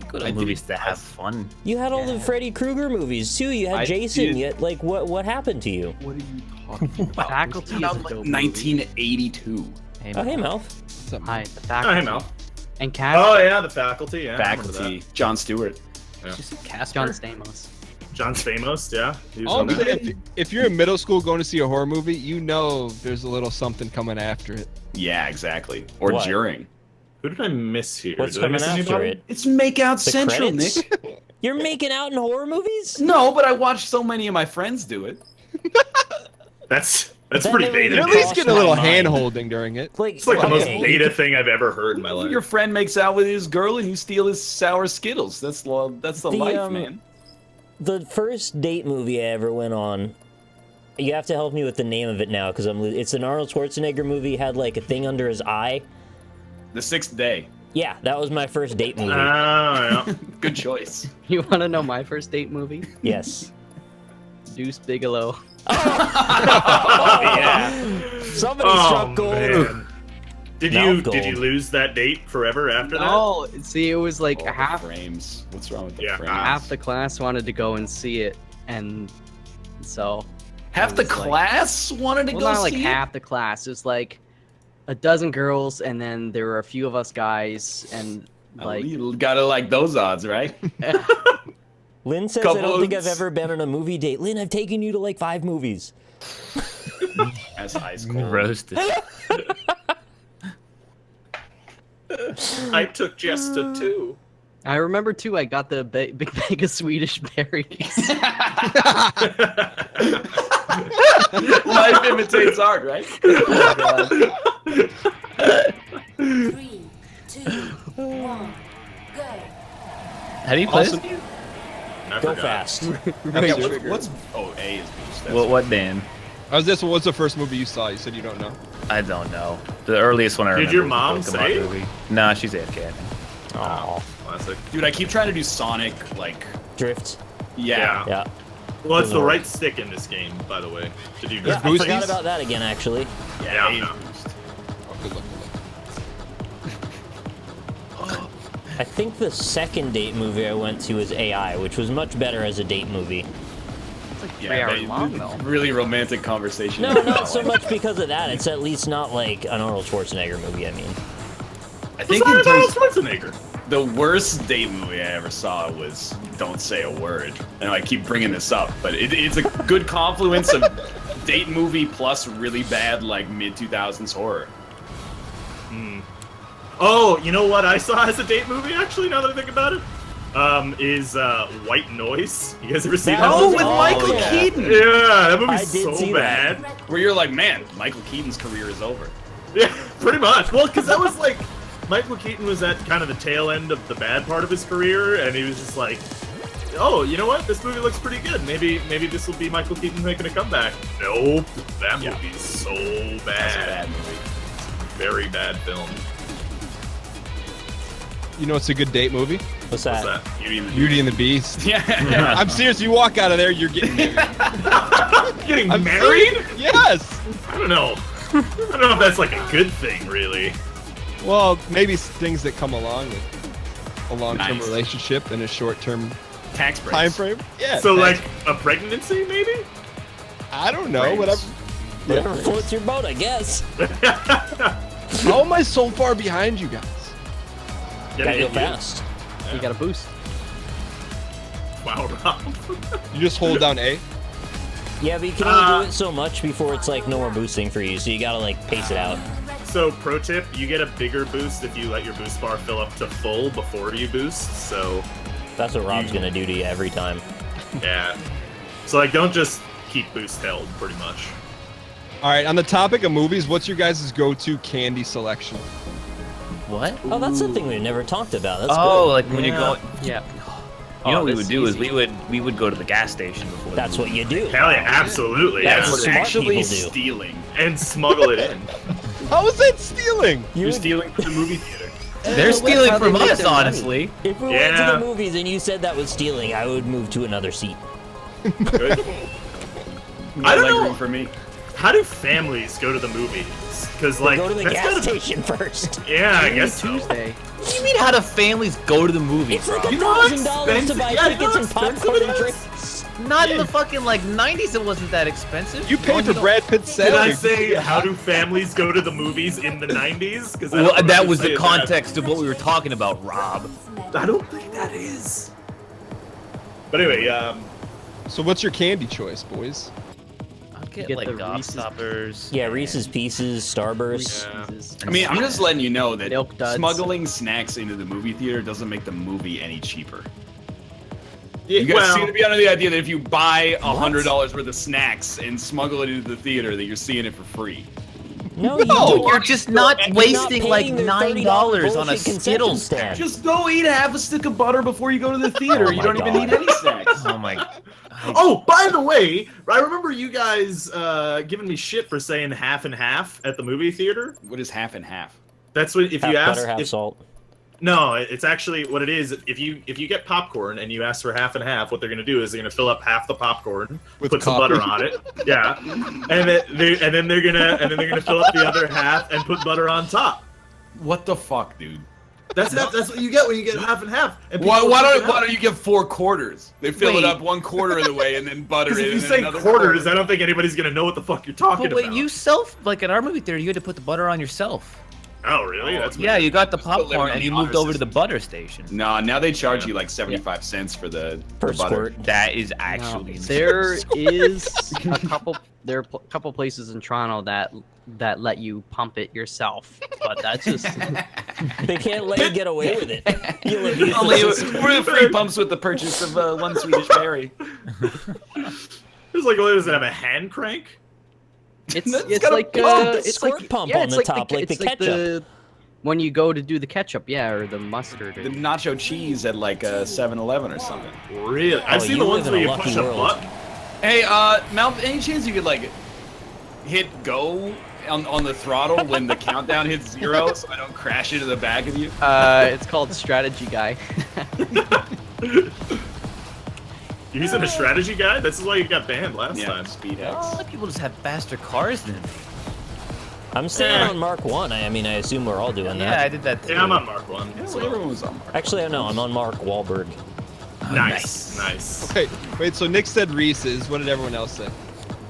Go to I movies did- to have fun. You had all the Freddy Krueger movies, too. You had I Jason. did. Yet, like, what happened to you? What are you talking about? Faculty is a dope movie. 1982. Oh, hey, Mouth. What's up, Hi, the Oh, faculty. hey, Mel. And Cass, Oh, yeah, the faculty. Yeah, I remember Faculty. John Stewart. Did you say Casper? John Stamos. that. John Stamos, yeah. He was All on I'm that. saying, if you're in middle school going to see a horror movie, you know there's a little something coming after it. Yeah, exactly. Or What? during. Who did I miss here? What's Did I coming miss after anybody? it? It's Makeout The Central, credits? Nick. You're making out in horror movies? No, but I watched so many of my friends do it. That's That's That pretty never beta. even At least crossed getting a my little mind. hand holding during it. Like, It's like the most okay. beta thing I've ever heard in my life. Your friend makes out with his girl and you steal his sour Skittles. That's the life, man. The first date movie I ever went on, you have to help me with the name of it now, because it's an Arnold Schwarzenegger movie, had like a thing under his eye. The Sixth Day. Yeah, that was my first date movie. Yeah. Good choice. You want to know my first date movie? Yes. Deuce Bigelow. Yeah. Somebody struck gold. Man. Did Mouth you gold. lose that date forever after No, see, it was like Oh, the half frames. What's wrong with the Yeah, frames? half the class wanted to go and see it, and so Half it the was like- class wanted to well, go not like see half the class. It was like a dozen girls, and then there were a few of us guys, and it. like You gotta like those odds, right? Lynn says, I don't think I've Couples. ever been on a movie date. Lynn, I've taken you to like 5 movies. That's ice cold. Roasted. I took Jess to 2. I remember too. I got the big bag of Swedish berries. Life imitates art, right? Oh, God. 3, 2, 1, go. How do you play Awesome. this? I Go forgot. fast. Yeah, what's oh A is boost. That's What, Dan? What's the first movie you saw? You said you don't know. I don't know. The earliest one I Did remember your was mom the Pokemon say? movie. Nah, she's AFK. Aw. Classic. Dude, I keep trying to do Sonic, like, Drift. yeah. Yeah. Well, it's the right stick in this game, by the way. Did you Yeah, I boosties? forgot about that again, actually. Yeah. A is boost. Oh, good luck. I think the second date movie I went to was AI, which was much better as a date movie. It's like 3 hours but long though. Really romantic conversation. No, not so much because of that. It's at least not like an Arnold Schwarzenegger movie, I mean. I It's think not in Arnold terms, Schwarzenegger. the worst date movie I ever saw was Don't Say a Word. And I keep bringing this up, but it's a good confluence of date movie plus really bad, like, mid-2000s horror. Oh, you know what I saw as a date movie, actually, now that I think about it? Is White Noise. You guys ever seen that? That Oh, was with awful. Michael Keaton! Yeah, that I movie's did so see that. bad. Where you're like, man, Michael Keaton's career is over. Yeah, pretty much. Well, because that was like, Michael Keaton was at kind of the tail end of the bad part of his career, and he was just like, oh, you know what? This movie looks pretty good. Maybe this will be Michael Keaton making a comeback. Nope. That Yeah. movie's so That's a bad. bad movie. Very bad film. You know, it's a good date movie. What's What's that? that? Beauty and the Beast. Yeah. I'm serious. You walk out of there, you're getting married. Getting I'm married? serious. Yes. I don't know. I don't know if that's like a good thing, really. Well, maybe things that come along with a long-term Nice. relationship and a short-term Tax breaks. time frame. Yeah. So, that's- like, a pregnancy, maybe? I don't know. Frames. Whatever. Whatever floats your boat, I guess. How am I so far behind you guys? Gotta go fast. You got a boost. Wow, Rob. You just hold down A. Yeah, but you can only do it so much before it's like no more boosting for you, so you gotta like pace it out. So, pro tip, you get a bigger boost if you let your boost bar fill up to full before you boost, so, That's what Rob's gonna do to you every time. yeah. So, like, don't just keep boost held, pretty much. All right. On the topic of movies, what's your guys' go-to candy selection? What? Oh, that's the thing we've never talked about. That's Oh, good. like when you go. Yeah. You know Oh, what we this would do is easy. we would go to the gas station before. That's the what movie. you do. Hell yeah, absolutely. That's Yeah. what smart Actually people do. stealing. And smuggle it in. How is that stealing? You're stealing from the movie theater. They're stealing how they from make us, their money. honestly. If we went to Yeah. the movies and you said that was stealing, I would move to another seat. Good. No I don't leg know. room for me. How do families go to the movies? Because, like, Go to the that's gas gotta- station first. Yeah, I Only guess so. Tuesday. What do you mean? How do families go to the movies, It's like Rob? You know how $1,000 to expensive- buy yeah, you know tickets how and popcorn expensive and it is? drinks. Not in the fucking like 90s. It wasn't that expensive. You pay for Brad Pitt's Did I salary. say, how do families go to the movies in the 90s? Because Well, that was the context of what we were talking about, Rob. I don't think that is. But anyway, So what's your candy choice, boys? I'll get get like the Reese's- Gobstoppers. Yeah, Reese's Pieces, Starburst. I mean, I'm just letting you know that Milk duds. smuggling snacks into the movie theater doesn't make the movie any cheaper. You guys well, seem to be under the idea that if you buy $100 worth of snacks and smuggle it into the theater, that you're seeing it for free. No, you No, don't. you're just not You're wasting not like paying their $9 on a bullshit concession Skittles stand. Just go eat half a stick of butter before you go to the theater. Oh You my don't even God. need any snacks. Oh my. Oh, by the way, I remember you guys giving me shit for saying half and half at the movie theater. What is half and half? That's what if Half you ask. butter, half if- salt. No, it's actually what it is. If you get popcorn and you ask for half and half, what they're gonna do is they're gonna fill up half the popcorn, With put some coffee. butter on it, yeah, and then they're gonna fill up the other half and put butter on top. What the fuck, dude? That's what you get when you get half and half. And people Why will freak don't you get 4 quarters? They fill it Wait. up 1/4 of the way and then butter Because it. if you and say then another quarters, quarter. I don't think anybody's gonna know what the fuck you're talking But wait, about. you like at our movie theater, you had to put the butter on yourself. Oh, really? That's Yeah, you got the Still living popcorn on and the you moved honor over to the system. butter station. No, now they charge you like 75 cents for the Per butter. squirt. That is No, actually there is a couple. There are a couple places in Toronto that let you pump it yourself, but that's just They can't let you get away with it. You'll abuse the Only system. we're free pumps with the purchase of 1 Swedish berry. It's like, what does it have? A hand crank? it's That's it's got a like pump, it's squirt like pump yeah, on it's the like top, like the it's ketchup. when you go to do the ketchup, yeah, or the mustard. The nacho cheese at like a 7-Eleven or something. Really? I've seen you the ones live where in you a lucky push a world. button. Hey, Mal, any chance you could like hit go on the throttle when the countdown hits 0 so I don't crash into the back of you? It's called Strategy Guy. You're using a strategy guide? This is why you got banned last Yeah, time. Speed X. A lot of people just have faster cars than me. I'm staying on Mark 1. I mean, I assume we're all doing Yeah, I that. did that too. Yeah, I'm on Mark 1. Yeah, so- well, everyone was on Mark. Actually, no, I'm on Mark Wahlberg. Nice, nice. Wait, so Nick said Reese's. What did everyone else say?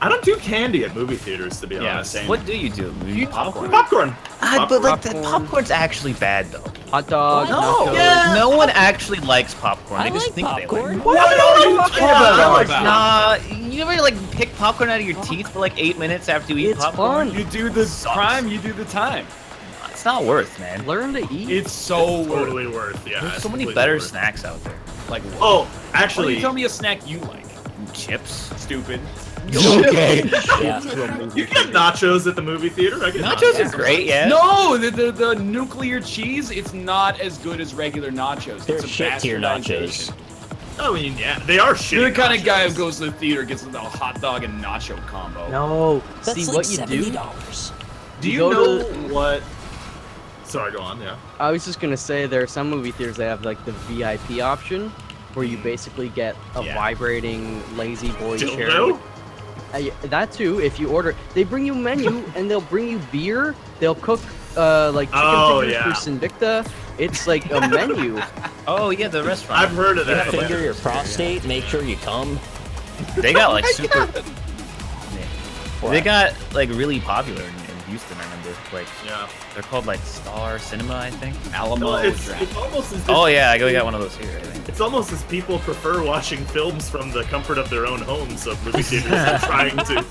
I don't do candy at movie theaters, to be Yeah, honest. same. What do you do? You popcorn. Popcorn. But like that Popcorn. popcorn's actually bad though. Hot dog. No, nachos. no one actually likes popcorn. I They just like think popcorn. they like. What are you talking about? Nah, you ever like pick popcorn out of your teeth for like 8 minutes after you eat It's popcorn? fun. You do the Sucks. crime, you do the time. It's not worth, man. Learn to eat. It's so worth. Totally worth, yeah. There's it's so many completely better worth. snacks out there. Like, what? Oh, Why don't actually, you tell me a snack you like? Chips. Stupid. Okay. Yeah. you get nachos at the movie theater. I get Nachos are great, yeah. No, the nuclear cheese, it's not as good as regular nachos. They're it's a shit tier bastardization. nachos. I mean, yeah, they are shitty. You're the kind of nachos. guy who goes to the theater, gets the hot dog and nacho combo. No. That's See like what you do. $70. Do you go know to- what? Sorry, go on. Yeah. I was just gonna say there are some movie theaters that have like the VIP option, where you basically get a Yeah. vibrating lazy boy chair. Dildo? That too. If you order, they bring you a menu and they'll bring you beer. They'll cook like chicken Oh, fingers yeah. for Sinvicta. It's like a menu. Oh yeah, the restaurant. I've heard of that. Finger your prostate, make sure you come. They got like super. They got like really popular in Houston. I remember. Like Yeah. they're called like Star Cinema, I think. Alamo. No, it's almost as if, Oh yeah, we got one of those here. I think. It's almost as people prefer watching films from the comfort of their own homes, so movie theaters are trying to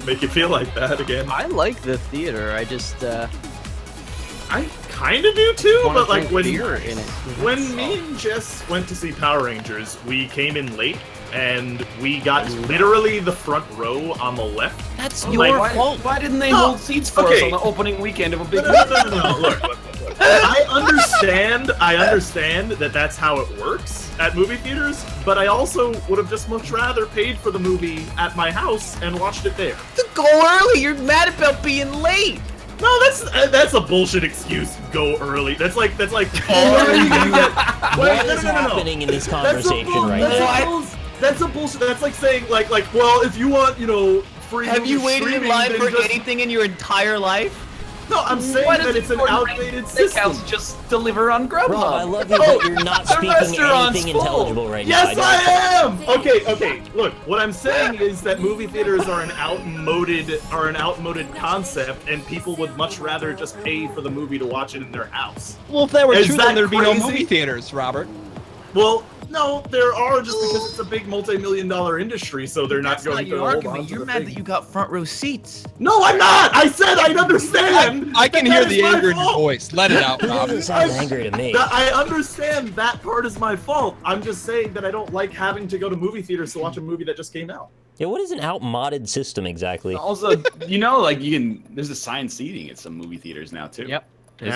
make it feel like that again. I like the theater. I just I kind of do too, wanna but like drink when beer in it. when me and Jess went to see Power Rangers, we came in late and we got literally the front row on the left. That's Oh, your like, fault. Why didn't they No, hold seats for us okay. on the opening weekend of a big No, look. I understand that that's how it works at movie theaters, but I also would have just much rather paid for the movie at my house and watched it there. Go early. You're mad about being late. No, that's a bullshit excuse. Go early. That's like What is happening in this conversation right now? That's a bullshit. That's like saying like well, if you want, free. Have you waited in streaming, line then for just- anything in your entire life? No, I'm saying Why that does it's an Gordon outdated Ramsay system. Steakhouse just deliver on Grubhub? Rob, I love you, but you're not The speaking restaurant's anything full. intelligible right Yes, now. I am. Okay. Look, what I'm saying is that movie theaters are an outmoded concept, and people would much rather just pay for the movie to watch it in their house. Well, if that were Is true, that then there'd be no crazy? movie theaters, Robert. Well, no, there are just because it's a big multi-million-dollar industry, so they're not That's going not to your hold argument. on to You're the mad thing. that you got front row seats. No, I'm not. I said I'd understand. I can that hear that the is my anger in your fault. voice. Let it out, That Rob. doesn't sound angry to me. I understand that part is my fault. I'm just saying that I don't like having to go to movie theaters to watch a movie that just came out. Yeah, what is an outmodded system exactly? Also, like there's assigned seating at some movie theaters now too. Yep. Oh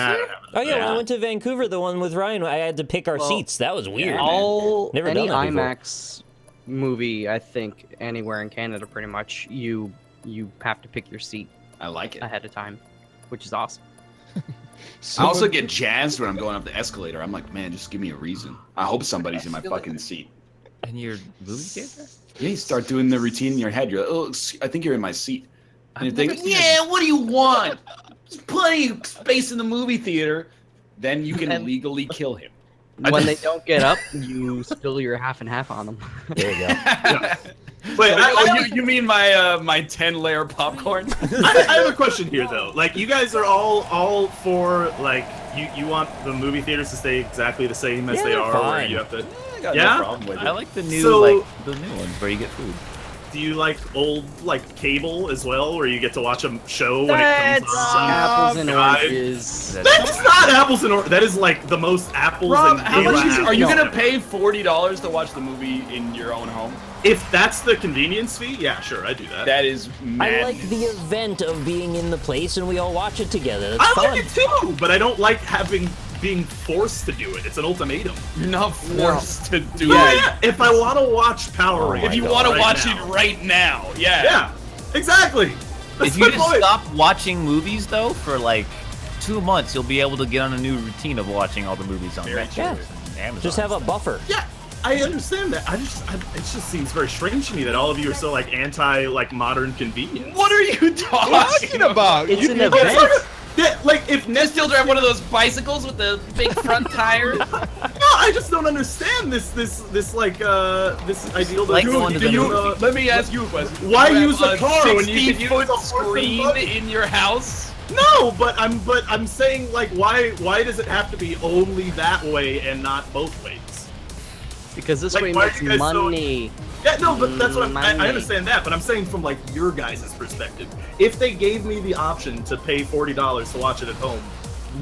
yeah, when I went to Vancouver, the one with Ryan, I had to pick our seats. That was weird. Never Any done that before. IMAX movie, I think, anywhere in Canada, pretty much, you have to pick your seat I like it. ahead of time, which is awesome. I also get jazzed when I'm going up the escalator. I'm like, man, just give me a reason. I hope somebody's in my fucking seat. And your movie theater? Yeah, you start doing the routine in your head. You're like, oh, I think you're in my seat. And you're thinking, yeah, what do you want? There's plenty of space in the movie theater. Then you can legally kill him. When they don't get up, you spill your half and half on them. There you go. Wait, you mean my 10-layer popcorn? I have a question here though. Like, you guys are all for like you want the movie theaters to stay exactly the same as Yeah, they they're are, fine. or you have to. I got Yeah? no problem with it. I like the new So- the new ones where you get food. Do you like old like cable as well, where you get to watch a show when it comes That's on? apples and God. oranges. That's not apples and oranges. That is like the most apples Rob, and how much Gala are you apples gonna ever. pay $40 to watch the movie in your own home? If that's the convenience fee, yeah, sure, I do that. That is I madness. like the event of being in the place and we all watch it together. That's I fun. like it too, but I don't like being forced to do it. It's an ultimatum. You're not forced to do Yeah, it. if I want to watch Power Rangers, If you want to right watch now. it right now, yeah. Yeah, exactly. That's If you my just point. stop watching movies though for like 2 months, you'll be able to get on a new routine of watching all the movies on Netflix Yeah. and Amazon. Just have a and stuff. buffer. Yeah, I understand that. It just seems very strange to me that all of you are so like anti like modern convenience. What are you talking about? It's an It's event. sort of- yeah, like if You still drive one of those bicycles with the big front tire? No, I just don't understand this like this ideal. Like going to the Let me ask you a question. Why You use have a car when you can use 60-foot a horse and screen buggy? in your house? No, but I'm saying like why does it have to be only that way and not both ways? Because this Like, way why are makes you guys so- money. Yeah, no, but that's what I Money. understand that, but I'm saying from like your guys' perspective. If they gave me the option to pay $40 to watch it at home,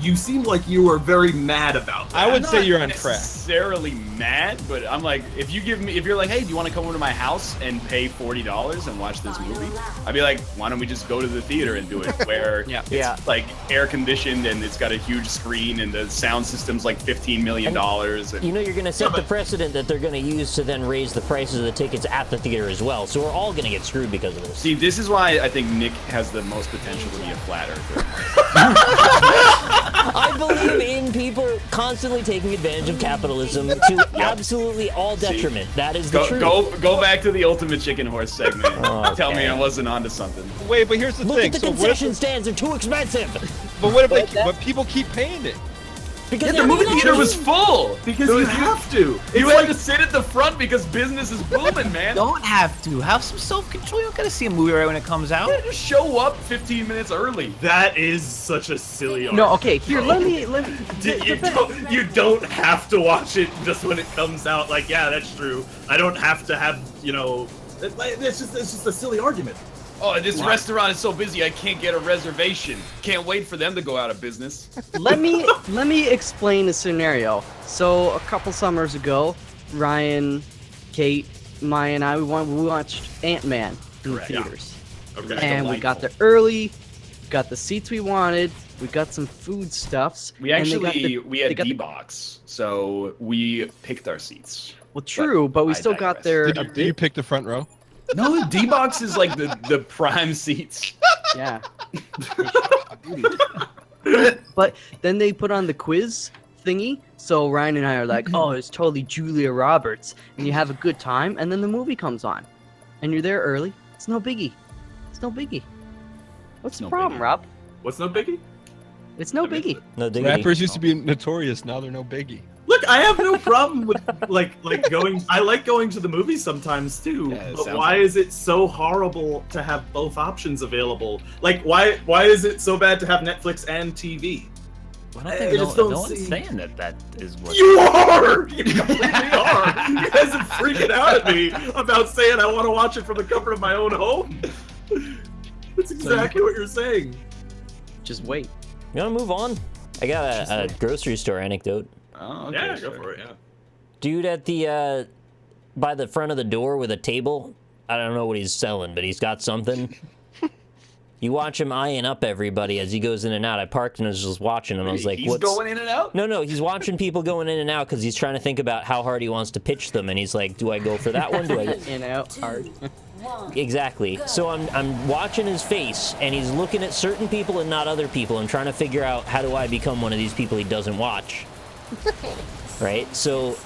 you seem like you were very mad about that. I would I'm say not you're on track. necessarily mad, but I'm like, if you're like, hey, do you want to come over to my house and pay $40 and watch this movie? I'd be like, why don't we just go to the theater and do it where Yeah. it's Yeah. like air conditioned and it's got a huge screen and the sound system's like $15 million and You know you're going to set the precedent that they're going to use to then raise the prices of the tickets at the theater as well. So we're all going to get screwed because of this. See, this is why I think Nick has the most potential to be a flat earther. I believe in people constantly taking advantage of capitalism to absolutely all detriment. That is the truth. Go back to the ultimate chicken horse segment. Tell me Okay. I wasn't onto something. Wait, but here's the Look thing. at the So what concession if, stands; they're too expensive. but what if But they, that- but people keep paying it? Because The they're movie not theater cheap. was full. because you have to. You It's had like to sit at the front because business is booming, man. Don't have to. Have some self-control. You don't gotta see a movie right when it comes out. Yeah, just show up 15 minutes early. that is such a silly argument. No, okay, here, let me. You don't have to watch it just when it comes out. Like, yeah, that's true. I don't have to have, it's just a silly argument. Oh, this restaurant is so busy I can't get a reservation. Can't wait for them to go out of business. let me explain the scenario. So a couple summers ago, Ryan, Kate, Maya, and I we watched Ant-Man in the Correct, yeah. theaters, Okay. and we got there early, got the seats we wanted, we got some foodstuffs. We and they got actually the- we they had got the- D-box, so we picked our seats. Well, true, but we I still got digress. there. Did you pick the front row? No, the D-box is like the prime seats. Yeah. But then they put on the quiz thingy, so Ryan and I are like, oh, it's totally Julia Roberts, and you have a good time, and then the movie comes on, and you're there early. It's no biggie. It's no biggie. What's the No problem, biggie. Rob? What's no biggie? It's no biggie. No diggity. Rappers used to be notorious. Now they're no biggie. Look, I have no problem with like going. I like going to the movies sometimes too. Yeah, it but sounds why like- is it so horrible to have both options available? Like, why is it so bad to have Netflix and TV? I don't I think just no don't one's see- saying that is what. You are! You completely are! You guys are freaking out at me about saying I want to watch it from the comfort of my own home. That's exactly what you're saying. Just wait. You want to move on? I got a grocery store anecdote. Oh, okay. Yeah, sure. go for it, yeah. Dude at the by the front of the door with a table. I don't know what he's selling, but he's got something. You watch him eyeing up everybody as he goes in and out. I parked and I was just watching him. I was like, He's "What's going in and out? No, he's watching people going in and out because he's trying to think about how hard he wants to pitch them, and he's like, "Do I go for that one? Do I?" In out hard. Exactly. So I'm watching his face, and he's looking at certain people and not other people. I'm trying to figure out how do I become one of these people he doesn't watch. Right? So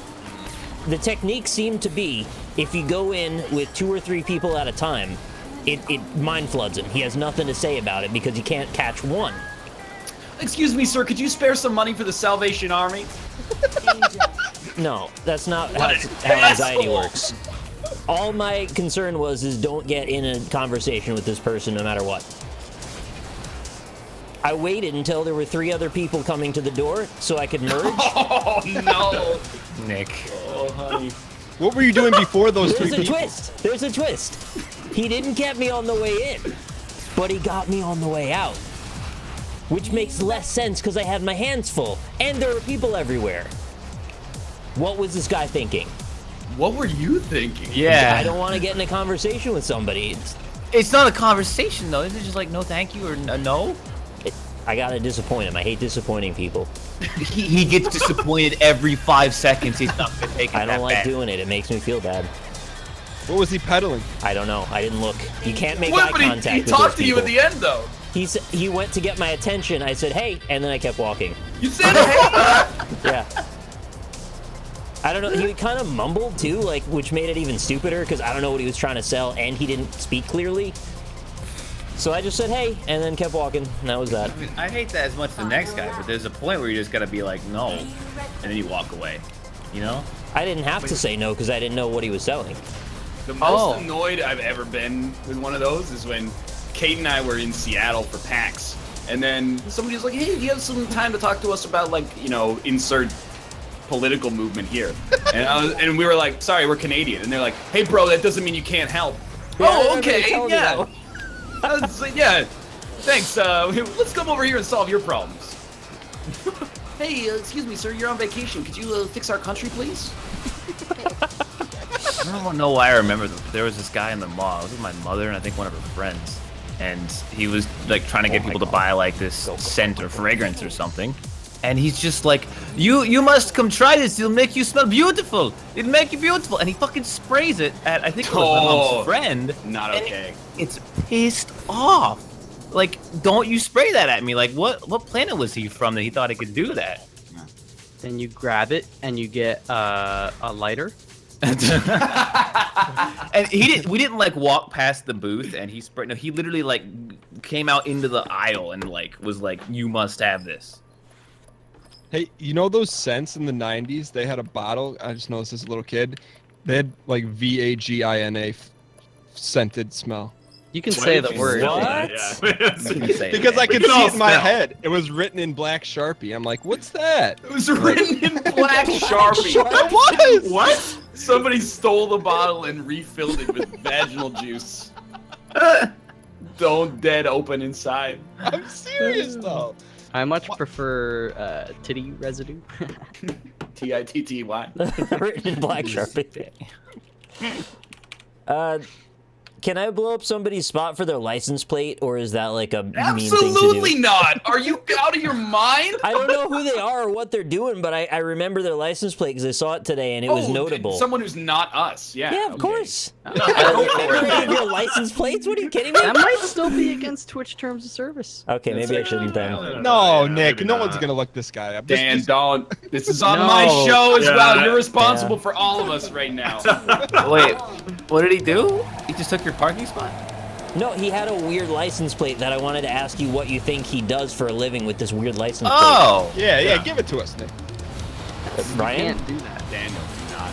the technique seemed to be if you go in with 2 or 3 people at a time, it mind floods him. He has nothing to say about it because he can't catch one. Excuse me, sir. Could you spare some money for the Salvation Army? No, that's not how anxiety works. All my concern was is don't get in a conversation with this person no matter what. I waited until there were 3 other people coming to the door so I could merge. Oh no, Nick. Oh honey. What were you doing before those 3 There's a people? twist. There's a twist. He didn't get me on the way in, but he got me on the way out. Which makes less sense because I had my hands full and there were people everywhere. What was this guy thinking? What were you thinking? Yeah. I don't want to get in a conversation with somebody. It's not a conversation though. Isn't it just like no thank you or a no? I gotta disappoint him. I hate disappointing people. He gets disappointed every 5 seconds. He's not gonna take it I that don't like bad. doing it. It makes me feel bad. What was he peddling? I don't know. I didn't look. You can't make eye What? But contact he with those talked to you people. at the end though. He went to get my attention. I said, "Hey," and then I kept walking. You said, "Hey." Yeah. I don't know. He kind of mumbled too, like, which made it even stupider because I don't know what he was trying to sell, and he didn't speak clearly. So I just said, "Hey," and then kept walking, and that was that. I mean, I hate that as much as the next guy, but there's a point where you just gotta be like, no, and then you walk away. You know? I didn't have to say no because I didn't know what he was selling. The most annoyed I've ever been with one of those is when Kate and I were in Seattle for PAX, and then somebody was like, "Hey, do you have some time to talk to us about, like, you know, insert political movement here?" And we were like, "Sorry, we're Canadian." And they're like, "Hey, bro, that doesn't mean you can't help." Yeah, Oh, everybody okay, told me yeah. that. I was like, yeah, thanks. Let's come over here and solve your problems. Hey, excuse me, sir, you're on vacation. Could you fix our country, please? I don't know why I remember this, but there was this guy in the mall. It was with my mother and I think one of her friends. And he was like trying to get people to buy like this scent or fragrance or something. And he's just like, you must come try this. It'll make you smell beautiful. It'll make you beautiful. And he fucking sprays it at, I think it was my mom's friend. Not and okay. It's pissed off. Like, don't you spray that at me. Like, what planet was he from that he thought he could do that? Then you grab it and you get a lighter. And we didn't like walk past the booth and he sprayed. No, he literally like came out into the aisle and like was like, you must have this. Hey, you know those scents in the 90s? They had a bottle. I just noticed as a little kid. They had like VAGINA scented smell. You can say the word. What? Because I could see it in my head. It was written in black Sharpie. I'm like, what's that? It was written in black Sharpie. It was! What? Somebody stole the bottle and refilled it with vaginal juice. Don't dead open inside. I'm serious though. I much prefer titty residue. Titty. Written in black Sharpie. Can I blow up somebody's spot for their license plate, or is that like a mean thing to do? Absolutely not. Are you out of your mind? I don't know who they are or what they're doing, but I remember their license plate because I saw it today and it was notable. Someone who's not us. Yeah. Yeah, of okay. course. Go for it. Your license plates? What are you kidding me? That might still be against Twitch terms of service. Okay, maybe I shouldn't then. No, Nick, no one's gonna look this guy up. Dan, don't. This is on No. my show as Yeah. well. You're responsible for all of us right now. Wait, what did he do? He just took your parking spot? No, he had a weird license plate that I wanted to ask you what you think he does for a living with this weird license Oh! Yeah, give it to us, Nick. plate. Ryan? Can't do that. Daniel, do not.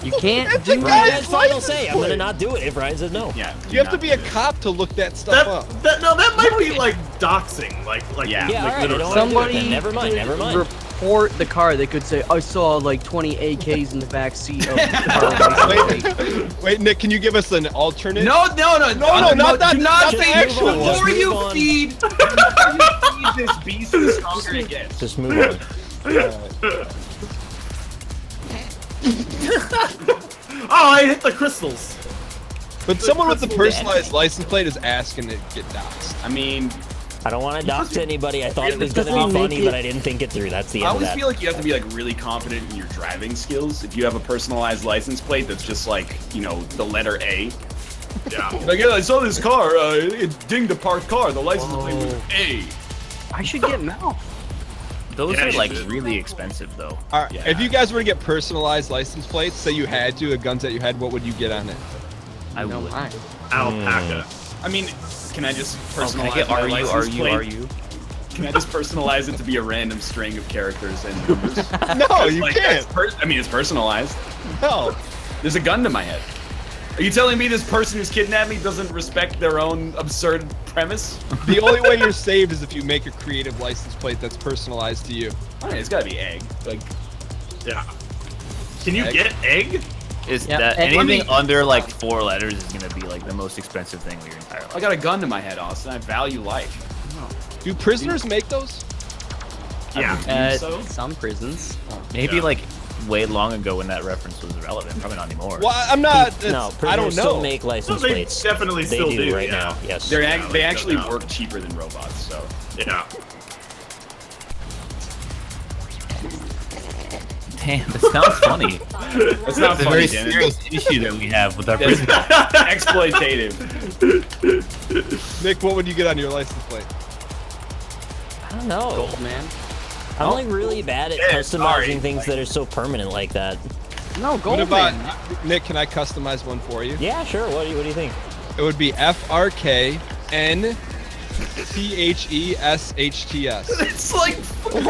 You can't That's do a Ryan guy's has final license say. I'm gonna plate. not do it if Ryan says no. Yeah. You have to be a cop to look that stuff up. That might be like doxing. Like Yeah. Yeah, like all right. I don't literally. wanna do it Somebody then. Never mind. Never mind. report the car. They could say, I saw like 20 AKs in the back seat of the car. Wait, Nick, can you give us an alternate? No, no, not that. Do not Not the say actual on. one. Just before you move on. feed. Before you feed this beast, the stronger it gets. Just move on. Oh, I hit the crystals. But someone with the personalized license plate is asking to get doxxed. I mean, I don't want to dox anybody. I thought it was Doesn't gonna be make funny, it- but I didn't think it through. That's the I end of always that. feel like you have to be like really confident in your driving skills. If you have a personalized license plate that's just like, you know, the letter A. Yeah. Like, yeah, I saw this car. It dinged a parked car. The license plate was A. I should get mouth. Those Yeah, are you like should. really expensive though. All right, Yeah. if you guys were to get personalized license plates, say you had to, the guns that you had, what would you get on it? I No, would. mine. Alpaca. I mean, can I just Can I personalize get my are you, license are you, plate? are you? Can I just personalize it to be a random string of characters and numbers? No, you Like, can't. I mean, it's personalized. No. There's a gun to my head. Are you telling me this person who's kidnapped me doesn't respect their own absurd premise? The only way you're saved is if you make a creative license plate that's personalized to you. Alright, it's gotta be egg. Like, Yeah. Can you Egg. get egg? Is Yeah, that and- anything let me- under like 4 letters is gonna be like the most expensive thing of your entire life? I got a gun to my head, Austin. I value life. Do prisoners make those? Yeah. So? Some prisons. Maybe Yeah. like way long ago when that reference was relevant. Probably not anymore. Well, I'm not. No, I prisoners don't still know. make license No, they plates. definitely They still do do, right yeah. now. Yes. They like, actually no doubt. work cheaper than robots, so. Yeah. Damn, that sounds funny. That's not It's a funny, very Dennis. serious issue that we have with our That's prison. exploitative. Nick, what would you get on your license plate? I don't know. Gold man. I'm like really bad at Yeah, customizing sorry. things that are so permanent like that. No, What gold about man. Nick? Can I customize one for you? Yeah, sure. What do you think? It would be FRKNTHESHTS. It's like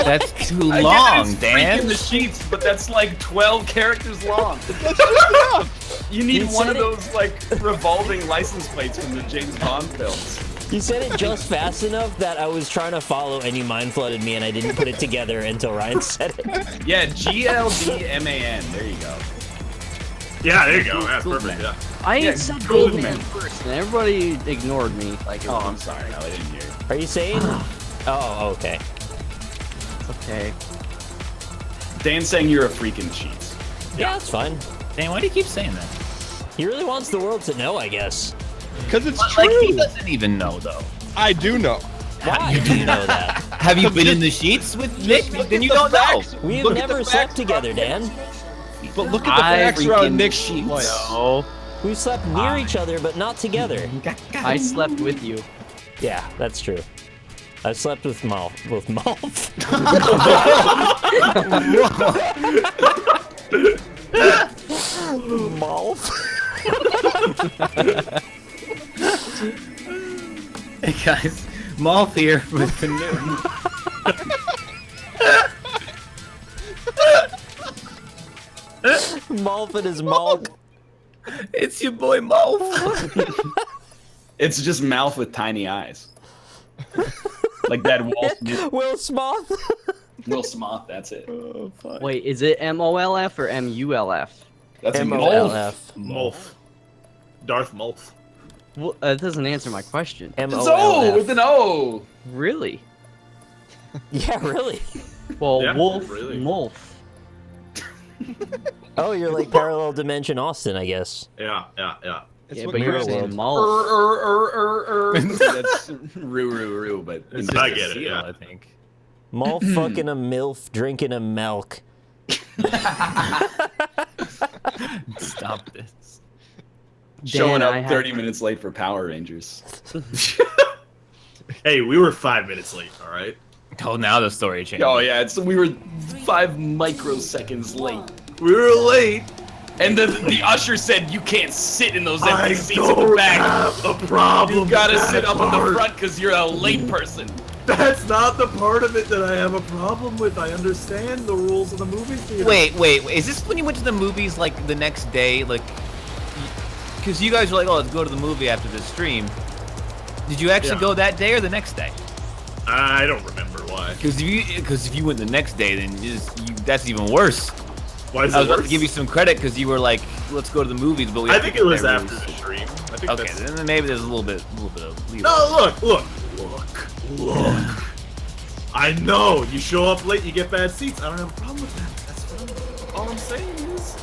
That's too I long, get it's Dan. freaking the sheets, but that's like 12 characters long. That's just enough. You need You one said of it. those like revolving license plates from the James Bond films. You said it just fast enough that I was trying to follow and you mind flooded me and I didn't put it together until Ryan said it. Yeah, GLDMAN. There you go. Yeah, there you go. Yeah, Cool, perfect. man. Yeah. I Yeah, said gold gold man man. first, and everybody ignored me. Like, Oh, I'm sorry. No, I didn't hear. Are you saying? Oh, okay. okay. Dan's saying you're a freaking cheats. Yeah, that's fine. Dan, why do you keep saying that? He really wants the world to know, I guess. Because it's But, true. like he doesn't even know though. I do know. Why do you know that? Have you been in the sheets with Nick? look Then at you the don't know. facts. We've Look at never the slept facts. together, Dan. But look at the I facts around freaking Nick's cheats. life. No. We slept near each other, but not together. I slept with you. Yeah, that's true. I slept with Malf. With Malf. Malf. Hey guys, Malf here with Canoe. Malf and his Malk. It's your boy Malf. It's just mouth with tiny eyes. Like that Walt Will Smoth. Will Smith, that's it. Wait, is it MOLF or MULF? That's a MOLF. Mulf. Darth Mulf. Well, that doesn't answer my question. It's O with an O. Really? Yeah, really. Well, Yeah, Wolf, really. Molf. Oh, you're like parallel dimension Austin, I guess. Yeah, yeah, yeah. That's Yeah, what but you're Chris saying is. Molf. That's roo, but It's I just get a it, seal, yeah. I think. Malf fucking a MILF, drinking a milk. Stop this. showing Dan, up I have- 30 minutes late for Power Rangers. Hey, we were 5 minutes late, all right? Oh, now the story changed. Oh yeah, we were 5 microseconds late. We were late. And the usher said you can't sit in those I empty seats in the don't back. have a problem. You gotta with sit that up on the part. front because you're a late person. That's not the part of it that I have a problem with. I understand the rules of the movie theater. Wait, is this when you went to the movies like the next day? Like, because you guys were like, oh, let's go to the movie after this stream. Did you actually go that day or the next day? I don't remember why. Because if you went the next day, then that's even worse. Why is I it was about worse? to give you some credit because you were like, let's go to the movies, but we. I think it was after the stream. I think Okay, that's... then maybe there's a little bit of leeway. No, look. I know you show up late, you get bad seats. I don't have a problem with that. That's fine. All I'm saying is,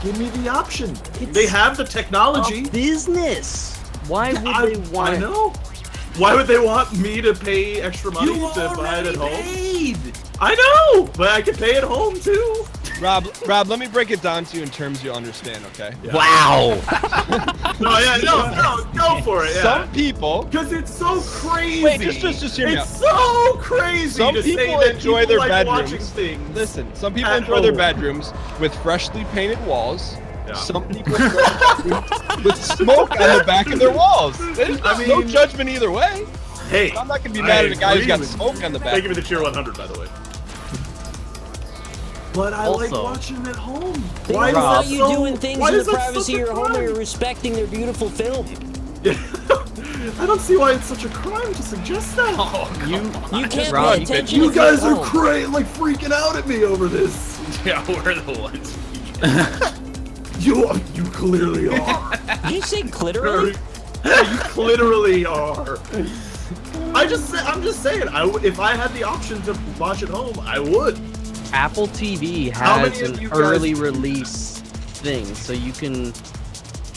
give me the option. They have the technology. Business. Why would they want? I know. Why would they want me to pay extra money to buy it at home? Paid. I know, but I can pay at home too. Rob, let me break it down to you in terms you understand, okay? Wow. No, go for it. Yeah. Some people, Because it's so crazy. Wait, just hear me out. It's so crazy Some to say people that enjoy people their like watching bedrooms. things. Listen, some people at enjoy their home. bedrooms with freshly painted walls. Yeah. Some people enjoy their bedrooms with smoke on the back of their walls. There's no judgment either way. Hey, I'm not gonna be mad at a guy who's agree got with smoke on the back. Thank you for the tier 100, by the way. But I like Also- watching at home. Think Why is about that you so- doing things why in the is that privacy such of a your home where crime? you're respecting their beautiful film. I don't see why it's such a crime to suggest that. You can't Rob, pay attention. You if you're guys at are home. like freaking out at me over this. Yeah, we're the ones. You clearly are. Did you say clitoris? Yeah, you literally are. I'm just saying. If I had the option to watch at home, I would. Apple TV How has many of an you guys- early release thing, so you can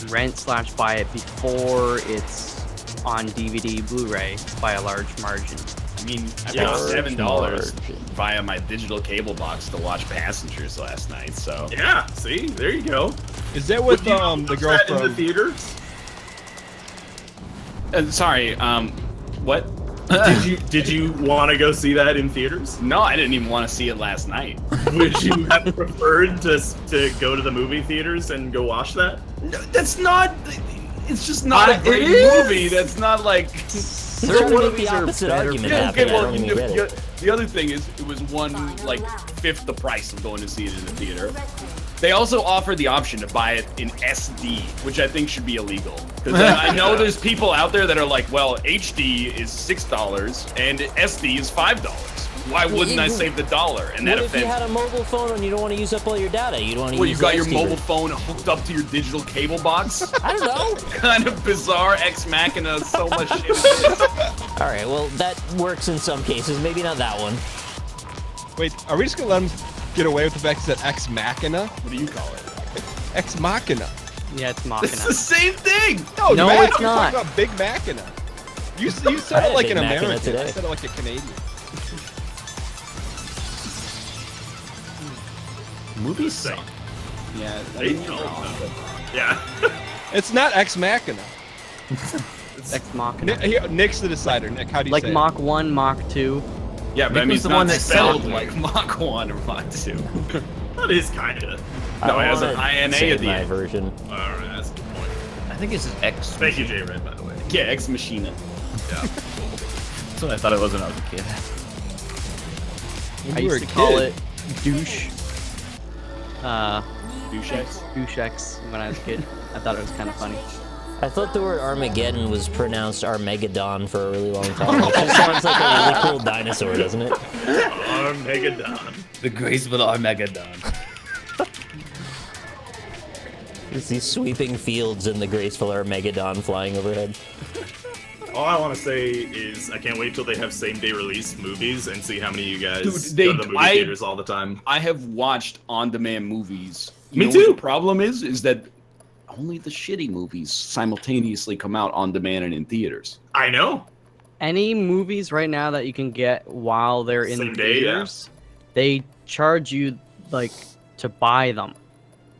rent/buy it before it's on DVD, Blu-ray by a large margin. I mean, I Yeah. paid $7 via my digital cable box to watch Passengers last night. So Yeah. See, there you go. Is that with Would you the watch girl that in the from? theaters? sorry. What? Did you want to go see that in theaters? No, I didn't even want to see it last night. Would you have preferred to go to the movie theaters and go watch that? No, that's not. It's just not a It great is. movie. That's not like. They're trying to make the opposite argument happen. I don't even get it. The other thing is, it was fifth the price of going to see it in the theater. They also offer the option to buy it in SD, which I think should be illegal. Because I know there's people out there that are like, well, HD is $6 and SD is $5. Why wouldn't I save the $1? And that What if you offends. had a mobile phone and you don't want to use up all your data? You don't want to Well, use you got the your SD mobile version. phone hooked up to your digital cable box? I don't know. Kind of bizarre, Ex Machina, so much shit. All right, well, that works in some cases. Maybe not that one. Wait, are we just gonna let him get away with the fact that Ex Machina? What do you call it? Ex Machina. Yeah, it's It's the Machina. same thing! No, man, it's you're not. talking about Big Machina. You I said had it like Big an Machina American. today. I said it like a Canadian. Movies suck. Yeah, They know. Yeah. It's not Ex Machina. Ex Machina. Nick's the decider. Nick, how do you Like say Mach 1, Mach 2. Yeah, but I Nick mean, was it's the not one that spelled said- like Mach 1 or Mach 2. That is kinda. No, I it has an wanna INA save at the my end. version. Alright, that's a good point. I think it's just X. Thank you, J Red, by the way. Yeah, Ex Machina. Yeah. That's what I thought it was when I was a kid. When I you were used a to call kid. it douche. Douche Ex. Douche X when I was a kid. I thought it was kind of funny. I thought the word Armageddon was pronounced Armageddon for a really long time. It just sounds like a really cool dinosaur, doesn't it? Armageddon. The graceful Armageddon. It's these sweeping fields and the graceful Armageddon flying overhead. All I want to say is I can't wait till they have same-day release movies and see how many of you guys Dude, go to the movie theaters all the time. I have watched on-demand movies. Me know too. What the problem is that only the shitty movies simultaneously come out on demand and in theaters. I know. Any movies right now that you can get while they're in Same the day, yeah. theaters, they charge you like to buy them.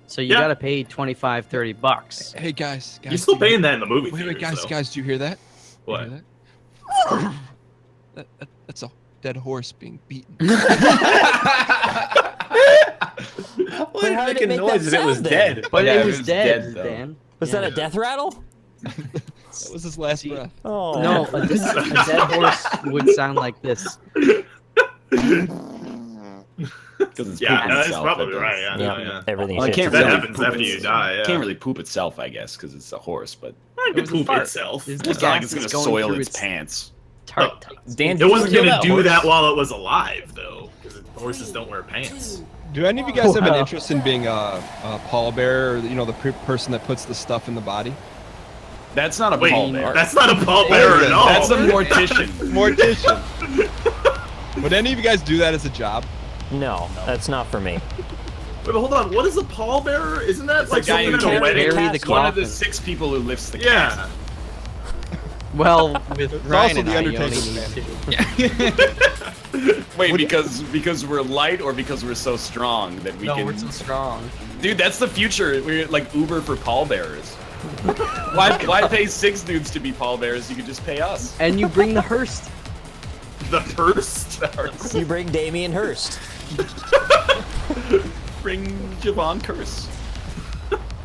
So you Yeah. gotta pay $25-30. Hey guys, You're still do you- paying that in the movie Wait, theaters, guys, though. guys, do you hear that? You What? hear that? That's a dead horse being beaten. Why did how it did make it a make noise that if it was sound then? dead? But Yeah, it was dead, though. Dan. Was that a death rattle? That was his last breath. Oh No, a dead horse would sound like this. Because it's Yeah, pooping that's itself, probably it does. right. Yeah, Yeah, yeah. everything. Well, I shits can't That really itself. happens poop after you die. Yeah. Can't really poop itself, I guess, because it's a horse. But It could was a poop fart. itself. Is it's this not like gas it's gonna is going soil through its its pants. tart. Dan, It did you wasn't kill gonna that do horse? that while it was alive, though, because horses don't wear pants. Do any of you guys have an Wow. interest in being a pallbearer, or the person that puts the stuff in the body? That's not a Wait, pallbearer. that's not a pallbearer at all. That's a mortician. Mortician. Would any of you guys do that as a job? No, that's not for me. Wait, hold on. What is a pallbearer? Isn't that It's like the guy something who at a wedding? carry the One of the coffin. 6 people who lifts the Yeah. casket. Well, with Ryan also and the I, you Undertaker's only need 2. Wait, because we're light or because we're so strong that we No, can? we're so strong. Dude, that's the future. We're like Uber for pallbearers. Why pay 6 dudes to be pallbearers? You could just pay us. And you bring the hearse. The first? You bring Damien Hirst. Bring Javon Curse,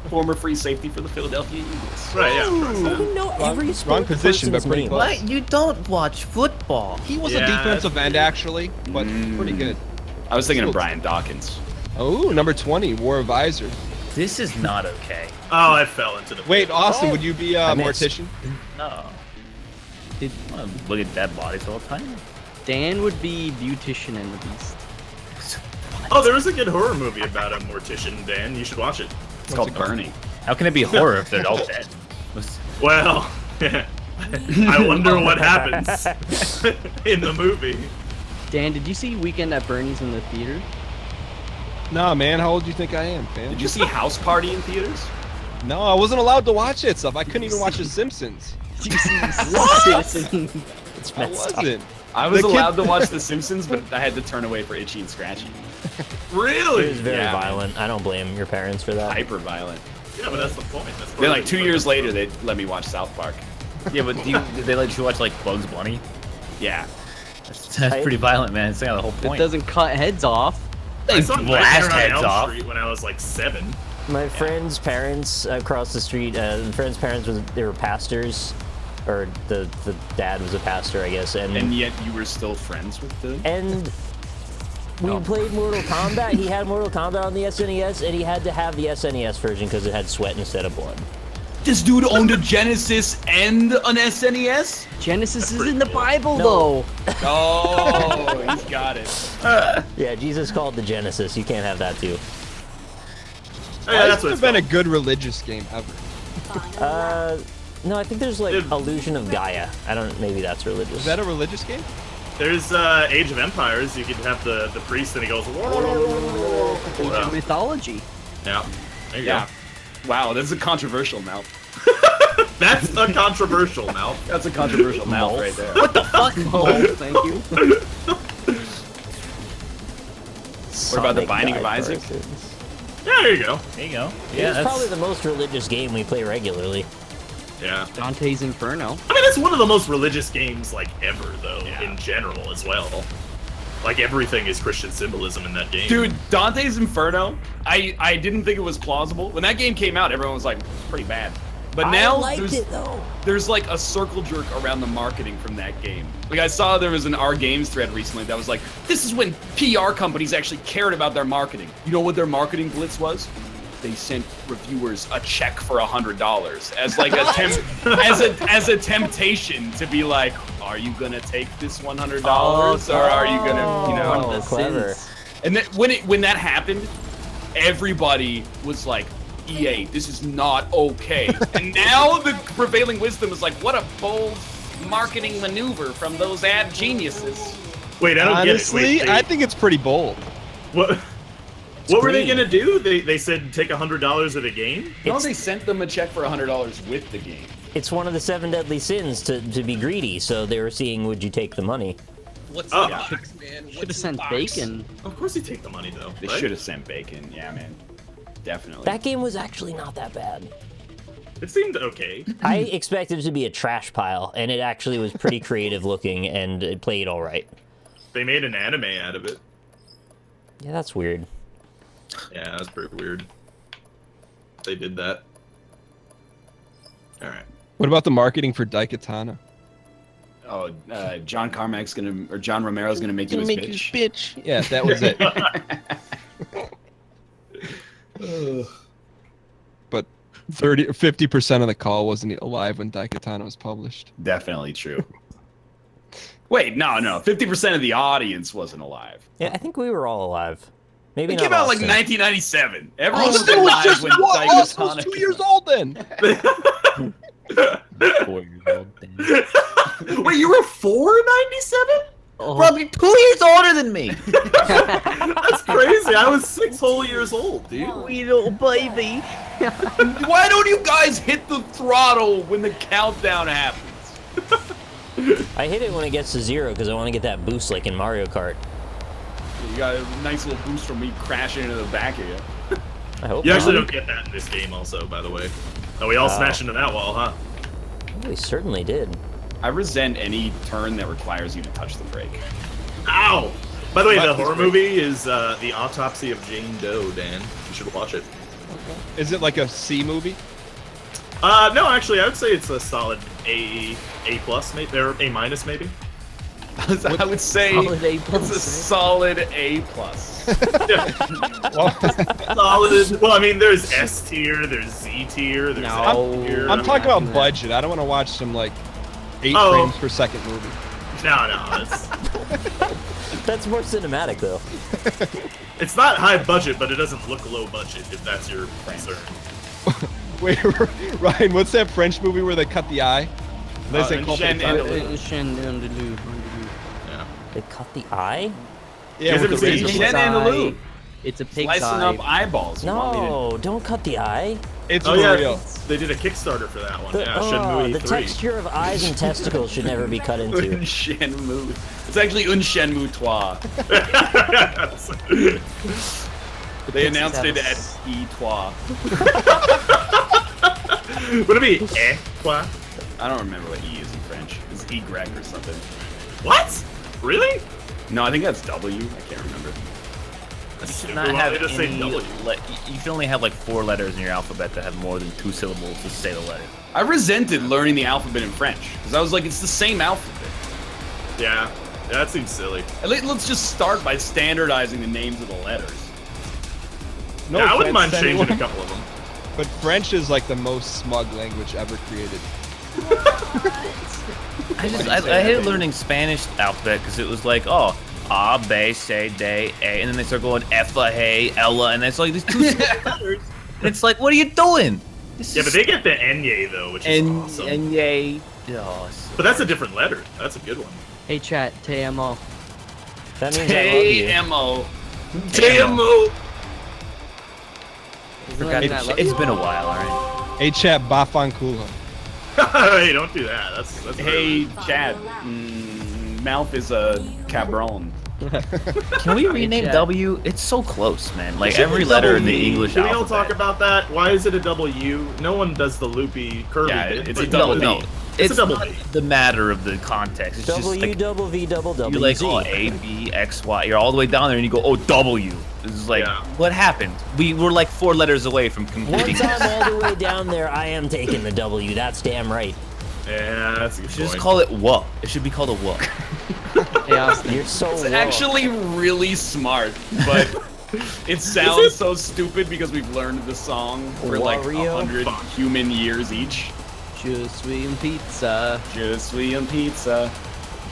former free safety for the Philadelphia Eagles. Right, yeah. I didn't know every wrong sport position, but person's pretty name. close. What? You don't watch football. He was Yeah, a defensive that's end, actually, but pretty good. I was thinking of Brian Dawkins. Oh, number 20, wore a visor. This is not okay. Oh, I fell into the. Wait, Austin, would you be a I missed. mortician? No. I want to look at dead bodies all the time. Dan would be Beautician and the Beast. Oh, there was a good horror movie about a mortician, Dan. You should watch it. It's called Burning. How can it be horror if they're all dead? Well, I wonder what happens in the movie. Dan, did you see Weekend at Bernie's in the theater? Nah, man, how old do you think I am, fam? Did you see House Party in theaters? No, I wasn't allowed to watch that stuff. I couldn't even watch The Simpsons. Did you see Citizen? It's I messed up. wasn't. I was The kid- allowed to watch The Simpsons, but I had to turn away for Itchy and Scratchy. It Really? was very Yeah, man. violent. I don't blame your parents for that. Hyper violent. Yeah, but that's the point. That's part Then of like it. 2 years later, they let me watch South Park. Yeah, but did they let you watch like Bugs Bunny? Yeah. That's pretty violent, man. It's like the whole It point. doesn't cut heads off. I saw blast Nightmare on heads Elm off. Street when I was like 7. My friend's parents across the street, friend's parents they were pastors, or the dad was a pastor, I guess, And yet you were still friends with them? And we played Mortal Kombat. He had Mortal Kombat on the SNES, and he had to have the SNES version because it had sweat instead of blood. This dude owned a Genesis and an SNES? Genesis is in the Bible, No. though. Oh, he's got it. Yeah, Jesus called the Genesis. You can't have that too. Oh, yeah, that's This what would it's have been a called. good religious game ever. No, I think there's like Dude. Illusion of Gaia. I don't. Maybe that's religious. Is that a religious game? There's Age of Empires. You could have the priest and he goes. Ancient mythology. Yeah. There you Yeah. Wow, that's a controversial mouth. go. That's a controversial mouth. That's a controversial mouth right there. Oh, thank you. What about the Sonic Binding of Guy Isaac? persons. Yeah, there you go. There you go. Yeah, Yeah, it's that's probably the most religious game we play regularly. Yeah. Dante's Inferno. I mean, it's one of the most religious games like ever, though, Yeah. in general as well. Like everything is Christian symbolism in that game. Dude, Dante's Inferno, I didn't think it was plausible. When that game came out, everyone was like, pretty bad. But now I liked there's, it though. there's like a circle jerk around the marketing from that game. Like I saw there was an R Games thread recently that was like, this is when PR companies actually cared about their marketing. You know what their marketing blitz was? They sent reviewers a check for $100 as like as a temptation to be like, are you gonna take this $100 or are you gonna, you know? One of the clever. sins. And then when that happened, everybody was like, EA, this is not okay. And now the prevailing wisdom is like, what a bold marketing maneuver from those ad geniuses. Wait, I don't Honestly, get it. Wait, I think it's pretty bold. what? What were they green. gonna do? They said take $100 of the game. No, they sent them a check for $100 with the game. It's one of the 7 deadly sins to be greedy, so they were seeing, would you take the money? What's Oh. the box, man? Should have sent bacon. Of course you take the money though. They right? should have sent bacon. Yeah, man. Definitely. That game was actually not that bad. It seemed okay. I expected it to be a trash pile, and it actually was pretty creative looking, and it played all right. They made an anime out of it. Yeah, that's weird. Yeah, that's pretty weird. They did that. All right. What about the marketing for Daikatana? Oh, John Romero's gonna make you his bitch. Yeah, that was it. But 50% of the call wasn't alive when Daikatana was published. Definitely true. Wait, no. 50% of the audience wasn't alive. Yeah, I think we were all alive. Maybe It not came out like Austin. 1997. Everyone was Austin was alive just when Austin was Daikatana 2 years old then. 4 years old. Damn. Wait, you were 4 in 97? Probably 2 years older than me. That's crazy. I was 6 whole years old, dude. Wee little baby. Why don't you guys hit the throttle when the countdown happens? I hit it when it gets to 0 because I want to get that boost like in Mario Kart. You got a nice little boost from me crashing into the back of you. I hope You not. actually don't get that in this game, also, by the way. Oh, we all smashed into that wall, huh? We certainly did. I resent any turn that requires you to touch the brake. Ow! By the way, the What? horror movie is The Autopsy of Jane Doe, Dan. You should watch it. Is it like a C movie? No, actually, I would say it's a solid A plus, maybe, or A minus, maybe. I would say Solid A+, it's a right? solid A plus. Solid. Well, I mean, there's S tier, there's Z tier, there's No. F tier. I'm talking not about doing that. budget. I don't want to watch some like 8 Oh. frames per second movie. No, it's That's more cinematic though. it's not high budget, but it doesn't look low budget. If that's your concern. Wait, Ryan, what's that French movie where they cut the eye? They say Un Cul chien Petit. andalou. Yeah. They cut the eye? Yeah, You with guys the ever seen razor. Chien andalou. It's a pig's Slicing eye. up eyeballs. You want me to- No, don't cut the eye. It's Oh yeah, real. they did a Kickstarter for that one. The, Yeah, Shenmue the 3. texture of eyes and testicles should never be cut into. Un Shenmue. It's actually Un Shenmue Trois. They announced it at E3. Would it be quoi? I don't remember what E is in French. It's Y or something. What? Really? No, I think that's W. I can't remember. You should Why not have they just say any. W? You should only have like 4 letters in your alphabet that have more than 2 syllables to say the letter. I resented learning the alphabet in French because I was like, it's the same alphabet. Yeah, that seems silly. Let's just start by standardizing the names of the letters. No Yeah, I wouldn't mind offense to changing a anyone, couple of them. but French is like the most smug language ever created. I hated learning Spanish alphabet because it was like, oh, A, B, C, D, A, and then they start going F, A, L, and it's like these 2 letters. And it's like, what are you doing? Yeah, but they get the Enye though, which is awesome. And yay. Oh, But that's a different letter. That's a good one. Hey chat, TMO. That means I love you. TMO. TMO. it's been a while, alright? Hey chat, Bafanculo. Hey, don't do that. That's Hey, Chad. Mouth is a cabron. Can we rename Chat. W? It's so close, man. Like every letter in the English Can we all alphabet. talk about that? Why is it a W? No one does the loopy curly Yeah, bit. it's but a double No, B. It's a double not B. the matter of the context. It's just like double V double you're W like, Z. oh, A, B, X, Y. You're all the way down there, and you go, oh, W. This is like, Yeah. what happened? We were like 4 letters away from completing. Once I'm all the way down there, I am taking the W. That's damn right. Yeah, that's a good You should just point. call it WA. It should be called a WA. Hey Austin. You're so It's low. actually really smart, but it sounds so stupid because we've learned the song for like Wario? 100 human years each. Je suis une pizza. Je suis un pizza.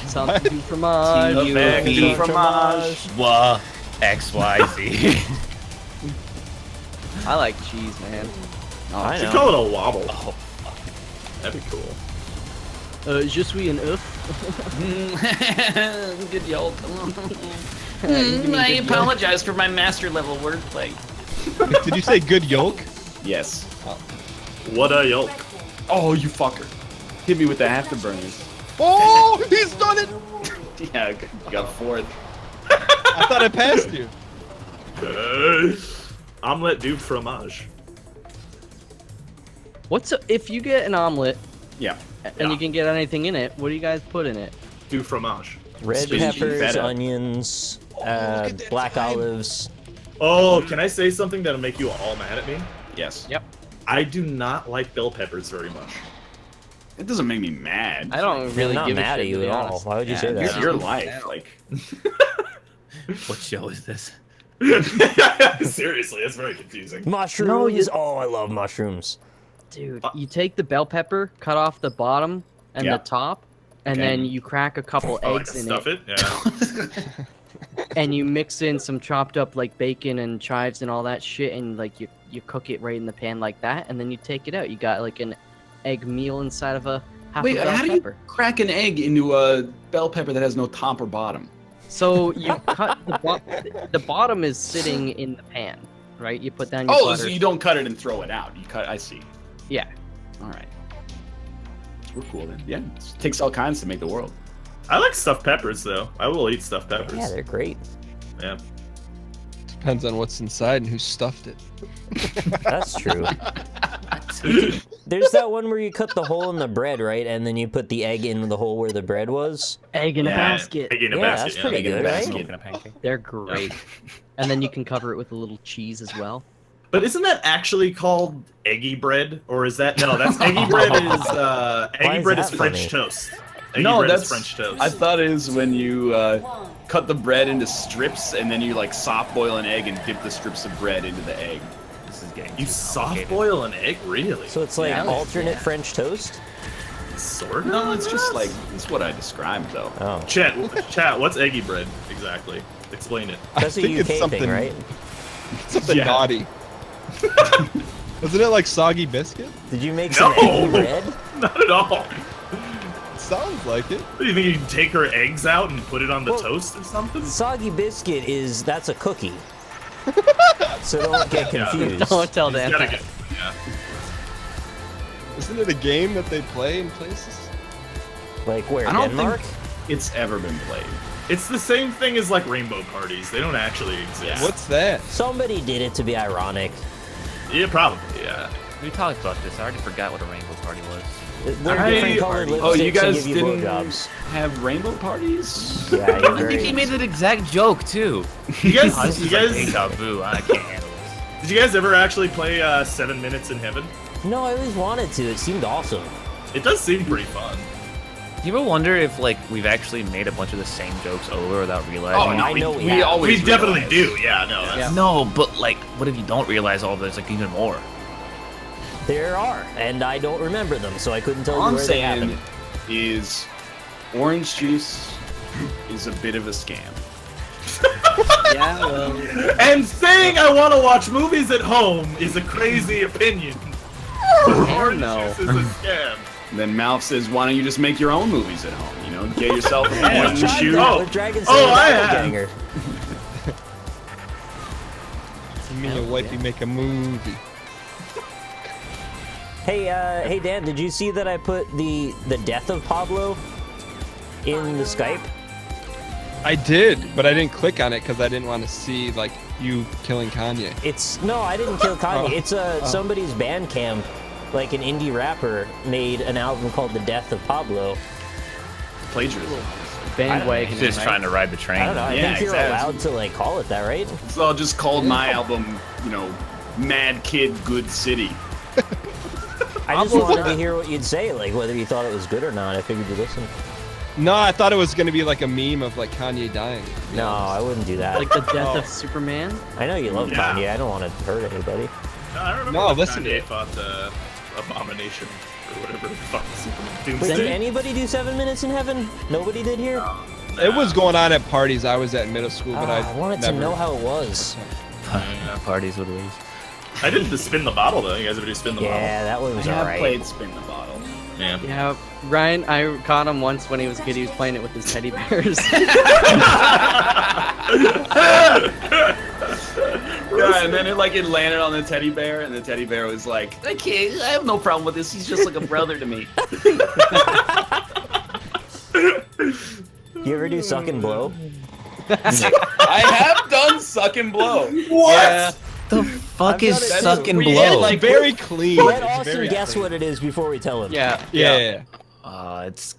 Something du fromage. Avec Avec du du fromage. WA. X, Y, Z. I like cheese, man. I You should know. call it a wobble. Oh, That'd be cool. Je suis un œuf. Good yolk. I apologize for my master level wordplay. Did you say good yolk? Yes. What a yelp. Oh, you fucker. Hit me with the afterburners. Oh, he's done it! Yeah, you got 4th. I thought I passed you. Omelette du fromage. if you get an omelet Yeah. and you can get anything in it, what do you guys put in it? Du fromage. Red Spinach and peppers, feta. onions, look at that black time. olives. Oh, can I say something that'll make you all mad at me? Yes. Yep. I do not like bell peppers very much. It doesn't make me mad. I don't really I'm not give mad a at shit, you to be at all. honest. Why would you say It's that? your life. Like, What show is this? Seriously, it's very confusing. Mushrooms. No, you- Oh, I love mushrooms. Dude, you take the bell pepper, cut off the bottom and Yeah. the top, and Okay. then you crack a couple Oh, like eggs to in stuff it, it? Yeah. and you mix in some chopped up like bacon and chives and all that shit, and like you cook it right in the pan like that, and then you take it out. You got like an egg meal inside of a half wait, a bell how do pepper. you crack an egg into a bell pepper that has no top or bottom? So you cut the bottom is sitting in the pan, right? You put down your Oh, butter. so you don't cut it and throw it out. You cut. I see. Yeah. All right. We're cool then. Yeah, it takes all kinds to make the world. I like stuffed peppers, though. I will eat stuffed peppers. Yeah, they're great. Yeah. Depends on what's inside and who stuffed it. That's true. There's that one where you cut the hole in the bread, right? And then you put the egg in the hole where the bread was. Egg in a Yeah. basket. Egg in a Yeah, basket, that's yeah. pretty Egg in a good, basket. right? Smoking a pancake. They're great. And then you can cover it with a little cheese as well. But isn't that actually called eggy bread, or is that no? That's eggy bread is Why eggy is bread that is French funny? toast. Eggy No, bread that's is French toast. I thought it is when you cut the bread into strips and then you like soft boil an egg and dip the strips of bread into the egg. This is getting You too soft complicated. boil an egg, really? So it's like Yeah. alternate French toast? Sort of. No, it's just like it's what I described though. Oh. Chat, what's eggy bread exactly? Explain it. That's a think it's UK something- thing, right? Something Yeah. naughty. Isn't it like soggy biscuit? Did you make some No. eggy bread? Not at all. Sounds like it. What, do you think you can take her eggs out and put it on the Well- toast or something? Soggy biscuit that's a cookie. So don't get confused. Don't tell He's Dan. gotta that. get- yeah. Isn't it a game that they play in places? Like where? I don't Denmark? think it's ever been played. It's the same thing as like rainbow parties. They don't actually exist. What's that? Somebody did it to be ironic. Yeah, probably. Yeah. We talked about this. I already forgot what a rainbow party was. Wear I- different colored lipsticks Oh, you guys and give you didn't blowjobs. have rainbow parties? Yeah, you're I very... think he made that exact joke too. You guys, Oh, this you is like guys, deja vu. I can't handle this. did you guys ever actually play 7 Minutes in Heaven? No, I always wanted to. It seemed awesome. It does seem pretty fun. Do you ever wonder if like we've actually made a bunch of the same jokes over without realizing? Oh, no, I know we we have. always We definitely realize. do. Yeah, no. That's, No, but like, what if you don't realize all this? Like even more. There are, and I don't remember them, so I couldn't tell All you I'm where they saying happened. is orange juice is a bit of a scam. Yeah, well, And saying I want to watch movies at home is a crazy opinion. Orange no. juice is a scam. And then Malf says, why don't you just make your own movies at home? You know, get yourself a Yeah, point and try shoot. that. With Dragon Oh, Slayer I have. Doppelganger. You mean your wifey make a movie? Hey Dan, did you see that I put the Death of Pablo in the Skype? I did, but I didn't click on it because I didn't want to see like you killing Kanye. No, I didn't kill Kanye. Oh. It's somebody's Bandcamp, like an indie rapper made an album called The Death of Pablo. Plagiarism. bandwagon. He's just right? trying to ride the train. I don't know. I Yeah, think you're exactly. allowed to like call it that, right? It's all just called my album, you know, Mad Kid Good City. I just wanted to hear what you'd say, like whether you thought it was good or not. I figured you'd listen. No, I thought it was gonna be like a meme of like Kanye dying. No, I wouldn't do that. Like the death of Superman. I know you love Yeah. Kanye. I don't want to hurt anybody. No, I remember No, when listen Kanye to- fought Abomination or whatever the fuck. Wait, Doomsday. did anybody do 7 Minutes in Heaven? Nobody did here? It was going on at parties I was at in middle school, but I wanted never... to know how it was. Parties with Louise. I did the spin the bottle though. You guys ever do spin the Yeah, that one was I have alright. played Spin the Bottle. bottle? Yeah. Yeah, Ryan, I caught him once when he was a kid. He was playing it with his teddy bears. Yeah, and then it landed on the teddy bear, and the teddy bear was like, I have no problem with this. He's just like a brother to me. You ever do Suck and Blow? I have done Suck and Blow. Yeah. The fuck I've is done it suck and We blow? had, Like very clean. Let It's Austin very guess clean. what it is before we tell him. Yeah. Yeah. It's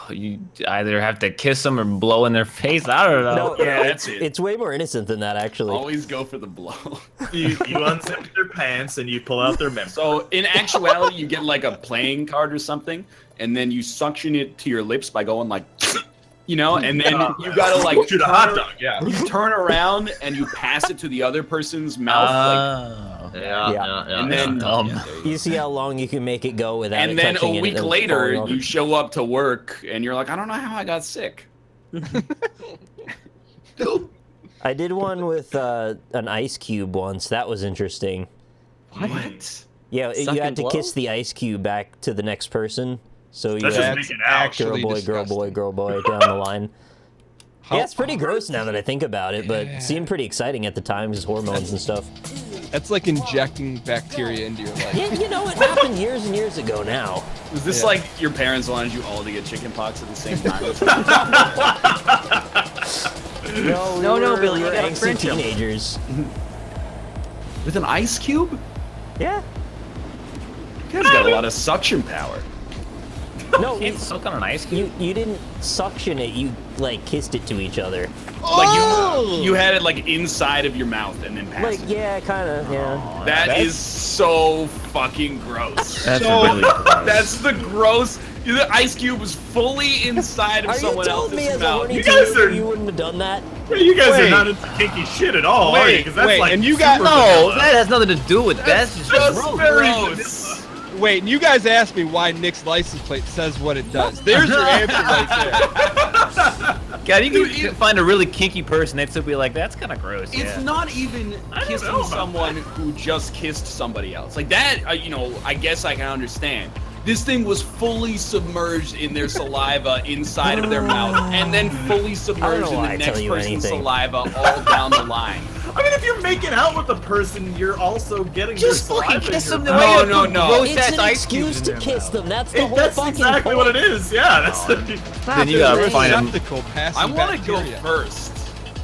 You either have to kiss them or blow in their face. I don't know. No, Yeah, no, that's it. it's way more innocent than that, actually. Always go for the blow. You unzip their pants and you pull out their member. So in actuality, you get like a playing card or something, and then you suction it to your lips by going like, you know, and then you gotta like Shoot a hot dog, yeah. You turn around and you pass it to the other person's mouth, and then You see how long you can make it go without and it then touching a it week and later falling off. you show up to work and you're like, I don't know how I got sick. I did one with an ice cube once. That was interesting. What? Yeah, you Suck had and to blow? kiss the ice cube back to the next person. So you That's just had making out. girl, Actually boy, disgusting. girl, boy down the line. How- Yeah, it's pretty gross now that I think about it, but it seemed pretty exciting at the time, just hormones and stuff. That's like injecting bacteria into your life. Yeah, you know, it happened years and years ago now. Was this Yeah. like your parents wanted you all to get chickenpox at the same time? No, Billy, you we're gotta angsty French 'em. teenagers. With an ice cube? Yeah. You guys got a lot of suction power. No, Can't suck on an ice cube. you didn't suction it, you, like, kissed it to each other. Like you had it like inside of your mouth and then passed Like, it. yeah, kind of, yeah. That is so fucking gross. That's So- really gross. That's the gross. The ice cube was fully inside of Are you someone telling me else's as a mouth. horny You guys teenager are- you wouldn't have done that? You guys Wait. are not into kinky shit at all, are you? Wait, 'Cause that's wait, like and you got- super No, vanilla. that has nothing to do with that. That's just Just gross. very gross. Wait, and you guys asked me why Nick's license plate says what it does. There's your answer right there. God, you can find a really kinky person, they'd still be like, that's kind of gross. It's Yeah. not even don't kissing know about someone who just kissed somebody else. Like that, you know, I guess I can understand. This thing was fully submerged in their saliva inside of their mouth, and then fully submerged in why the I tell next you person's anything. saliva all down the line. I mean, if you're making out with a person, you're also getting Just their fucking saliva in kiss your them the mouth. way No, you no, put no. gross It's ass an ice cubes excuse in to their kiss mouth. them. That's the whole That's fucking exactly point. what it is. Yeah, that's. Then you gotta find them. Receptacle passing I want to go bacteria. first.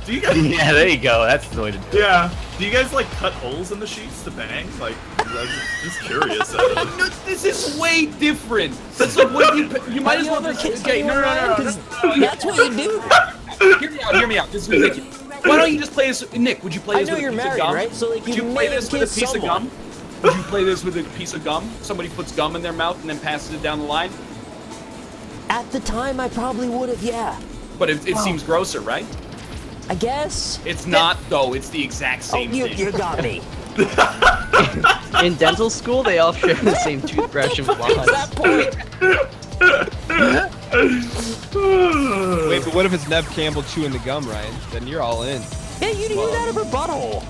Do you guys? Yeah, there you go. That's the way to do it. Yeah. Do you guys like cut holes in the sheets to bang? Like, I'm just curious. No, this is way different. That's like what you might as well just. Okay, no. That's what you do. Hear me out. This is ridiculous. Why don't you just play this, Nick? Would you play I this know with a you're piece married, of gum? right? So, like, Would you you play may this with a kiss piece someone. of gum? Would you play this with a piece of gum? Somebody puts gum in their mouth and then passes it down the line. At the time, I probably would have, yeah. But it seems grosser, right? I guess. It's not though. It's the exact Oh, same you thing. got me. In dental school, they all share the same toothbrush and floss. At that point. Wait, but what if it's Nev Campbell chewing the gum, Ryan? Then you're all in. Yeah, you'd eat it out of her butthole.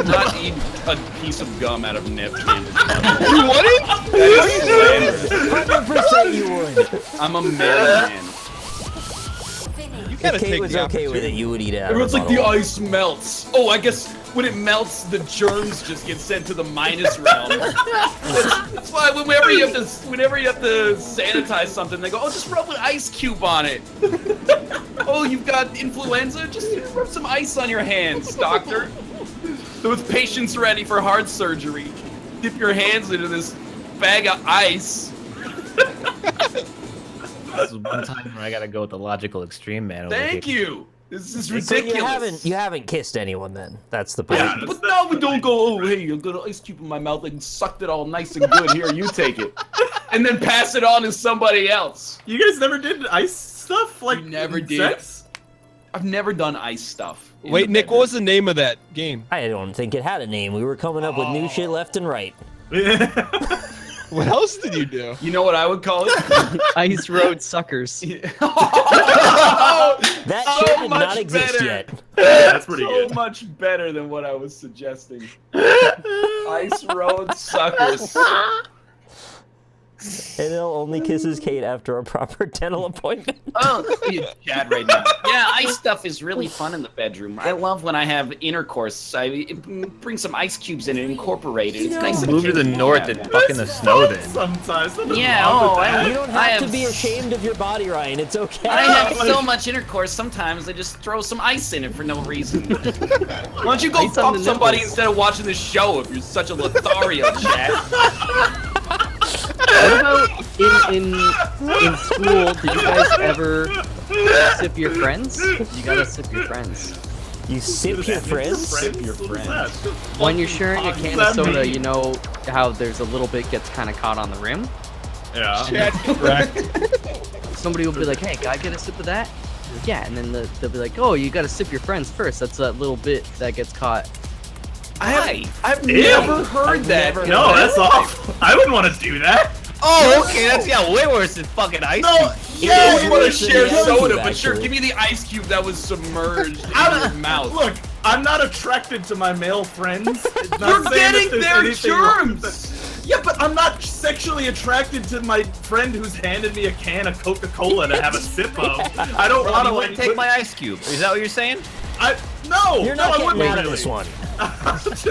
Not eat a piece of gum out of Nip. You wouldn't? 100% you would. I'm a married man. You gotta If Kate take was the okay with it, you would eat it out Everyone's of like, her the butthole. ice melts. Oh, I guess when it melts, the germs just get sent to the minus realm. That's why whenever you have to sanitize something, they go, oh, just rub an ice cube on it. Oh, you've got influenza? Just rub some ice on your hands, doctor. So with patients ready for heart surgery, dip your hands into this bag of ice. This is one time where I gotta go with the logical extreme, man. over Thank here. you. This is So ridiculous. you haven't kissed anyone then. That's the point. Yeah, but now we don't go, oh, hey, you got an ice cube in my mouth and sucked it all nice and good. Here, you take it. And then pass it on to somebody else. You guys never did ice stuff? Like, We never in did. sex? I've never done ice stuff. in Wait, the Nick, bedroom. what was the name of that game? I don't think it had a name. We were coming up with new shit left and right. What else did you do? You know what I would call it? Ice Road Suckers. That So shit did much not exist better. yet. That's pretty so good. much better than what I was suggesting. Ice Road Suckers. And he'll only kisses Kate after a proper dental appointment. Oh, you chat right now. Yeah, ice stuff is really fun in the bedroom. I love when I have intercourse. I bring some ice cubes in and incorporate it. It's nice and Move to the kinky. north and fuck in the snow then. Sometimes. Nothing Yeah, wrong with oh, that. You don't I have to have be ashamed of your body, Ryan. It's okay. I have so much intercourse, sometimes I just throw some ice in it for no reason. Why don't you go Ice on fuck the somebody nipples. instead of watching this show if you're such a Lothario, chat? in school, did you guys ever sip your friends? You gotta sip your friends. You sip your friends? Sip your friends. When you're sharing a can of soda, you know how there's a little bit gets kind of caught on the rim? Yeah. Correct. Somebody will be like, hey, can I get a sip of that? Yeah, and then they'll be like, oh, you gotta sip your friends first. That's that little bit that gets caught. I've never heard that. No, that's awful. I wouldn't want to do that. Oh, okay, that's way worse than fucking ice. No, Yeah, yeah, you want to it's in share the ice soda, cube, but sure, actually. give me the ice cube that was submerged in your mouth. Look, I'm not attracted to my male friends. It's not You're saying getting that there's their anything wrong with germs. it. Yeah, but I'm not sexually attracted to my friend who's handed me a can of Coca-Cola to have a sip of. I don't want You to wouldn't take my ice cube. Is that what you're saying? No, You're no, not I getting wouldn't out of really. this one.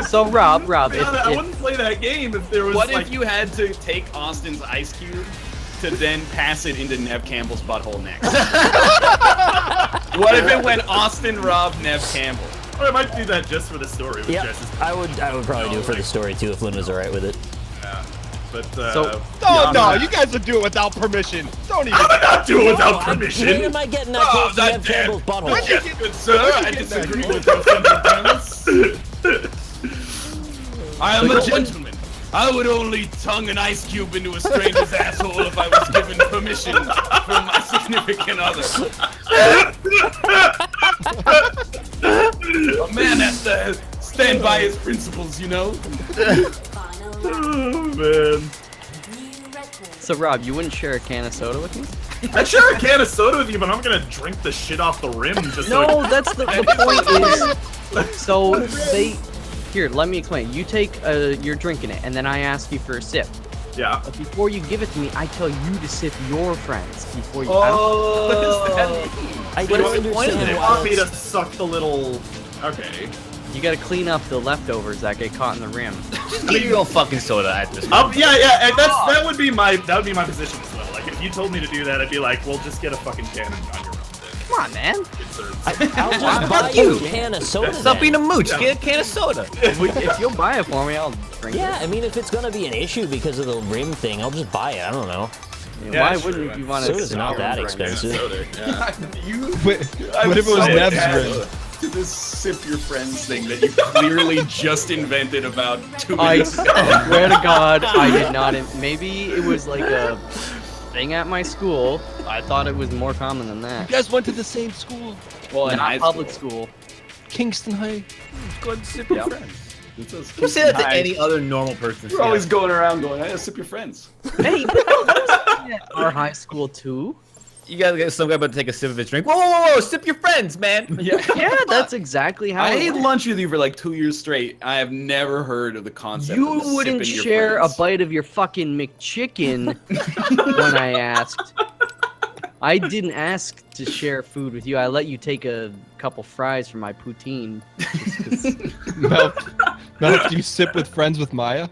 So Rob, I if wouldn't play that game if there was What like. if you had to take Austin's ice cube to then pass it into Nev Campbell's butthole next? What if it went Austin, Rob, Nev Campbell? Or I might do that just for the story. With Yeah, Jess's. I would probably do it for the story too if Lynn was alright with it. Yeah. But So- No, you guys would do it without permission. Don't even. I would not do it without When permission. am I getting that Oh, close to that Nev damn- Campbell's butthole? Yes, good sir, I disagree with your I am a gentleman. I would only tongue an ice cube into a stranger's asshole if I was given permission from my significant other. A man has to stand by his principles, you know? Final round. Oh man. New record. so Rob, you wouldn't share a can of soda with me? I'd share a can of soda with you, but I'm gonna drink the shit off the rim just so. No, that's the point is. So they. Here, let me explain. You take you're drinking it, and then I ask you for a sip. Yeah. But before you give it to me, I tell you to sip your friends before you. What does that mean? I What is don't the point of understand it? why Want me to that's- suck the little? Okay. You gotta clean up the leftovers that get caught in the rim. Just get your own fucking soda at this point. Yeah, and that would be my position as well. Like if you told me to do that, I'd be like, well, just get a fucking can on your own. Come on, man. I'll just buy you a can of soda. Stop being a then. mooch. Get a can of soda. If you'll buy it for me, I'll drink Yeah, I mean, if it's gonna be an issue because of the rim thing, I'll just buy it. I don't know. it. Yeah, Why sure. wouldn't you want to? Soda's not that expensive. What if it was Nev's rim? To this sip your friends thing that you clearly just invented about 2 I minutes ago. swear to God, I did not. Maybe it was like a thing at my school. I thought it was more common than You that. guys went to the same school, Well, in high Not public school. Kingston High. Go ahead and sip your friends. You say that to any other normal person. You're always going around going, hey, sip your friends. Hey, but that was at our high school too. You gotta get some guy about to take a sip of his drink. Whoa, sip your friends, man. Yeah. Yeah, that's exactly how. I it ate went. lunch with you for like 2 years straight. I have never heard of the concept You of the wouldn't sipping your share a friends. bite of your fucking McChicken when I asked. I didn't ask to share food with you. I let you take a couple fries from my poutine. Mel, do you sip with friends with Maya?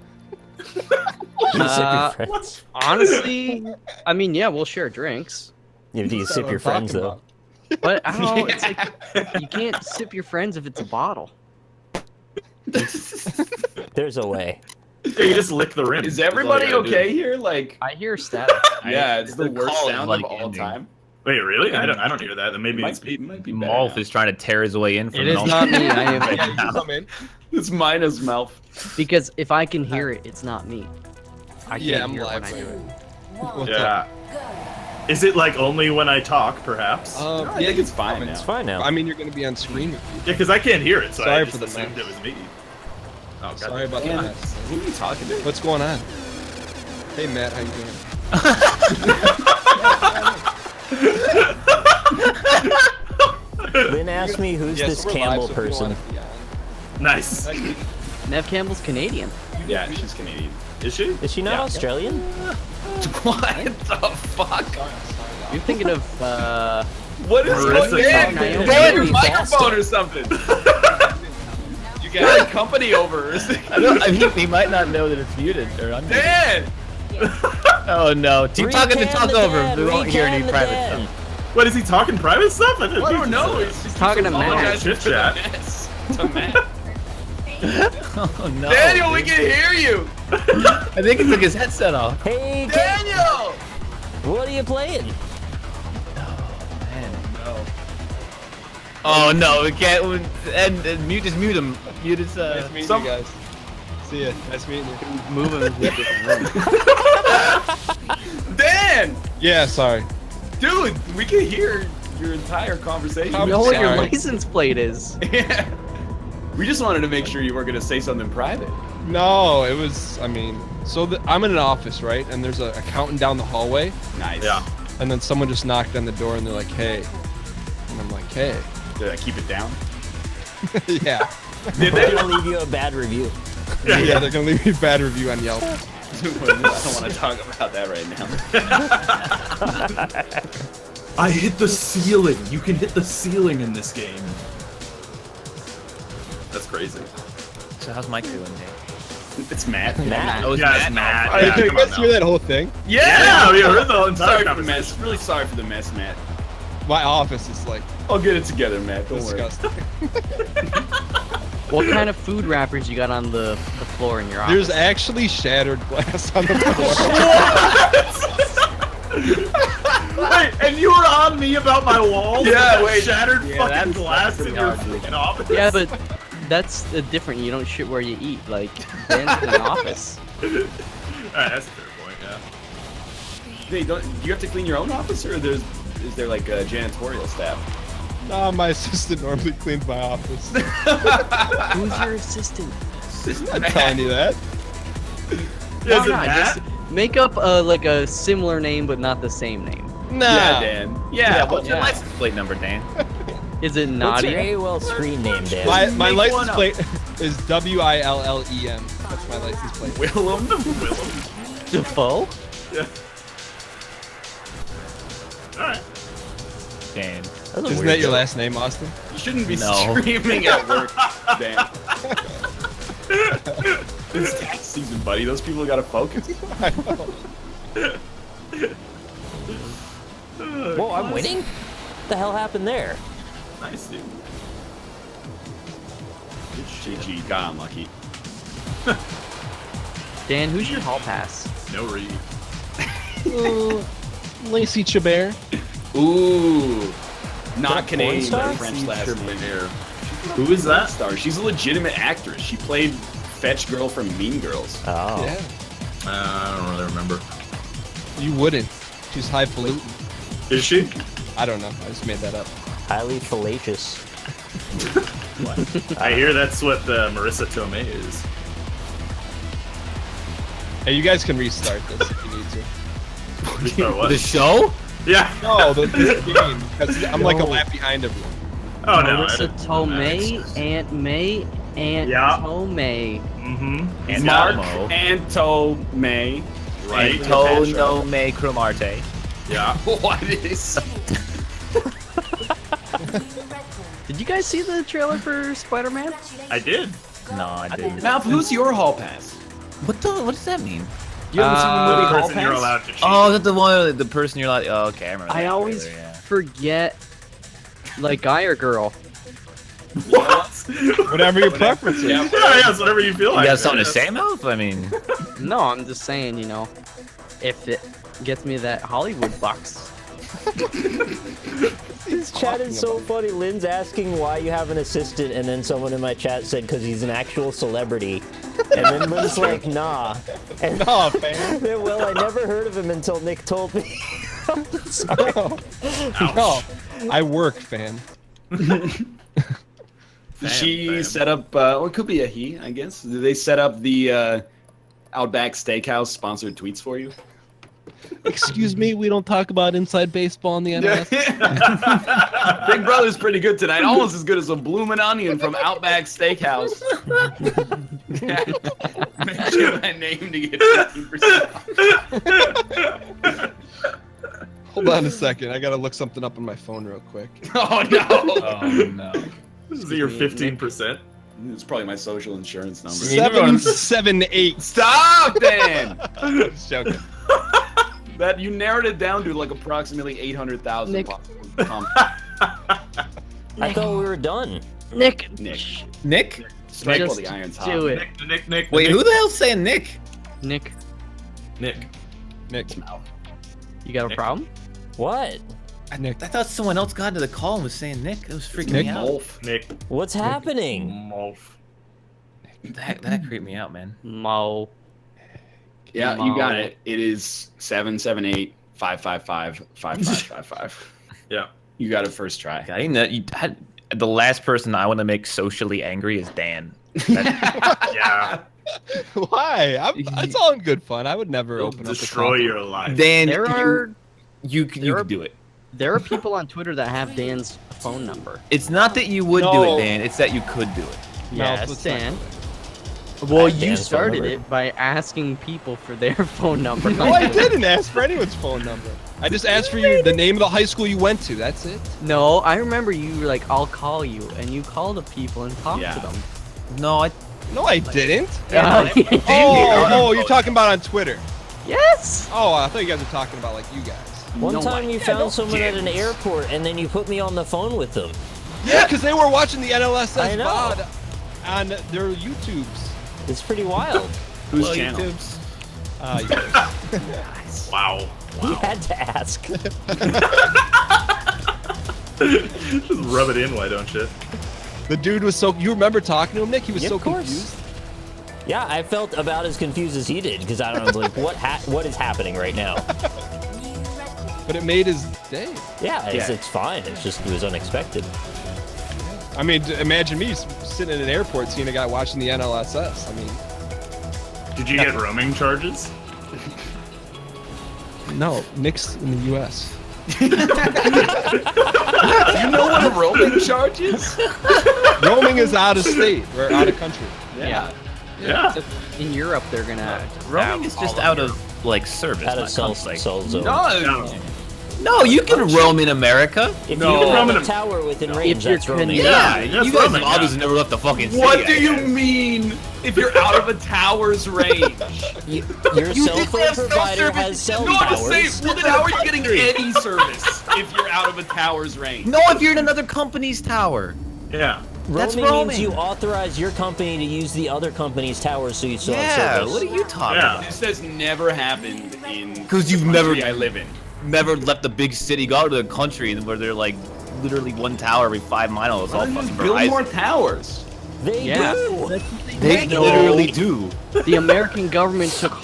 You sip your Uh, friends. Honestly, I mean, yeah, we'll share drinks. You do sip your friends though. But I don't know, it's like you can't sip your friends if it's a bottle. There's a way. Yeah, you just lick the rim. Is That's all everybody you gotta do. okay here? Like, I hear static. yeah, it's the worst call is sound like of all ending. time. Wait, really? I don't hear that. Then maybe it's It might be bad Malf now. is trying to tear his way in from It is an not me. I am right now. Come in. It's minus mouth. because if I can hear it, it's not me. I can't Yeah, I'm hear it live. when I do it. One. Yeah. Go. Is it like only when I talk, perhaps? I think it's fine now. It's fine now. I mean, you're gonna be on screen with me. Yeah, because I can't hear it, so Sorry I for just the assumed mess. it was me. Oh, God. Sorry about Man, that. who are you talking to? What's going on? Hey Matt, how you doing? Lynn asked me who's Yes, this we're live, Campbell so if you person. wanna be on. Nice. Nev Campbell's Canadian. Yeah, she's Canadian. Is she? Is she not Australian? What the fuck? You're thinking of What is Marissa going on? Naomi Ban your Foster. microphone or something. You got company over. I mean, he might not know that it's muted or unmuted. Dan! Oh no! Keep talking to Recam talk the over him. dead, We won't hear recam any the private dead. stuff. What, is he talking private stuff? I I don't know. He's talking to Matt. apologizing Chit for the chat. mess. To Matt. Oh no! Daniel, we dude. can hear you. I think he took his headset off. Hey, Daniel! What are you playing? Oh no, we can't. And mute, just mute him. Mute his. Nice meeting you guys. See ya. Nice meeting you. Move him into a different room. Dan! Yeah, sorry. Dude, we can hear your entire conversation. I'm You know what your sorry. license plate is. Yeah. We just wanted to make sure you weren't going to say something private. No, it was. I mean, so I'm in an office, right? And there's an accountant down the hallway, Nice. Yeah. and then someone just knocked on the door, and they're like, "Hey," and I'm like, "Hey." Did I keep it down? Yeah. Did They're they? gonna leave you a bad review. Yeah, they're gonna leave me a bad review on Yelp. I don't want to talk about that right now. I hit the ceiling. You can hit the ceiling in this game. That's crazy. So how's Mike doing, Dave? It's Matt. Matt. Oh, it's Yeah, it's Matt. Matt. Hey, Yeah, did you come on guys now. hear that whole thing? Yeah, we heard the entire Sorry for the conversation. mess. Really sorry for the mess, Matt. My office is like I'll get it together, Matt. Don't worry. disgusting. What kind of food wrappers you got on the floor in your office? There's actually shattered glass on the floor. Wait, and you were on me about my walls? Yeah, and wait. Shattered Yeah, fucking that's glass pretty in your hard, dude. fucking office? Yeah, but that's different. You don't shit where you eat. Like, Dan's in an office. Alright, that's a fair point, yeah. Hey, do you have to clean your own office, or is there like a janitorial staff? Nah, my assistant normally cleans my office. Who's your assistant? I'm telling you that. Yeah, Why is it not? Matt? Just make up like a similar name, but not the same name. Nah. Yeah, Dan. Yeah, what's your Yeah. license plate number, Dan? Is it What's your Nadia? AOL screen name, Dan? My Make license one up. plate is WILLEM. That's my license plate. Willem. Defoe? Yeah. Alright. Dan. That's a Isn't weird that your joke. last name, Austin? You shouldn't be No. screaming at work, Dan. It's tax season, buddy. Those people gotta focus. I know. Whoa, I'm winning? What the hell happened there? Nice, dude. GG, got unlucky. Dan, who's your hall pass? No read. Lacey Chabert. Ooh. Not porn Canadian, star? but French last name. Who is that? Star. She's a legitimate actress. She played Fetch Girl from Mean Girls. Oh. Yeah. I don't really remember. You wouldn't. She's highfalutin. Is she? I don't know. I just made that up. Highly fallacious. I hear that's what Marissa Tomei is. Hey, you guys can restart this if you need to. Restart what? The show? Yeah. No, this game. Because I'm like a lap behind everyone. Oh no. Melissa Tomei, Aunt May, Aunt Yeah. Tomei. Mm-hmm. And Mark Almo. Antomei. Right. To no me cromarte. Yeah. What is? Did you guys see the trailer for Spider-Man? I did. No, I didn't. Now, who's your hall pass? What does that mean? You haven't seen the The movie Hall person you're Pass? allowed to cheat. Oh, is that the one? The person you're like? Oh, okay, I remember. I that always trailer, yeah. forget, like, guy or girl. What? Whatever your preference is. Yeah, yeah, it's whatever you feel You like. got something to That's- say, Mouth? I mean, No, I'm just saying, you know, if it gets me that Hollywood bucks. This chat is so funny. Lynn's asking why you have an assistant, and then someone in my chat said because he's an actual celebrity. And then Lynn's like, nah. And No, fam. then, well, I never heard of him until Nick told me. No. I work, fam. Did she Fam. set up, well, it could be a he, I guess. Did they set up the Outback Steakhouse sponsored tweets for you? Excuse me, we don't talk about inside baseball in the NLS. Big Brother's pretty good tonight. Almost as good as a bloomin' onion from Outback Steakhouse. Mention my name to get 15%. Hold on a second. I gotta look something up on my phone real quick. Oh, no. oh no. Is it your 15%? It's probably my social insurance number. 778. Stop, Dan! Just joking. That you narrowed it down to like approximately 800,000. Nick. I thought we were done. Nick. Nick? Strike while Just the iron's hot. do it. Nick. Wait, who the hell's saying Nick? Nick. Nick. Nick. You got a problem? What? Nick. I thought someone else got into the call and was saying Nick. It was freaking Nick? me out. Molf. Nick. What's happening? Molf. That creeped me out, man. Mo. Yeah, Mo. you got it. It is 778-555-5555. Yeah. You got it first try. I didn't know the last person I want to make socially angry is Dan. That's, Yeah. Why? It's all in good fun. I would never It'll open up the destroy your life. Dan, There are you could do it. there are people on Twitter that have Dan's phone number. It's not that you would do No. it, Dan. It's that you could do it. Yes, let's not Dan. do Well, have you Dan's phone started number. it by asking people for their phone number. No, I didn't ask for anyone's phone number. I just asked for you the name of the high school you went to. That's it. No, I remember you were like, "I'll call you," and you call the people and talk Yeah. to them. No, No, I didn't. Yeah. You're talking about on Twitter. Yes. Oh, I thought you guys were talking about like you guys. One No, time I- you yeah, found no someone at an kidding. airport and then you put me on the phone with them. Yeah, because they were watching the NLSS I know. VOD on their YouTubes. It's pretty wild. Whose Well, channel? YouTube's- Wow. You had to ask. Just rub it in, why don't you? The dude was so. You remember talking to him, Nick? He was Yeah, so of course. confused. Yeah, I felt about as confused as he did because I don't know, like, what is happening right now? But it made his day. Yeah, Yeah. it's fine. It's just, it was unexpected. I mean, imagine me sitting in an airport seeing a guy watching the NLSS. I mean, Did you get roaming charges? no, Nick's in the U.S. You know what a roaming charge is? Roaming is out of state or out of country. Yeah. Yeah. In Europe, they're gonna. Roaming is just out of like service. Out not of cell conflict. zone. No. No, you can roam in America. If No. you Roaming have a in- tower within range, If you're that's roaming. connected- Yeah, that's you guys roaming, have obviously yeah. never left the fucking city. What I do you guess. mean? If you're out of a tower's range? Your cell phone provider has cell No, I'm towers. saying, well then how are you getting any service if you're out of a tower's range? No, if you're in another company's tower. Yeah. That's Roaming roaming. means you authorize your company to use the other company's towers so you still have Yeah, service. what are you talking Yeah. about? This has never happened in 'Cause you've the never- country I live in. Never left the big city, go to the country where they're like literally one tower every 5 miles. All fucking Build Verizon. more towers. They Yeah. do. They literally do. The American government took gave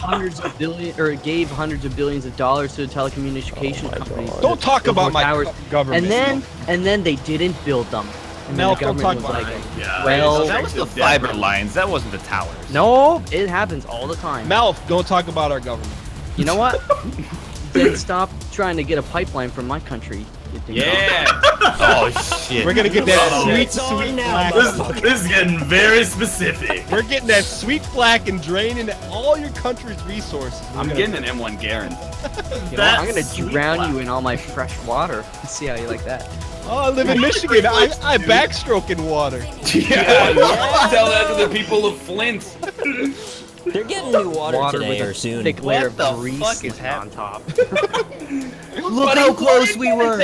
hundreds of billions of dollars to the telecommunication companies. to Don't talk build about more my towers. government. And then they didn't build them. And then Mel, the don't government talk was about like, it. Yeah. Well- That was the fiber lines. That wasn't the towers. no, it happens all the time. Mouth, don't talk about our government. You know what? Then stop trying to get a pipeline from my country. you think. Yeah. Oh shit. We're gonna get that Oh. sweet, It's on sweet now, black. This is getting very specific. We're getting that sweet black and draining all your country's resources. We're I'm gonna- getting an M1 Garen. You know, I'm gonna That's sweet drown black. you in all my fresh water. See how you like that. Oh, I live in Michigan. I backstroke in water. Yeah. Tell that to the people of Flint. They're getting new water, today with or a soon. thick layer What the of grease fuck is on top. Look how close we were.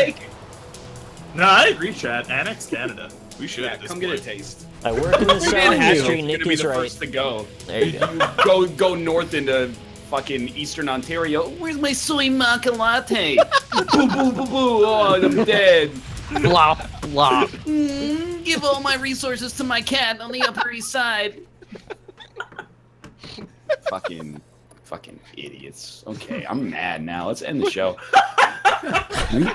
No, I agree, Chad. Annex Canada. We should. Yeah, at this come get a point. taste. I work in the Man, sound Hatch industry. is Nick gonna be is the right. first to go. There you go. You go north into fucking Eastern Ontario. Where's my soy maca latte? Boo boo boo boo. Oh, I'm dead. Blop, blop. Give all my resources to my cat on the Upper East Side. fucking idiots. Okay, I'm mad now. Let's end the show.